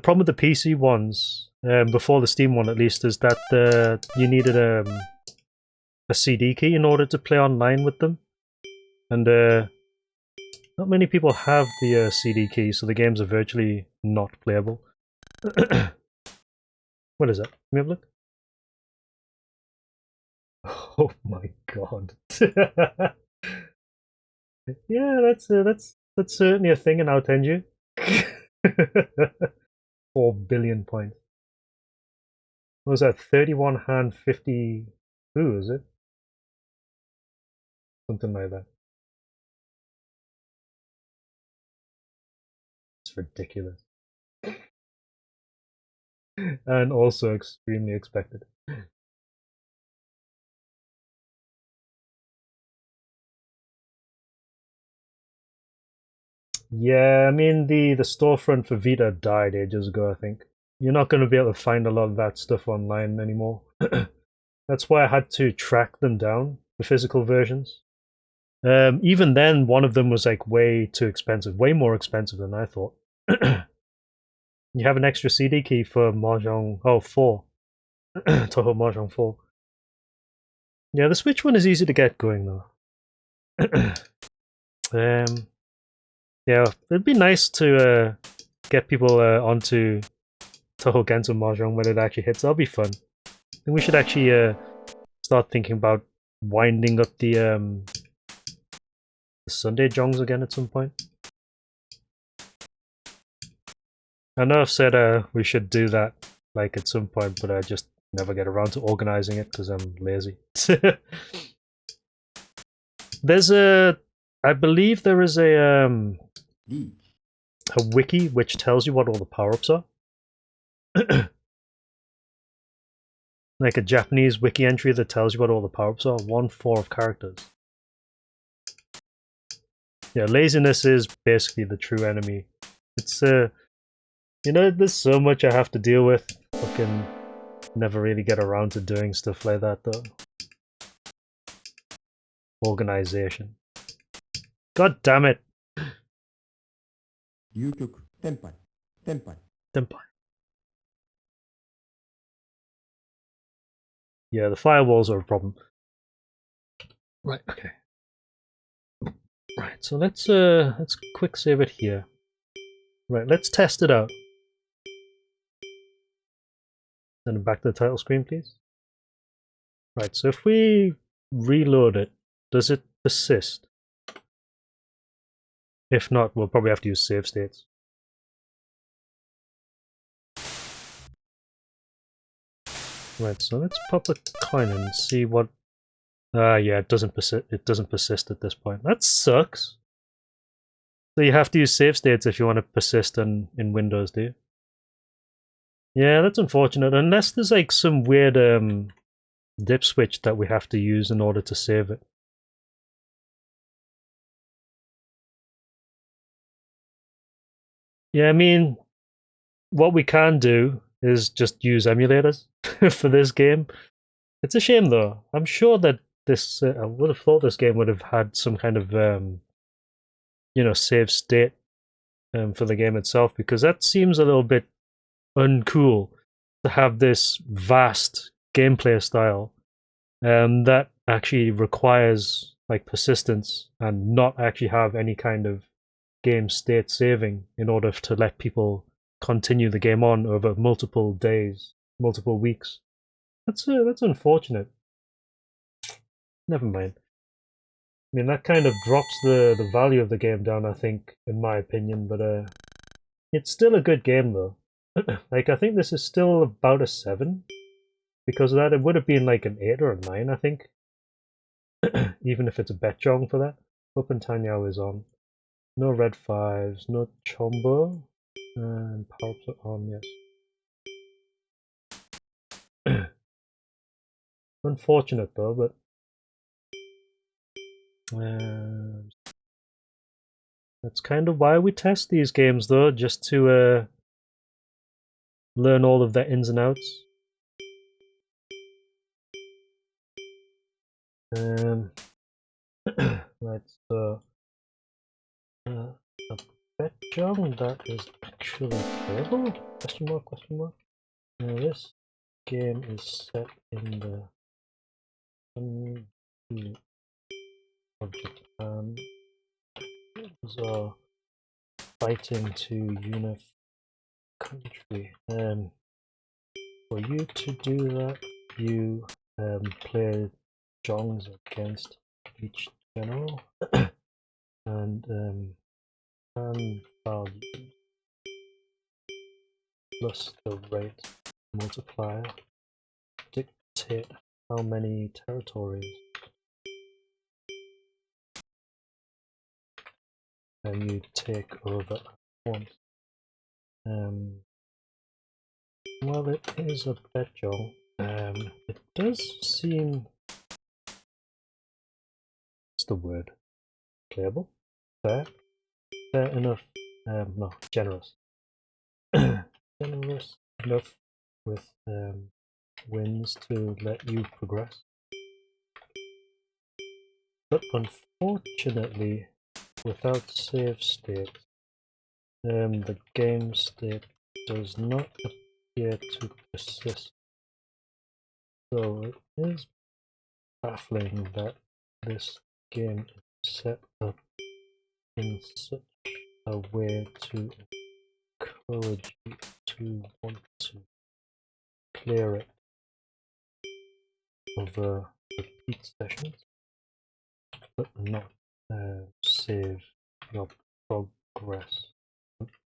problem with the PC ones, before the Steam one at least, is that you needed a CD key in order to play online with them, and not many people have the CD key, so the games are virtually not playable. What is that? Let me have a look. Oh my god. Yeah, that's certainly a thing in Aotenju. 4 billion points. What was that? 31 hand 50 who is it? Something like that. It's ridiculous. And also extremely expected. Yeah, I mean the storefront for Vita died ages ago, I think. You're not going to be able to find a lot of that stuff online anymore. That's why I had to track them down, the physical versions. Even then, one of them was like way too expensive, way more expensive than I thought. You have an extra CD key for Mahjong 4. Toho Mahjong 4. Yeah, the Switch one is easy to get going though. Yeah, it'd be nice to get people onto Toho Genso Mahjong when it actually hits. That'll be fun. I think we should actually start thinking about winding up the Sunday jongs again at some point. I know I've said we should do that like at some point, but I just never get around to organizing it because I'm lazy. There's I believe there is a wiki which tells you what all the power-ups are. Like a Japanese wiki entry that tells you what all the power-ups are. 1/4 of characters. Yeah, laziness is basically the true enemy. It's you know, there's so much I have to deal with. Fucking never really get around to doing stuff like that though. Organization. God damn it. 流局、テンパイ、テンパイ。 Tempai. Yeah, the firewalls are a problem. Right, okay. Right, so let's quick save it here. Right, let's test it out. Send it back to the title screen, please. Right, so if we reload it, does it persist? If not, we'll probably have to use save states. Right, so let's pop a coin in and see what. Yeah, it doesn't persist. It doesn't persist at this point. That sucks. So you have to use save states if you want to persist in Windows, do you? Yeah, that's unfortunate. Unless there's like some weird dip switch that we have to use in order to save it. Yeah, I mean, what we can do is just use emulators for this game. It's a shame though. I'm sure that this, I would have thought this game would have had some kind of, you know, save state for the game itself, because that seems a little bit uncool to have this vast gameplay style that actually requires like persistence and not actually have any kind of game state saving in order to let people continue the game on over multiple days, multiple weeks. That's unfortunate. Never mind. I mean, that kind of drops the value of the game down, I think, in my opinion, but it's still a good game though. Like, I think this is still about a 7 because of that. It would have been like an 8 or a 9, I think. Even if it's a betjong for that. Open Tanyao is on. No red 5s, no chombo, and power-ups are on, yes. Unfortunate though, but that's kind of why we test these games though, just to learn all of their ins and outs. Right, so a betjong that is actually playable? Question mark, question mark. Now this game is set in the object and those are fighting to unify country. For you to do that, you play jongs against each general and and value plus the rate multiplier dictate how many territories you take over at once. Well, it is a betjong. It does seem. What's the word? Playable? Fair? Fair enough. No, generous. Generous enough with wins to let you progress. But unfortunately, without save state, the game state does not appear to persist. So it is baffling that this game is set up in such a way to encourage you to want to clear it over repeat sessions, but not save your progress.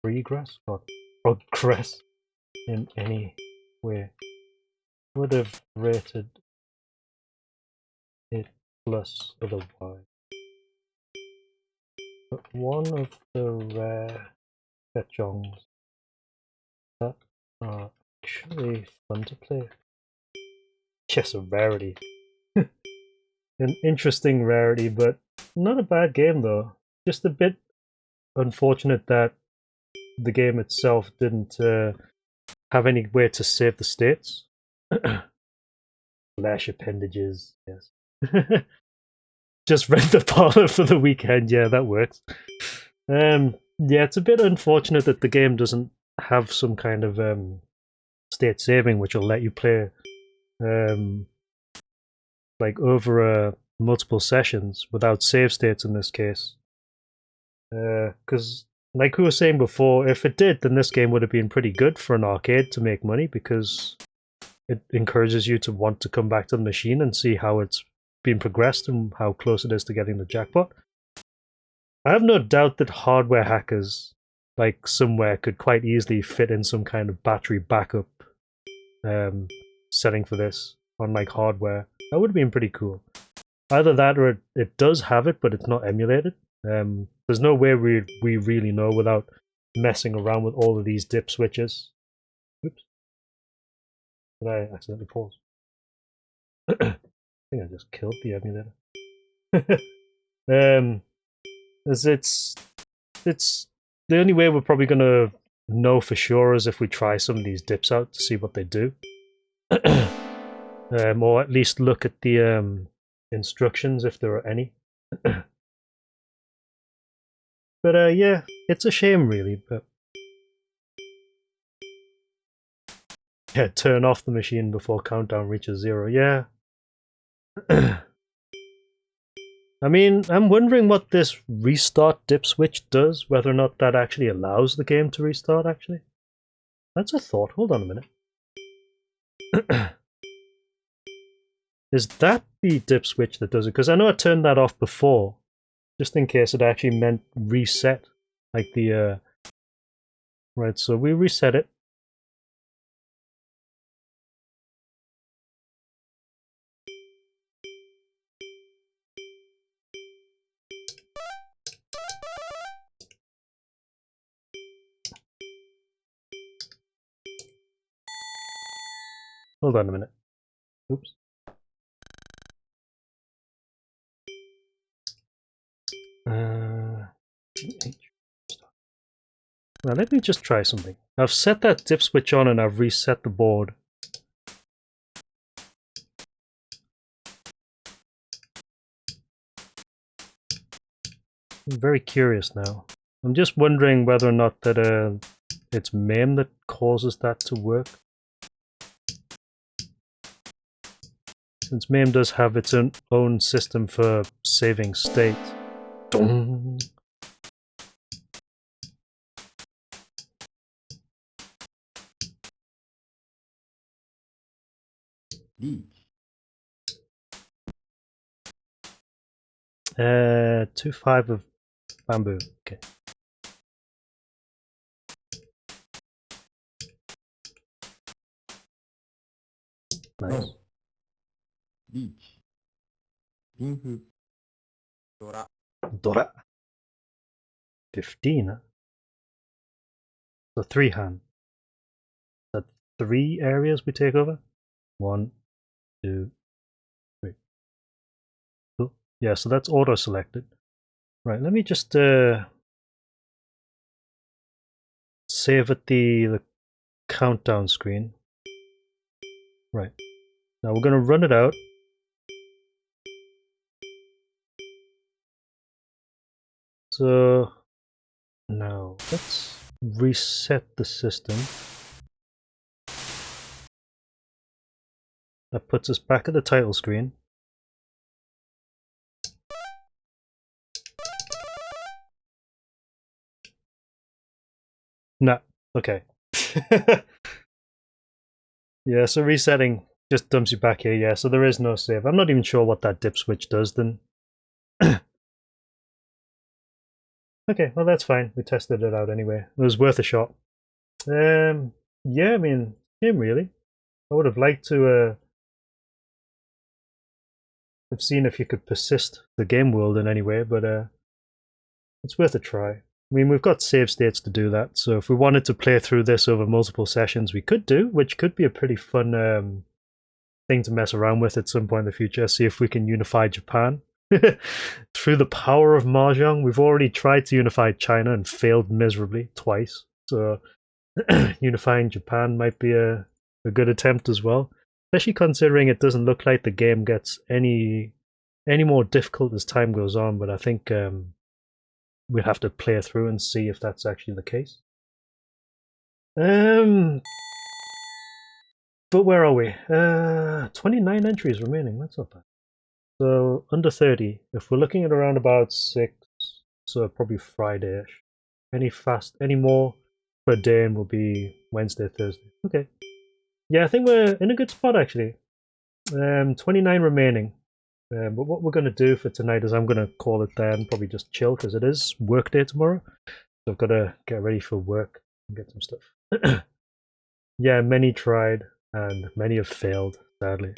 Regress? Not progress in any way. Would have rated it plus otherwise. But one of the rare Mahjongs that are actually fun to play. Yes, a rarity. An interesting rarity, but not a bad game though. Just a bit unfortunate that the game itself didn't have any way to save the states. Flash appendages, yes. Just rent the parlor for the weekend, yeah, that works. Yeah, it's a bit unfortunate that the game doesn't have some kind of state saving which will let you play like over multiple sessions without save states in this case. Because like we were saying before, if it did, then this game would have been pretty good for an arcade to make money because it encourages you to want to come back to the machine and see how it's been progressed and how close it is to getting the jackpot. I have no doubt that hardware hackers, like somewhere, could quite easily fit in some kind of battery backup setting for this on like hardware. That would have been pretty cool. Either that or it does have it, but it's not emulated. There's no way we really know without messing around with all of these dip switches. Oops. Did I accidentally pause? I think I just killed the emulator. As it's the only way we're probably gonna know for sure is if we try some of these dips out to see what they do. Or at least look at the instructions if there are any. But yeah, it's a shame really, but yeah, turn off the machine before countdown reaches 0. Yeah. I mean, I'm wondering what this restart dip switch does, whether or not that actually allows the game to restart, actually. That's a thought. Hold on a minute. Is that the dip switch that does it? Because I know I turned that off before, just in case it actually meant reset, like the... Right, so we reset it. Hold on a minute. Oops. Now let me just try something. I've set that dip switch on and I've reset the board. I'm very curious now. I'm just wondering whether or not that it's MAME that causes that to work. Since MAME does have its own system for saving state. Dong. Leech. 2-5 of bamboo. Okay. Nice. No. Leech. Pinfu. Dora. Dora. 15, huh? So 3 hand. Is that 3 areas we take over? 1, 2, 3. Cool. Yeah, so that's auto selected. Right, let me just save at the countdown screen. Right. Now we're gonna run it out. So now let's reset the system. That puts us back at the title screen. Nah, okay. Yeah, so resetting Just dumps you back here, yeah, so there is no save. I'm not even sure what that dip switch does then. Okay, well that's fine. We tested it out anyway. It was worth a shot. Yeah, I mean, same really. I would have liked to have seen if you could persist the game world in any way, but it's worth a try. I mean, we've got save states to do that, so if we wanted to play through this over multiple sessions, we could do, which could be a pretty fun thing to mess around with at some point in the future. See if we can unify Japan. Through the power of Mahjong, we've already tried to unify China and failed miserably twice. So unifying Japan might be a good attempt as well. Especially considering it doesn't look like the game gets any more difficult as time goes on. But I think we'll have to play through and see if that's actually the case. But where are we? 29 entries remaining. That's not bad. So under 30. If we're looking at around about 6, so probably Friday-ish. Any more per day will be Wednesday, Thursday. Okay. Yeah, I think we're in a good spot actually. 29 remaining. But what we're going to do for tonight is I'm going to call it there and probably just chill because it is work day tomorrow. So I've got to get ready for work and get some stuff. Yeah, many tried and many have failed, sadly.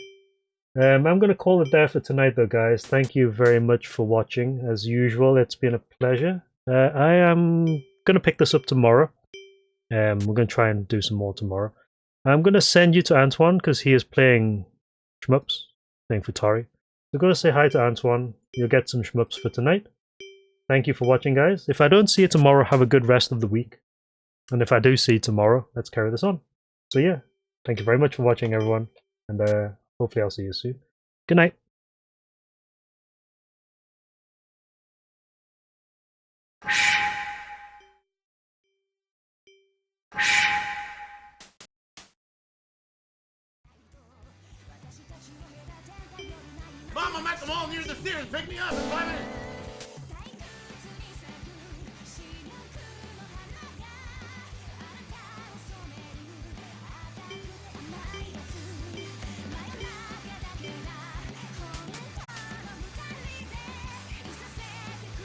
I'm going to call it there for tonight though, guys. Thank you very much for watching. As usual, it's been a pleasure. I am going to pick this up tomorrow. We're going to try and do some more tomorrow. I'm going to send you to Antoine because he is playing shmups, playing Futari. So go say hi to Antoine. You'll get some shmups for tonight. Thank you for watching, guys. If I don't see you tomorrow, have a good rest of the week. And if I do see you tomorrow, let's carry this on. So yeah, thank you very much for watching, everyone. And hopefully I'll see you soon. Good night. Mom, I'm at the mall near the Sears. Pick me up in 5 minutes.